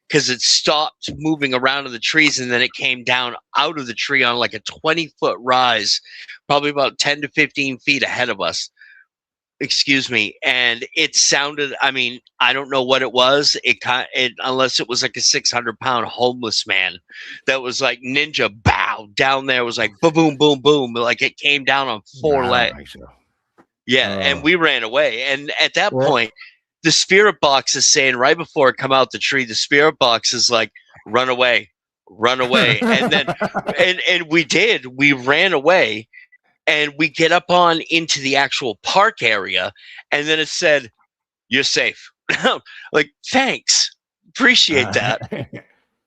because it stopped moving around in the trees, and then it came down out of the tree on like a 20-foot rise, probably about 10 to 15 feet ahead of us. Excuse me. And it sounded, I mean, I don't know what it was. Unless it was like a 600-pound homeless man that was like ninja bow down there. It was like boom, boom, boom, boom. Like it came down on four legs. Yeah, and we ran away. And at that point, the spirit box is saying right before it come out the tree, the spirit box is like, run away. And then, and we did. We ran away, and we get up on into the actual park area, and then it said, you're safe. Like, thanks. Appreciate that.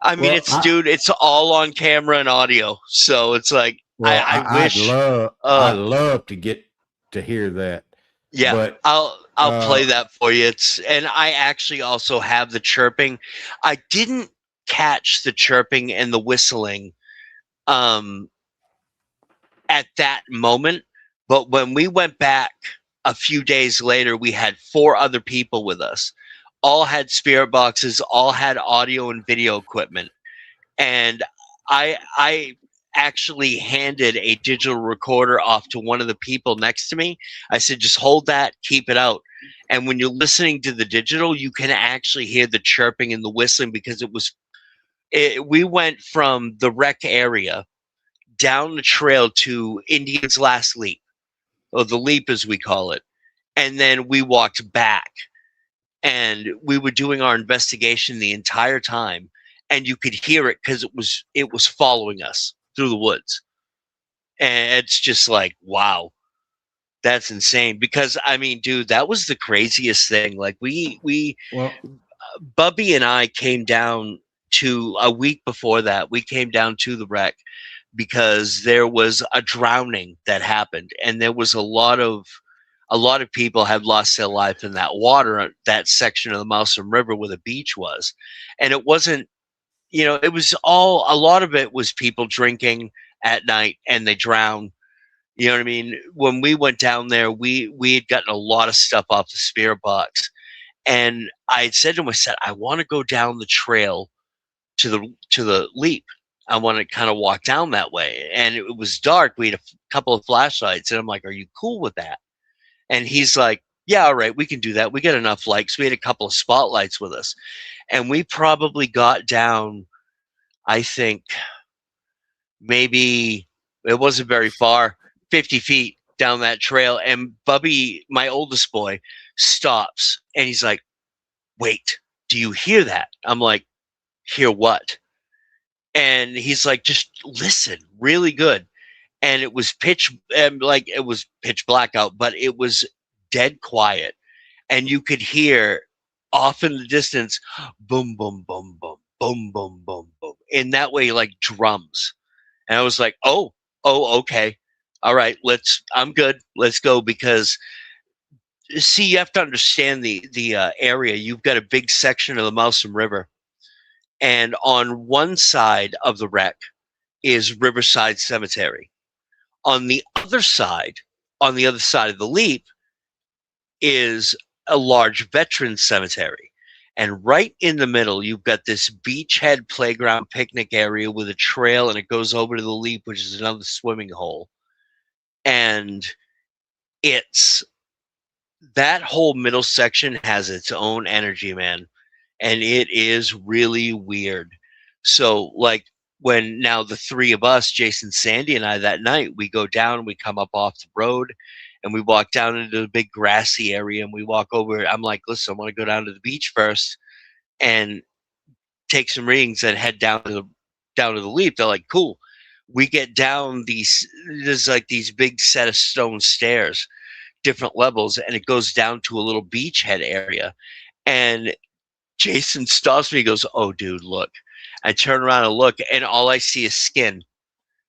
I mean, it's all on camera and audio. So it's like, I wish. I'd love to get to hear that. Yeah, But I'll play that for you. And I actually also have the chirping. I didn't catch the chirping and the whistling um at that moment, but when we went back a few days later, we had 4 other people with us. All had spirit boxes, all had audio and video equipment. And I actually handed a digital recorder off to one of the people next to me. I said, just hold that, keep it out. And when you're listening to the digital, you can actually hear the chirping and the whistling because we went from the wreck area down the trail to Indian's Last Leap, or the Leap as we call it. And then we walked back, and we were doing our investigation the entire time, and you could hear it because it was following us through the woods. And it's just like, wow, that's insane. Because I mean, dude, that was the craziest thing. Like well, Bubby and I came down to a week before that. We came down to the wreck because there was a drowning that happened, and there was a lot of people had lost their life in that water, that section of the Mousom River where the beach was. And it wasn't, it was a lot of it was people drinking at night and they drowned. You know what I mean? When we went down there, we had gotten a lot of stuff off the spirit box. And I had said to him, I said, I want to go down the trail to the leap. I want to kind of walk down that way. And it was dark. We had a couple of flashlights. And I'm like, are you cool with that? And he's like, yeah, all right, we can do that. We got enough lights. We had a couple of spotlights with us. And we probably got down, I think, maybe it wasn't very far, 50 feet down that trail. And Bubby, my oldest boy, stops and he's like, wait, do you hear that? I'm like, hear what? And he's like, just listen really good. And it was it was pitch black out, but it was dead quiet. And you could hear off in the distance, boom, boom, boom, boom, boom, boom, boom, boom. In that way, like drums. And I was like, oh, okay. All right, I'm good. Let's go. Because see, you have to understand the area. You've got a big section of the Mousom River. And on one side of the wreck is Riverside Cemetery. On the other side of the leap, is a large veteran cemetery. And right in the middle, you've got this beachhead playground picnic area with a trail, and it goes over to the leap, which is another swimming hole. And that whole middle section has its own energy, man. And it is really weird. So, like, when now the 3 of us, Jason, Sandy, and I, that night, we go down, we come up off the road, and we walk down into the big grassy area, and we walk over. I'm like, listen, I want to go down to the beach first and take some readings and head down to the leap. They're like, cool. We get down there's like these big set of stone stairs, different levels, and it goes down to a little beachhead area. And Jason stops me. He goes, "Oh, dude, look." I turn around and look, and all I see is skin.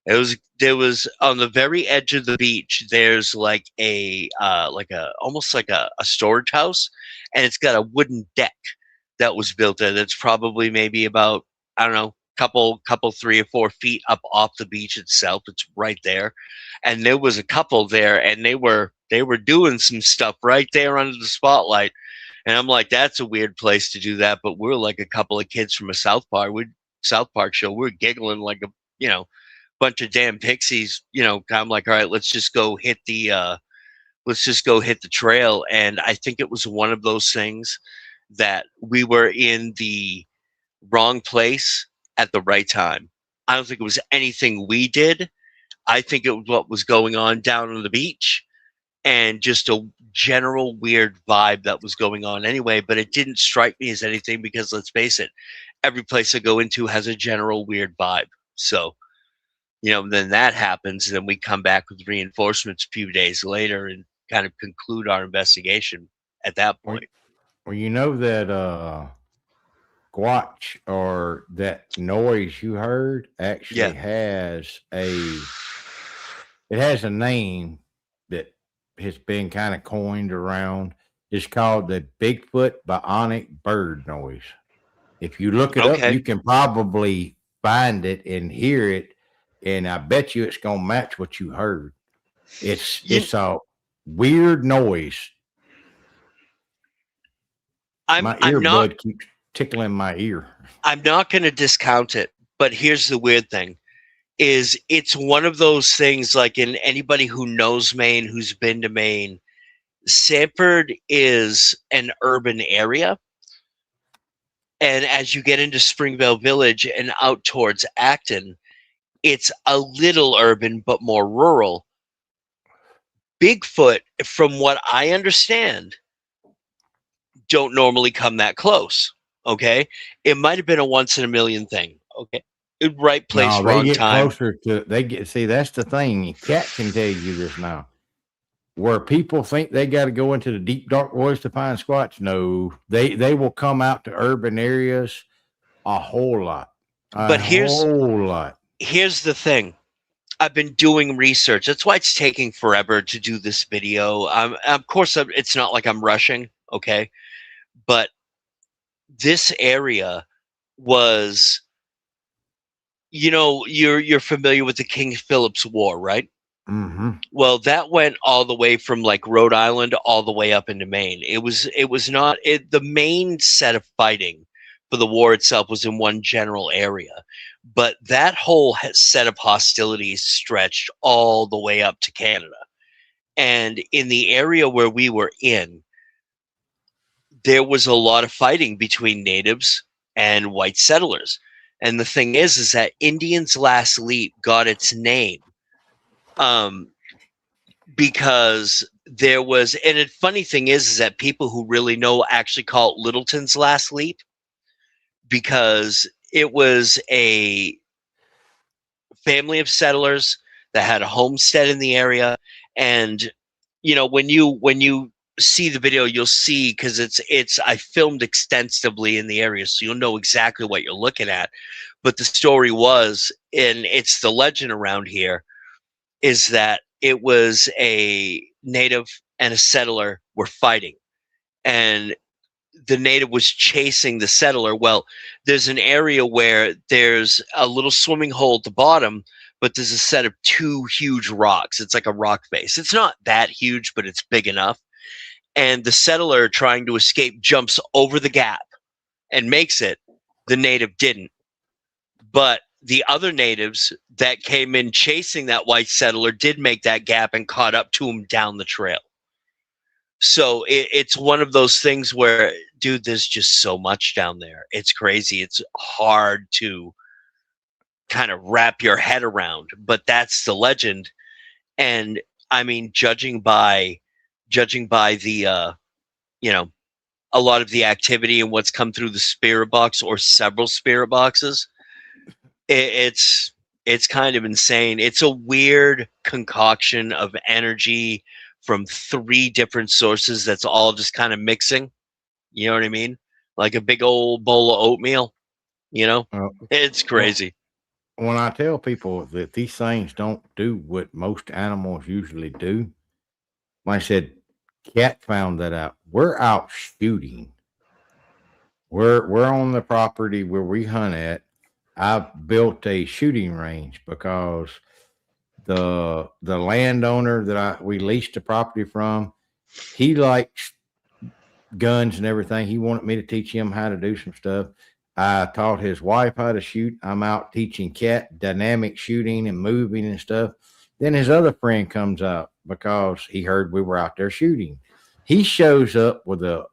There was on the very edge of the beach. There's like almost like a storage house, and it's got a wooden deck that was built there. That's probably maybe about, I don't know, couple 3 or 4 feet up off the beach itself. It's right there, and there was a couple there, and they were doing some stuff right there under the spotlight. And I'm like, that's a weird place to do that. But we're like a couple of kids from a South Park show. We're giggling like a bunch of damn pixies. I'm like, all right, let's just go hit the trail. And I think it was one of those things that we were in the wrong place at the right time. I don't think it was anything we did. I think it was what was going on down on the beach, and just a general weird vibe that was going on anyway. But it didn't strike me as anything because, let's face it, every place I go into has a general weird vibe. So, then that happens, and then we come back with reinforcements a few days later and kind of conclude our investigation at that point. Well, you know that squatch, or that noise you heard, actually has a name that has been kind of coined around. It's called the Bigfoot bionic bird noise. If you look it up, Okay. you can probably find it and hear it, and I bet you it's gonna match what you heard. It's a weird noise. My I'm not earbud keeps tickling my ear. I'm not going to discount it, but here's the weird thing is it's one of those things like in anybody who knows Maine, who's been to Maine, Sanford is an urban area. And as you get into Springvale Village and out towards Acton, it's a little urban but more rural. Bigfoot, from what I understand, don't normally come that close. Okay. It might have been a once in a million thing. Okay. Right place, No, they wrong get time. closer to they get see that's the thing. Cat can tell you this now. Where people think they got to go into the deep dark woods to find squatch, no, they will come out to urban areas a whole lot. But here's the thing. I've been doing research. That's why it's taking forever to do this video. Of course, it's not like I'm rushing, okay? But this area was, you're familiar with the King Philip's War, right? Mm-hmm. Well, that went all the way from like Rhode Island all the way up into Maine. It was not the main set of fighting for the war itself was in one general area, but that whole set of hostilities stretched all the way up to Canada. And in the area where we were in, there was a lot of fighting between natives and white settlers. And the thing is that Indian's Last Leap got its name because there was, and the funny thing is that people who really know actually call it Littleton's Last Leap, because it was a family of settlers that had a homestead in the area. And when you see the video, you'll see, because I filmed extensively in the area, so you'll know exactly what you're looking at. But the story was, and it's the legend around here, is that it was a native and a settler were fighting, and the native was chasing the settler. Well, there's an area where there's a little swimming hole at the bottom, but there's a set of two huge rocks. It's like a rock face. It's not that huge, but it's big enough. And the settler trying to escape jumps over the gap and makes it. The native didn't. But the other natives that came in chasing that white settler did make that gap and caught up to him down the trail. So it's one of those things where, dude, there's just so much down there. It's crazy. It's hard to kind of wrap your head around, but that's the legend. And I mean, judging by the, a lot of the activity and what's come through the spirit box or several spirit boxes, it's kind of insane. It's a weird concoction of energy from 3 different sources that's all just kind of mixing. You know what I mean? Like a big old bowl of oatmeal, It's crazy. When I tell people that these things don't do what most animals usually do, like I said, Cat found that out. We're out shooting. We're on the property where we hunt at. I've built a shooting range because the landowner that we leased the property from, he likes guns and everything. He wanted me to teach him how to do some stuff. I taught his wife how to shoot. I'm out teaching Cat dynamic shooting and moving and stuff. Then his other friend comes out because he heard we were out there shooting. He shows up with the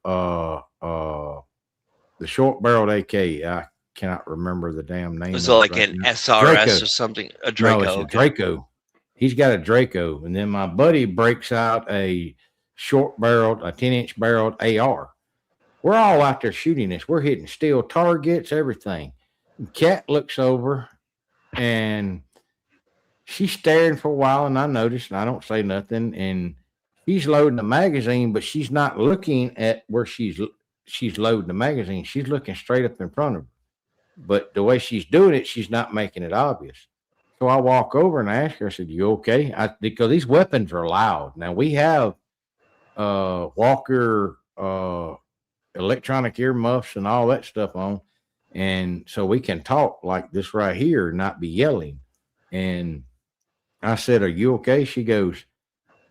short-barreled AK. I cannot remember the damn name. Was it like an SRS Draco or something? A Draco. No, it's a Draco. He's got a Draco. And then my buddy breaks out a short-barreled, a 10-inch barreled AR. We're all out there shooting this. We're hitting steel targets, everything. And Cat looks over, and she's staring for a while, and I noticed, and I don't say nothing, and she's loading the magazine, but she's not looking at where she's loading the magazine. She's looking straight up in front of her. But the way she's doing it, she's not making it obvious. So I walk over and I ask her, I said, "You okay?" Because these weapons are loud. Now we have Walker electronic earmuffs and all that stuff on, and so we can talk like this right here, not be yelling. And I said, "Are you okay?" She goes,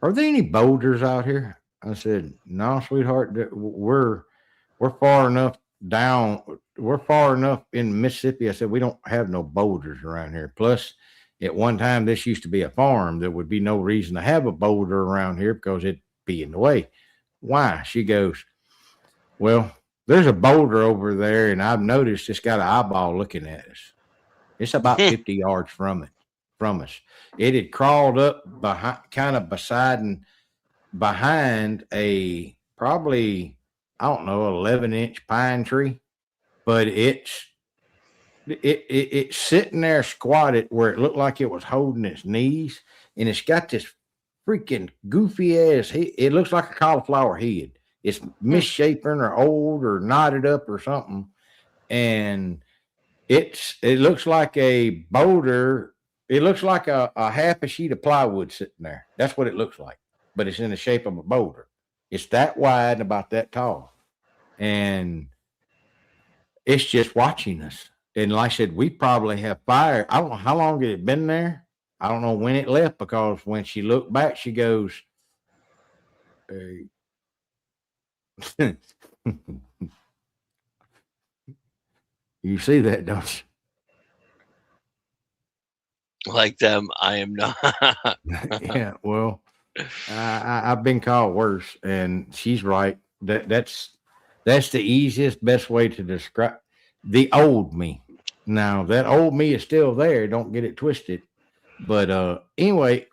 "Are there any boulders out here?" I said, "No, sweetheart. We're far enough down. We're far enough in Mississippi." I said, "We don't have no boulders around here. Plus, at one time, this used to be a farm. There would be no reason to have a boulder around here because it'd be in the way." Why? She goes, "Well, there's a boulder over there, and I've noticed it's got an eyeball looking at us. It's about 50 yards from us. It had crawled up behind, kind of behind a probably, I don't know, 11-inch pine tree, but it's sitting there squatted where it looked like it was holding its knees, and it's got this freaking goofy ass. It looks like a cauliflower head. It's misshapen or old or knotted up or something, and it looks like a boulder. It looks like a half a sheet of plywood sitting there. That's what it looks like, but it's in the shape of a boulder. It's that wide and about that tall, and it's just watching us. And like I said, we probably have fired. I don't know how long it had been there. I don't know when it left, because when she looked back, she goes, "You see that, don't Like them, I am not. you?" Yeah, well, I've been called worse, and she's right. That's the easiest, best way to describe the old me. Now that old me is still there. Don't get it twisted. But anyway,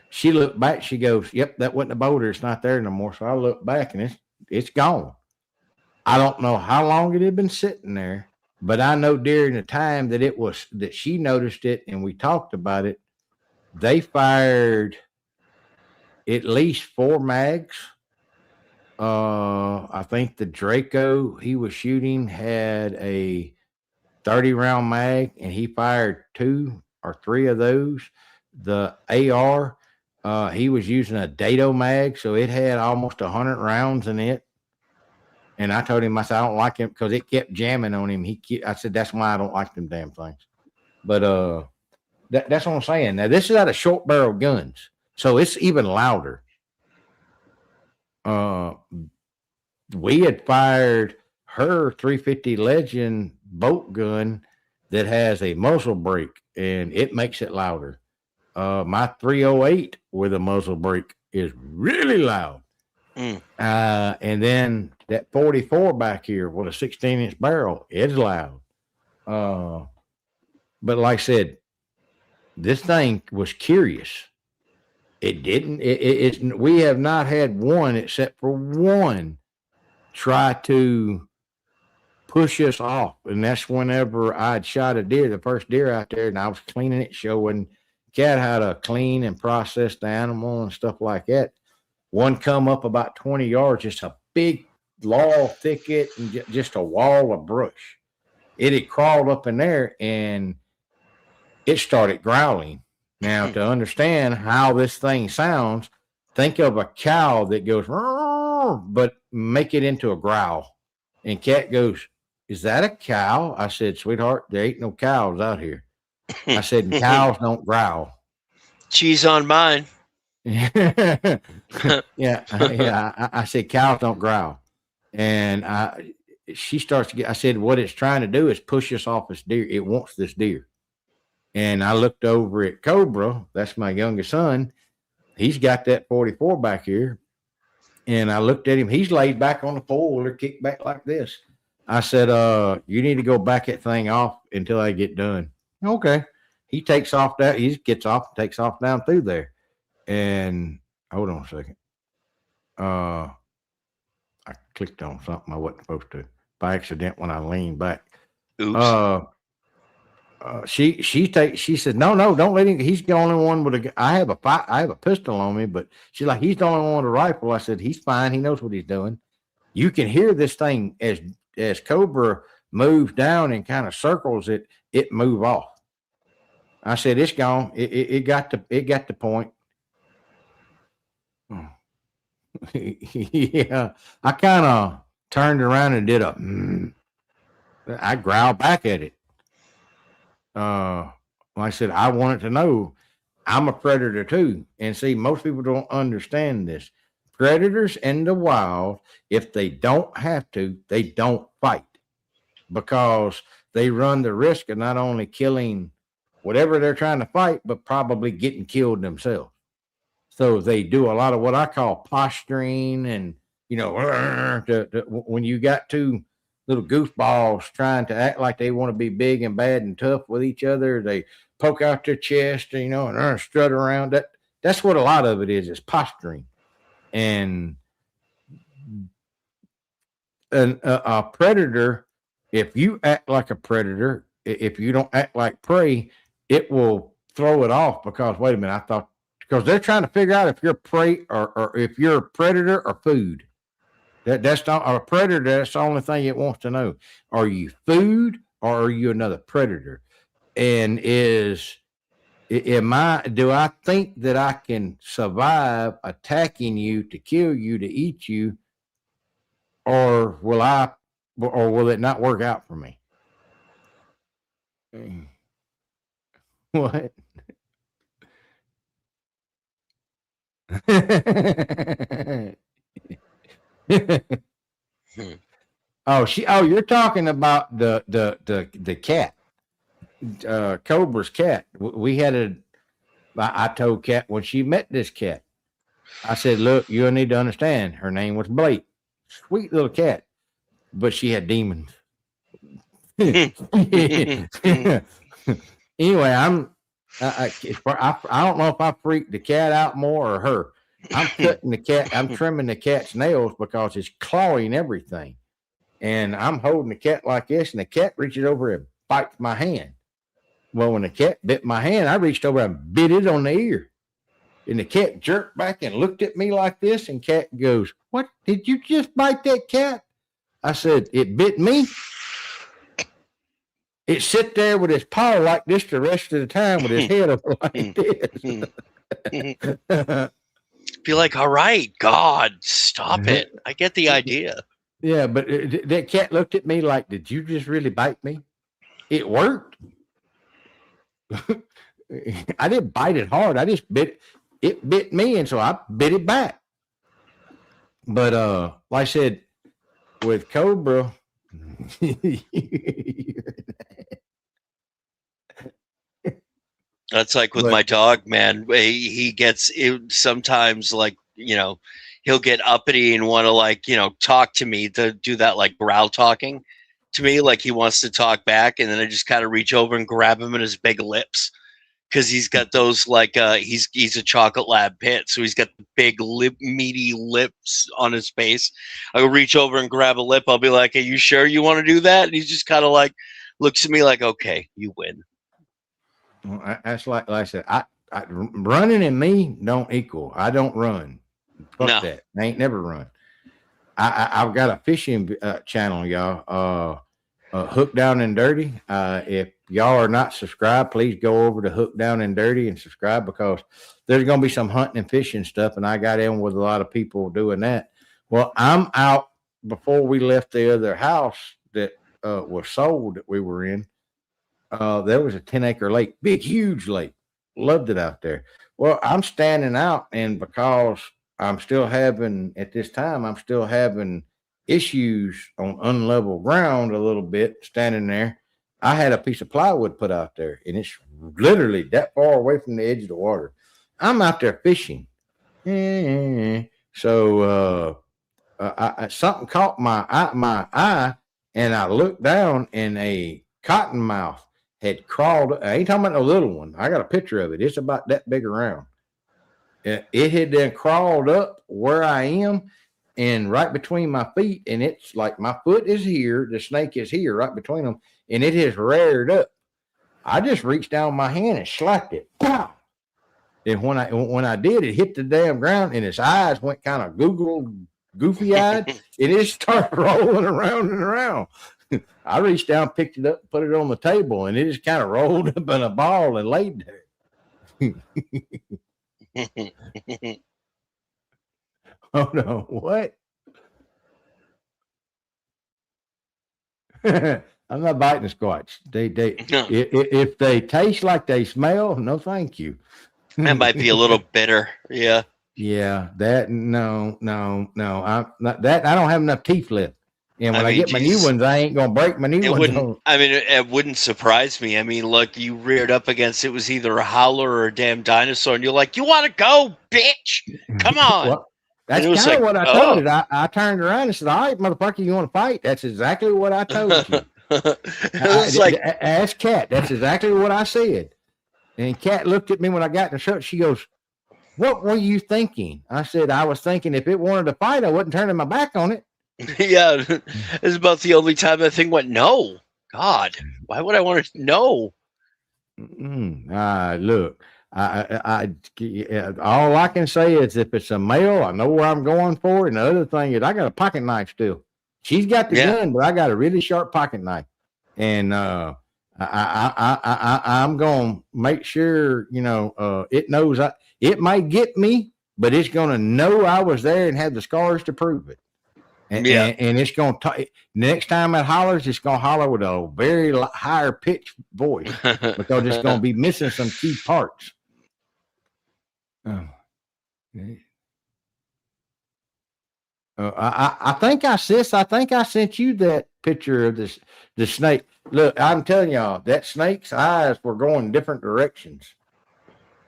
she looked back. She goes, "Yep, that wasn't a boulder. It's not there no more." So I looked back, and it's gone. I don't know how long it had been sitting there, but I know during the time that she noticed it and we talked about it, they fired at least 4 mags. I think the Draco he was shooting had a 30-round mag, and he fired 2 or 3 of those. The AR, he was using a Dato mag, so it had almost 100 rounds in it. And I told him, I said, I don't like him because it kept jamming on him. I said, that's why I don't like them damn things. But that's what I'm saying. Now, this is out of short barrel guns, so it's even louder. We had fired her 350 Legend bolt gun that has a muzzle brake, and it makes it louder. My 308 with a muzzle brake is really loud. And then that 44 back here with a 16-inch barrel, it's loud. But like I said, this thing was curious. It didn't. We have not had one, except for one, try to push us off, and that's whenever I'd shot a deer, the first deer out there, and I was cleaning it, showing Cat how to clean and process the animal and stuff like that. One come up about 20 yards, just a big laurel thicket and just a wall of brush. It had crawled up in there and it started growling. Now, to understand how this thing sounds, think of a cow that goes, but make it into a growl. And Cat goes, "Is that a cow?" I said, "Sweetheart, there ain't no cows out here." I said, "Cows don't growl." Cheese on mine. yeah. I said, "Cows don't growl." And she starts to get, I said, what it's trying to do is push us off this deer. It wants this deer. And I looked over at Cobra. That's my youngest son. He's got that 44 back here. And I looked at him. He's laid back on the four-wheeler, kicked back like this. I said, you need to go back that thing off until I get done. Okay. He takes off that. He gets off and takes off down through there. And hold on a second. I clicked on something I wasn't supposed to by accident when I leaned back. Oops. She said, no, don't let him. He's the only one with I have a pistol on me, but she's like, he's the only one with a rifle. I said, he's fine. He knows what he's doing. You can hear this thing as Cobra moves down and kind of circles it move off. I said, it's gone. It got the point. Yeah. I kind of turned around and did I growled back at it. Like I said, I wanted to know I'm a predator too. And see, most people don't understand this. Predators in the wild, if they don't have to, they don't fight because they run the risk of not only killing whatever they're trying to fight, but probably getting killed themselves. So they do a lot of what I call posturing and, when you got two little goofballs trying to act like they want to be big and bad and tough with each other, they poke out their chest, and strut around. That's what a lot of it is posturing. And a predator, if you act like a predator, if you don't act like prey, it will throw it off because, wait a minute, because they're trying to figure out if you're prey or if you're a predator or food. That's not a predator. That's the only thing it wants to know. Are you food or are you another predator? And do I think that I can survive attacking you to kill you, to eat you, or will it not work out for me? What? You're talking about the cat, Cobra's cat. We had I told Cat when she met this cat, I said, look, you'll need to understand her name was Blake. Sweet little cat, but she had demons. Anyway, I don't know if I freaked the cat out more or her. I'm trimming the cat's nails because it's clawing everything. And I'm holding the cat like this, and the cat reaches over and bites my hand. Well, when the cat bit my hand, I reached over and bit it on the ear. And the cat jerked back and looked at me like this, and cat goes, what? Did you just bite that cat? I said, it bit me. It sit there with his paw like this the rest of the time with his head up like this. Be like, all right, God, stop it. I get the idea. Yeah, but that cat looked at me like, did you just really bite me? It worked. I didn't bite it hard. I just bit it bit me, and so I bit it back. But like I said, with Cobra, that's like with my dog, man. He gets sometimes like, he'll get uppity and want to talk to me, to do that like growl talking to me, like he wants to talk back, and then I just kind of reach over and grab him in his big lips because he's got those he's a chocolate lab pit, so he's got the big meaty lips on his face. I'll reach over and grab a lip. I'll be like, "Are you sure you want to do that?" And he's just kind of like looks at me like, "Okay, you win." Well, that's like I said, I running and me don't equal. I don't run. Fuck that. I ain't never run. I've got a fishing channel, y'all. Hook Down and Dirty. If y'all are not subscribed, please go over to Hook Down and Dirty and subscribe, because there's going to be some hunting and fishing stuff, and I got in with a lot of people doing that. Well, I'm out before we left the other house that was sold that we were in. There was a 10-acre lake, big, huge lake. Loved it out there. Well, I'm standing out, and because I'm still having issues on unlevel ground a little bit standing there, I had a piece of plywood put out there, and it's literally that far away from the edge of the water. I'm out there fishing. So something caught my eye, and I looked down, and a cottonmouth had crawled. I ain't talking about no little one. I got a picture of it. It's about that big around. It had then crawled up where I am and right between my feet. And it's like my foot is here. The snake is here right between them. And it has reared up. I just reached down my hand and slapped it. Pow! And when I did, it hit the damn ground, and its eyes went kind of goofy-eyed, and it started rolling around and around. I reached down, picked it up, put it on the table, and it just kind of rolled up in a ball and laid there. Oh no, what? I'm not biting the squatch. No. If they taste like they smell, no, thank you. That might be a little bitter. Yeah. Yeah, that no. I'm not that. I don't have enough teeth left, and when I get my new ones, I ain't gonna break my new ones. It wouldn't surprise me. I mean, look, you reared up against it was either a howler or a damn dinosaur, and you're like, "You want to go, bitch? Come on!" Well, that's kind of what I told it. I turned around and said, "All right, motherfucker, you want to fight?" That's exactly what I told you. Ask Kat. That's exactly what I said. And Kat looked at me when I got in the truck. She goes, "What were you thinking?" I said, "I was thinking if it wanted to fight, I wasn't turning my back on it." Yeah, it's about the only time that thing went no. God, why would I want to know? Look, all I can say is if it's a male, I know where I'm going for. And the other thing is, I got a pocket knife still. She's got the gun, but I got a really sharp pocket knife, and I'm gonna make sure it knows. It might get me, but it's gonna know I was there and have the scars to prove it. And it's gonna next time it hollers, it's gonna holler with a very higher pitched voice because it's gonna be missing some key parts. I think I sent you that picture of the snake. Look, I'm telling y'all, that snake's eyes were going different directions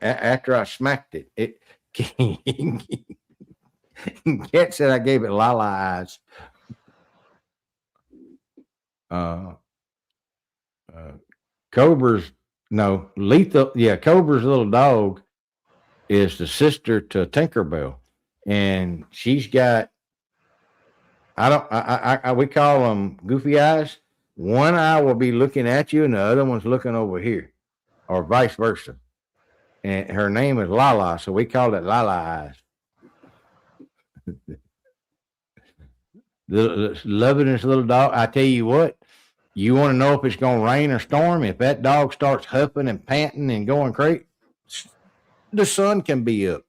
after I smacked it. Cat said I gave it Lala eyes. Cobra's lethal. Yeah, Cobra's little dog is the sister to Tinkerbell, and she's got. We call them goofy eyes. One eye will be looking at you, and the other one's looking over here, or vice versa. And her name is Lala, so we call it Lala eyes. The lovingest little dog. I tell you what, you want to know if it's going to rain or storm? If that dog starts huffing and panting and going crazy, the sun can be up.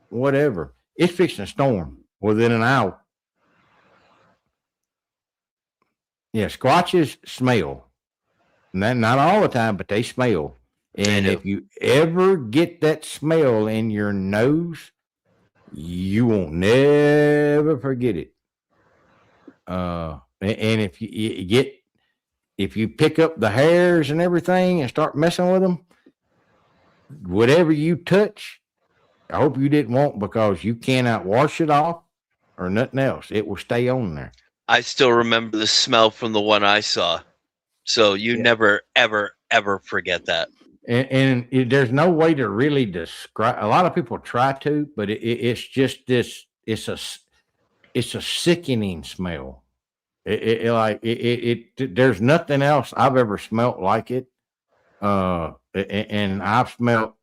Whatever. It's fixing to storm within an hour. Yeah, squatches smell. Not all the time, but they smell. And if you ever get that smell in your nose, you won't never forget it. And if you pick up the hairs and everything and start messing with them, whatever you touch, I hope you didn't want, because you cannot wash it off or nothing else. It will stay on there. I still remember the smell from the one I saw. So you never, ever, ever forget that. And there's no way to really describe. A lot of people try to, but it's just this. It's a sickening smell. There's nothing else I've ever smelt like it. And I've smelt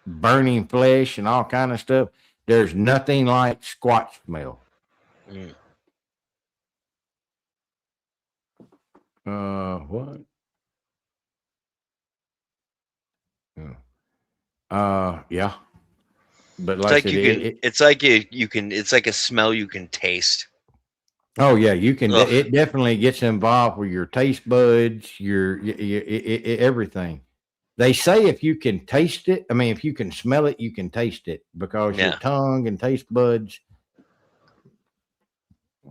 burning flesh and all kind of stuff. There's nothing like squatch smell. What? Yeah. But it's like a smell you can taste. Oh yeah, you can. Ugh. It definitely gets involved with your taste buds, your everything. They say if you can taste it, if you can smell it, you can taste it, because your tongue and taste buds.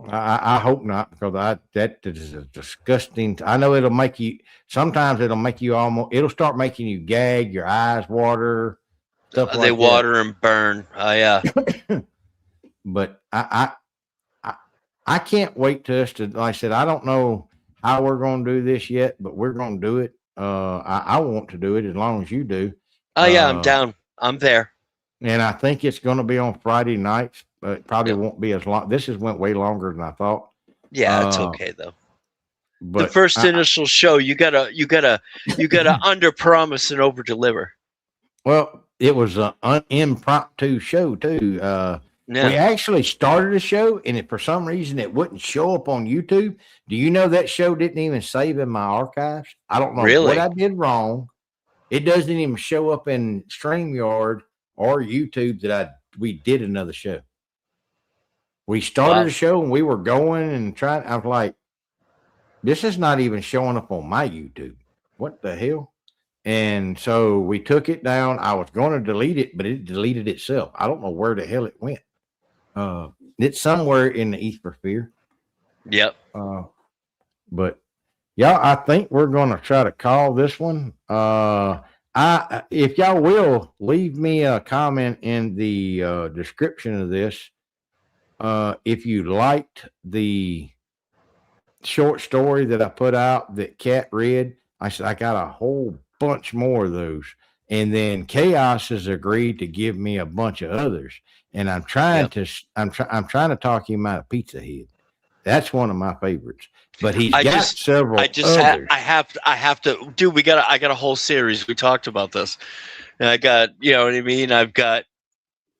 I hope not, because that is a disgusting. I know it'll make you. Sometimes it'll make you it'll start making you gag, your eyes water. Stuff like they water and burn. Oh yeah. But I can't wait to us to. Like I said, I don't know how we're going to do this yet, but we're going to do it. I want to do it as long as you do. Oh yeah, I'm down. I'm there. And I think it's going to be on Friday nights. It probably won't be as long. This went way longer than I thought. Yeah, it's okay though. But the first initial show, you gotta under promise and over deliver. Well, it was an impromptu show too. We actually started a show, and for some reason it wouldn't show up on YouTube. Do you know that show didn't even save in my archives? I don't know what I did wrong. It doesn't even show up in StreamYard or YouTube that we did another show. We started a show and we were going and trying. I was like, this is not even showing up on my YouTube. What the hell? And so we took it down. I was going to delete it, but it deleted itself. I don't know where the hell it went. It's somewhere in the ethersphere. Yep. But yeah, I think we're going to try to call this one. If y'all will leave me a comment in the description of this, if you liked the short story that I put out that Cat read, I said I got a whole bunch more of those, and then Chaos has agreed to give me a bunch of others, and I'm trying to talk him out of Pizza Head. That's one of my favorites, but he's got several. I have to, dude. I got a whole series. We talked about this, and I got, you know what I mean. I've got,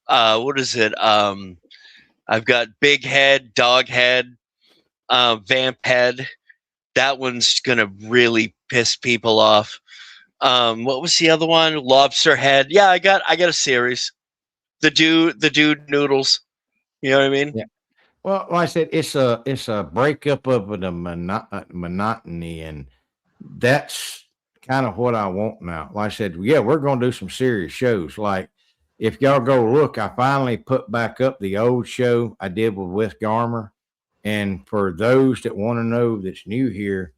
what is it? I've got Big Head, Dog Head, Vamp Head. That one's gonna really piss people off. What was the other one? Lobster Head. Yeah, I got a series. The dude Noodles. You know what I mean? Yeah. Well, like I said, it's a breakup of the monotony, and that's kind of what I want now. Like I said, yeah, we're going to do some serious shows. Like, if y'all go look, I finally put back up the old show I did with Wes Garmer. And for those that want to know that's new here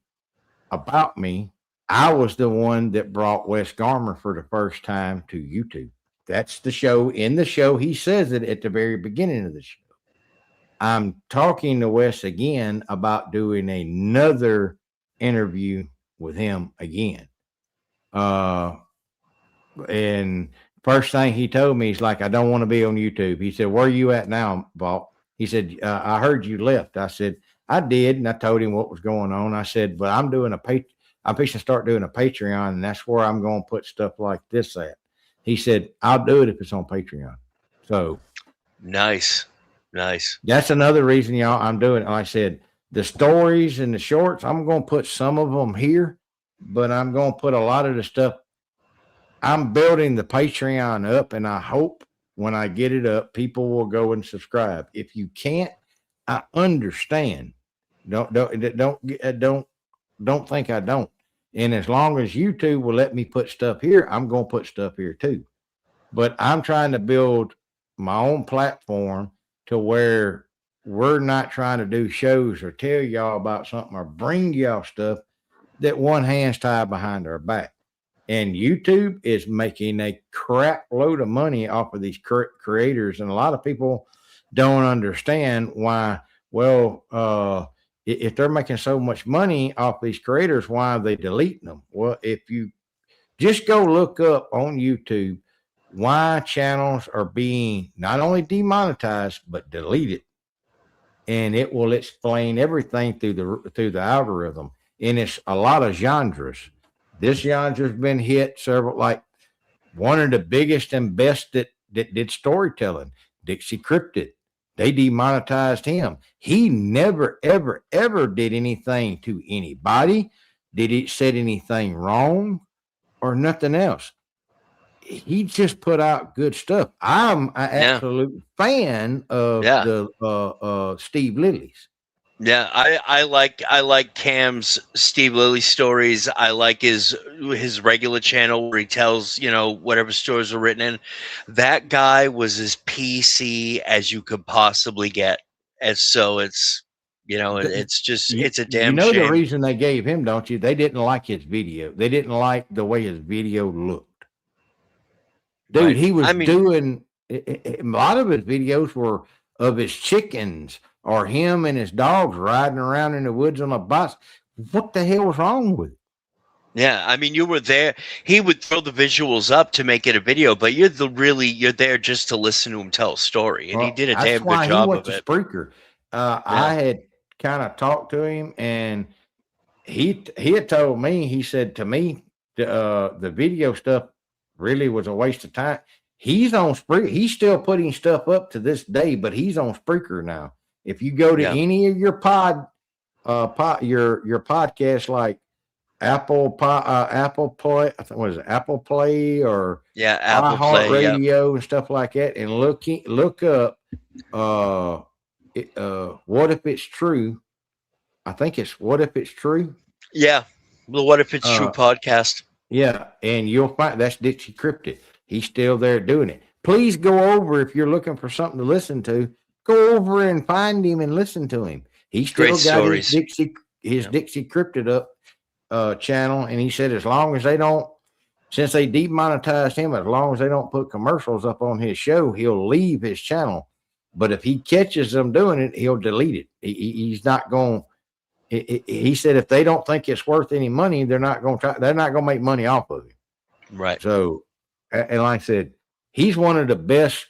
about me, I was the one that brought Wes Garmer for the first time to YouTube. That's the show. In the show, he says it at the very beginning of the show. I'm talking to Wes again about doing another interview with him again. And first thing he told me, he's like, I don't want to be on YouTube. He said, where are you at now, Bob? He said, I heard you left. I said, I did. And I told him what was going on. I said, but I'm fixing to start doing a Patreon, and that's where I'm going to put stuff like this at. He said, I'll do it if it's on Patreon. So nice. That's another reason, y'all, I'm doing it. Like I said, the stories and the shorts, I'm going to put some of them here, but I'm going to put a lot of the stuff. I'm building the Patreon up, and I hope when I get it up, people will go and subscribe. If you can't, I understand. Don't think I don't. And as long as YouTube will let me put stuff here, I'm going to put stuff here too. But I'm trying to build my own platform to where we're not trying to do shows or tell y'all about something or bring y'all stuff that one hand's tied behind our back. And YouTube is making a crap load of money off of these creators. And a lot of people don't understand why. Well, if they're making so much money off these creators, why are they deleting them? Well, if you just go look up on YouTube why channels are being not only demonetized but deleted, and it will explain everything through the algorithm. And it's a lot of genres. This genre's been hit several, like one of the biggest and best that did storytelling, Dixie Cryptid. They demonetized him. He never, ever, ever did anything to anybody. Did he said anything wrong or nothing else? He just put out good stuff. I'm an absolute fan of the Steve Lilly's. Yeah, I like Cam's Steve Lilly stories. I like his regular channel where he tells, you know, whatever stories are written in. That guy was as PC as you could possibly get. And so it's, you know, it's just, it's a damn shame. The reason they gave him, don't you? They didn't like his video. They didn't like the way his video looked. Dude, right. He was doing a lot of his videos were of his chickens or him and his dogs riding around in the woods on a bus. What the hell was wrong with it? Yeah, I mean, you were there. He would throw the visuals up to make it a video, but you're there just to listen to him tell a story, and he did a damn good job of it. Spreaker. I had kind of talked to him, and he had told me. He said to me, the video stuff really was a waste of time. He's on Spreaker. He's still putting stuff up to this day, but he's on Spreaker now. If you go to any of your your podcast, like Apple Play, I think, what is it, Apple Play or Apple Play Radio and stuff like that, and look up What If It's True. I think it's What If It's True. Yeah, the What If It's True podcast. Yeah, and you'll find that's Dixie Cryptid. He's still there doing it. Please go over if you're looking for something to listen to. Go over and find him and listen to him. He's still got his Dixie Cryptid up channel, and he said as long as they don't, since they demonetized him, as long as they don't put commercials up on his show, he'll leave his channel. But if he catches them doing it, he'll delete it. He's not going. He said if they don't think it's worth any money, they're not going to try. They're not going to make money off of it. Right. So, and like I said, he's one of the best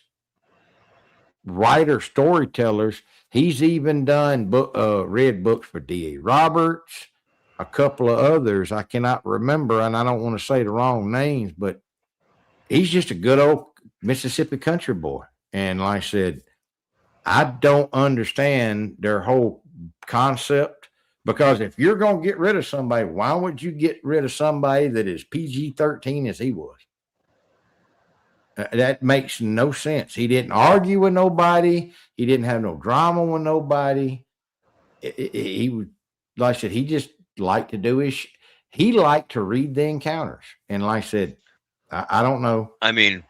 writer storytellers. He's even done read books for D.A. Roberts, a couple of others I cannot remember, and I don't want to say the wrong names, but he's just a good old Mississippi country boy. And like I said, I don't understand their whole concept, because if you're going to get rid of somebody, why would you get rid of somebody that is PG-13 as he was? That makes no sense. He didn't argue with nobody. He didn't have no drama with nobody. He would, like I said, he just liked to do he liked to read the encounters. And like I said, I don't know. I mean,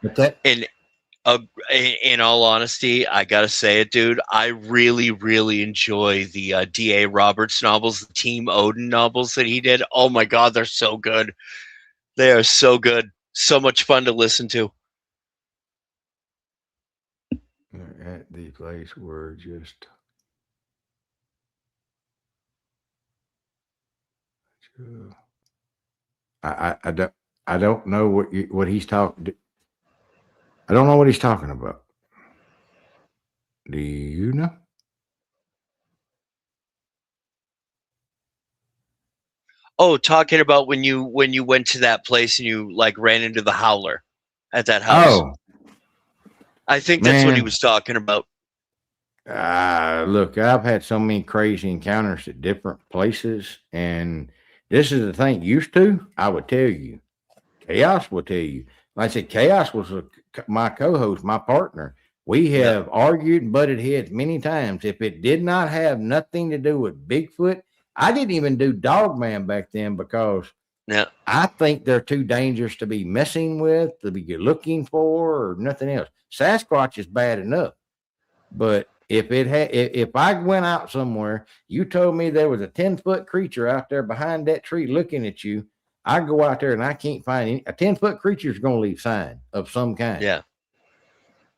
in all honesty, I gotta say it, dude. I really, really enjoy the D.A. Roberts novels, the Team Odin novels that he did. Oh my God, they're so good. They are so good. So much fun to listen to. At the place where just I don't know what he's talking. I don't know what he's talking about. Do you know? Oh, talking about when you went to that place and you like ran into the howler at that house. Oh, I think that's what he was talking about. Look, I've had so many crazy encounters at different places, and this is the thing. Used to, I would tell you. Chaos will tell you. Like I said, Chaos was my co-host, my partner. We have argued and butted heads many times. If it did not have nothing to do with Bigfoot, I didn't even do Dogman back then, because I think they're too dangerous to be messing with, to be looking for, or nothing else. Sasquatch is bad enough, but if I went out somewhere, you told me there was a 10-foot creature out there behind that tree looking at you, I go out there and I can't find a 10-foot creature is going to leave sign of some kind. Yeah.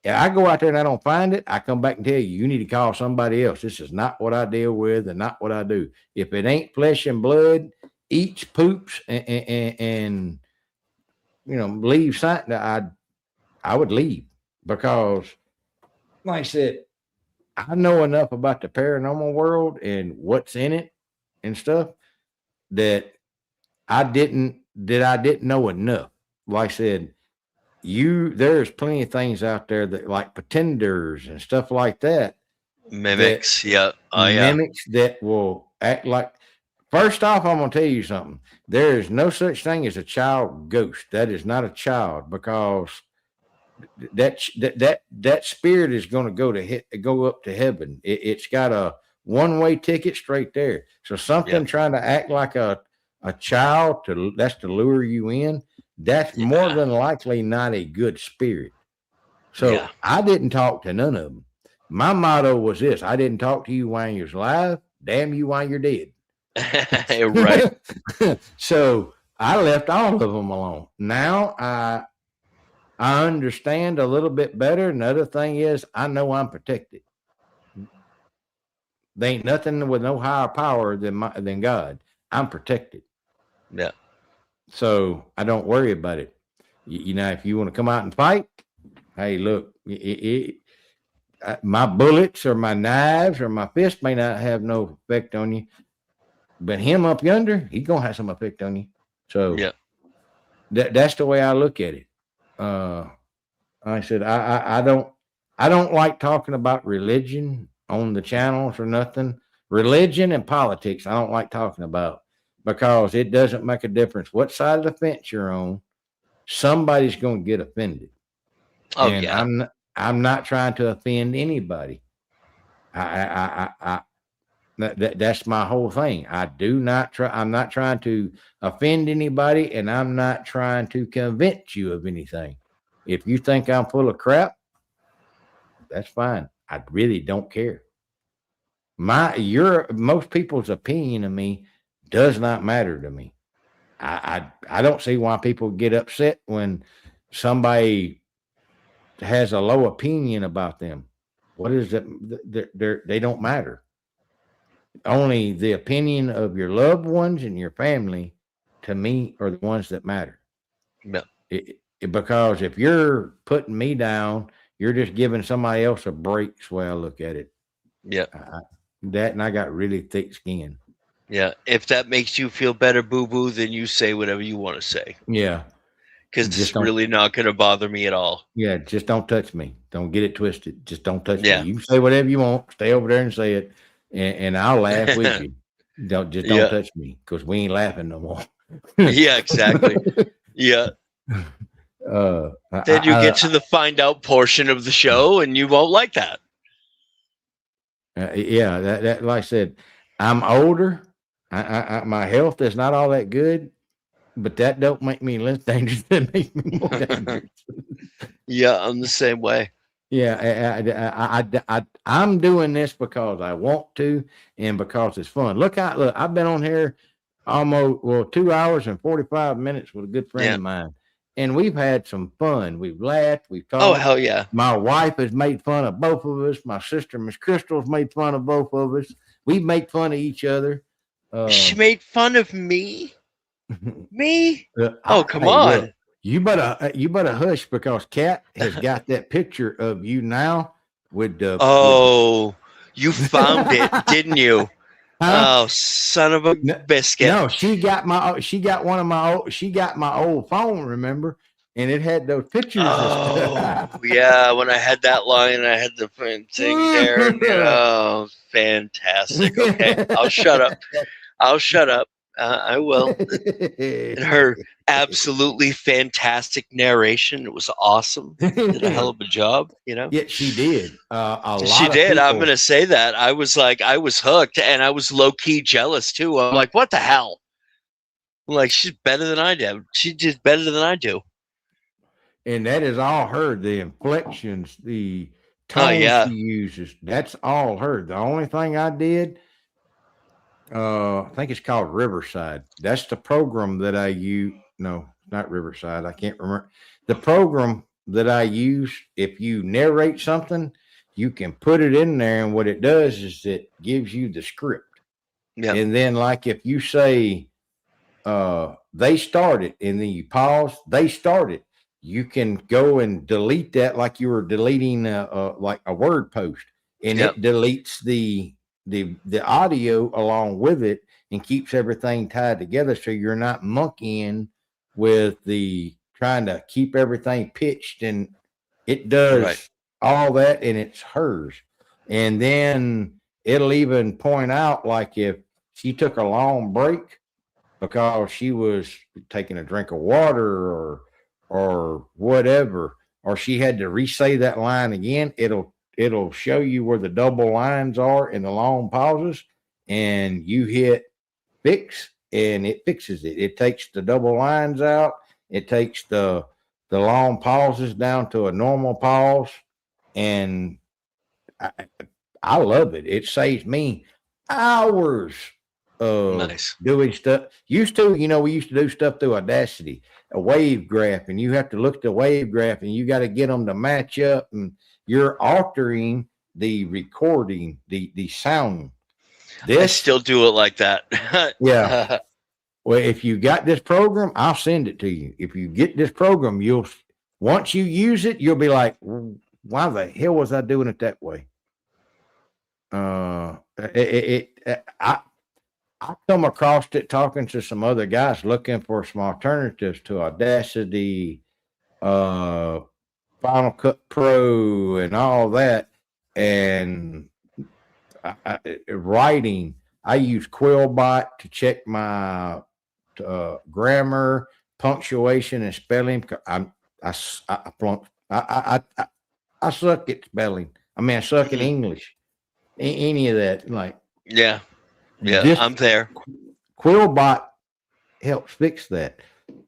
I go out there and I don't find it, I come back and tell you need to call somebody else. This is not what I deal with and not what I do. If it ain't flesh and blood, eats, poops, and leaves sign, I would leave, because like I said, I know enough about the paranormal world and what's in it and stuff that I didn't know enough. Like I said, there's plenty of things out there that like pretenders and stuff like that. Mimics, mimics that will act like. First off, I'm gonna tell you something. There is no such thing as a child ghost. That is not a child, because that spirit is going to go up to heaven. It's got a one-way ticket straight there. So something trying to act like a child that's to lure you in, that's more than likely not a good spirit. So I didn't talk to none of them. My motto was this: I didn't talk to you while you was alive. Damn you while you're dead. Right. So I left all of them alone. Now I understand a little bit better. Another thing is, I know I'm protected. There ain't nothing with no higher power than God. I'm protected. Yeah. So I don't worry about it. If you want to come out and fight, hey, look, my bullets or my knives or my fist may not have no effect on you, but him up yonder, he's gonna have some effect on you. So that's the way I look at it. I said, I don't like talking about religion on the channels or nothing. Religion and politics, I don't like talking about because it doesn't make a difference what side of the fence you're on. Somebody's going to get offended, Oh and yeah. I'm not trying to offend anybody. I that's my whole thing. I'm not trying to offend anybody, and I'm not trying to convince you of anything. If you think I'm full of crap, that's fine. I really don't care. Most people's opinion of me does not matter to me. I don't see why people get upset when somebody has a low opinion about them. What is it? They don't matter. Only the opinion of your loved ones and your family, to me, are the ones that matter. Yeah. Because if you're putting me down, you're just giving somebody else a break. Is the way I look at it. Yeah. That and I got really thick skin. Yeah. If that makes you feel better, boo boo, then you say whatever you want to say. Yeah. Because it's really not going to bother me at all. Yeah, just don't touch me. Don't get it twisted. Just don't touch me. Yeah. You can say whatever you want. Stay over there and say it, and I'll laugh with you. Don't Yeah. touch me because we ain't laughing no more. Yeah, exactly. Yeah. Then you get to the find out portion of the show, and you won't like that. Yeah, that like I said, I'm older. My health is not all that good, but that don't make me less dangerous. That makes me more dangerous. Yeah, I'm the same way. Yeah, I'm doing this because I want to and because it's fun. Look, I've been on here almost 2 hours and 45 minutes with a good friend of mine, and we've had some fun. We've laughed, we've talked. Oh hell yeah! My wife has made fun of both of us. My sister, Miss Crystal, has made fun of both of us. We make fun of each other. She made fun of me. Me? Oh come on! Look, you better hush because Kat has got that picture of you now with the. You found it, didn't you? Huh? Oh, son of a biscuit! No, she got my old phone. Remember, and it had those pictures. Oh, yeah. When I had that line, I had the thing there. Oh, fantastic. Okay, I'll shut up. I will. And her absolutely fantastic narration. It was awesome. Did a hell of a job, you know? Yeah, she did. She did. I'm going to say that. I was hooked, and I was low key jealous too. I'm like, what the hell? I'm like, she's better than I do. She did better than I do. And that is all her. The inflections, the tone she uses. That's all her. The only thing I did. I think it's called Riverside. That's the program that I use. No, not Riverside. I can't remember. The program that I use, if you narrate something, you can put it in there, and what it does is it gives you the script. Yeah. And then, like if you say they started, and then you pause, they started. You can go and delete that like you were deleting like a word post, and it deletes the audio along with it and keeps everything tied together so you're not monkeying with the trying to keep everything pitched, and it does all that, and it's hers. And then it'll even point out like if she took a long break because she was taking a drink of water or whatever, or she had to re-say that line again, it'll show you where the double lines are in the long pauses, and you hit fix and it fixes it. It takes the double lines out. It takes the long pauses down to a normal pause. And I love it. It saves me hours of doing stuff. We used to do stuff through Audacity, a wave graph, and you have to look at the wave graph and you got to get them to match up, and you're altering the recording, the sound. I still do it like that. Yeah. Well, if you got this program, I'll send it to you. If you get this program, once you use it, you'll be like, why the hell was I doing it that way? I come across it talking to some other guys looking for some alternatives to Audacity, Folklore, Final Cut Pro and all that. And writing, I use Quillbot to check my grammar, punctuation, and spelling. I suck at spelling. I mean, I suck at English. Any of that, like Yeah, I'm there. Quillbot helps fix that.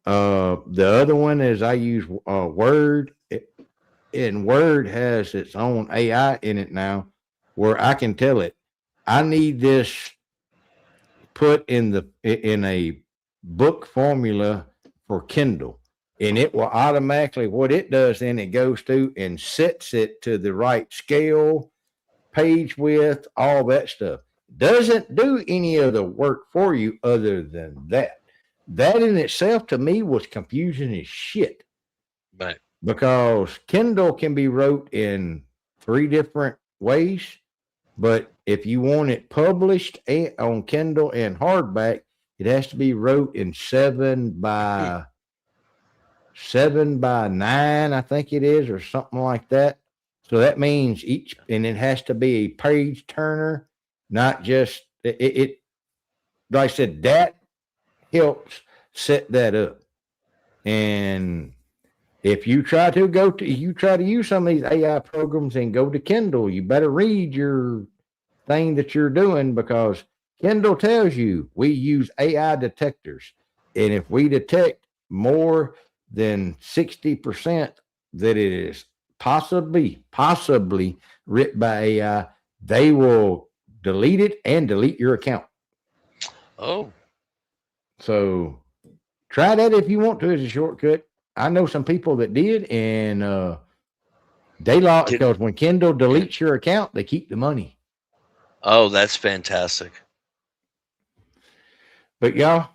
The other one is I use Word, and Word has its own AI in it now, where I can tell it, I need this put in a book formula for Kindle, and it will automatically, what it does then, it goes through and sets it to the right scale, page width, all that stuff. Doesn't do any of the work for you other than that. That in itself to me was confusing as shit. Right. Because Kindle can be wrote in 3 different ways, but if you want it published on Kindle and hardback, it has to be wrote in 7 by 9, I think it is, or something like that. So that means and it has to be a page turner, not just it. Like I said, that helps set that up. And if you try to use some of these AI programs and go to Kindle, you better read your thing that you're doing, because Kindle tells you we use AI detectors. And if we detect more than 60% that it is possibly written by AI, they will delete it and delete your account. Oh. So try that if you want to as a shortcut. I know some people that did, and they lost, because when Kindle deletes your account, they keep the money. Oh, that's fantastic. But y'all,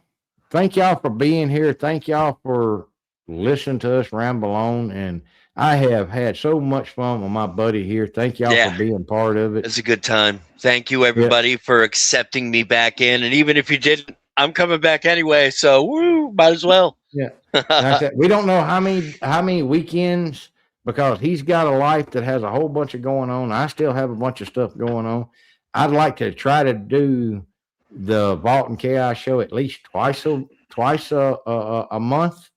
thank y'all for being here. Thank y'all for listening to us ramble on. And I have had so much fun with my buddy here. Thank y'all for being part of it. It's a good time. Thank you, everybody, for accepting me back in. And even if you didn't, I'm coming back anyway. So, might as well. Yeah. Like I said, we don't know how many weekends, because he's got a life that has a whole bunch of going on. I still have a bunch of stuff going on. I'd like to try to do the Vault and Chaos show at least twice a month,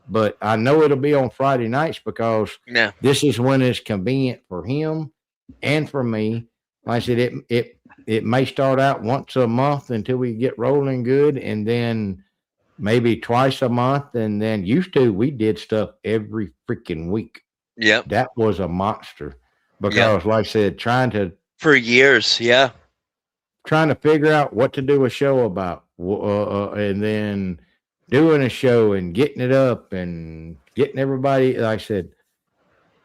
but I know it'll be on Friday nights, because this is when it's convenient for him and for me. Like I said, it may start out once a month until we get rolling good, and then maybe twice a month. And then we did stuff every freaking week. Yep. That was a monster, because like I said, for years, trying to figure out what to do a show about, and then doing a show and getting it up and getting everybody. Like I said,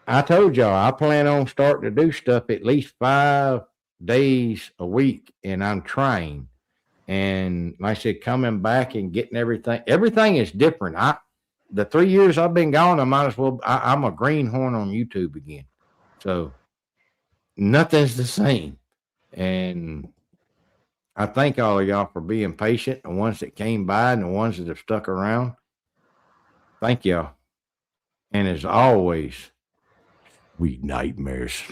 I told y'all, I plan on starting to do stuff at least 5 days a week, and I'm trying. And like I said, coming back and getting everything is different. The 3 years I've been gone, I might as well, I'm a greenhorn on YouTube again. So nothing's the same. And I thank all of y'all for being patient, the ones that came by and the ones that have stuck around. Thank y'all. And as always, sweet nightmares.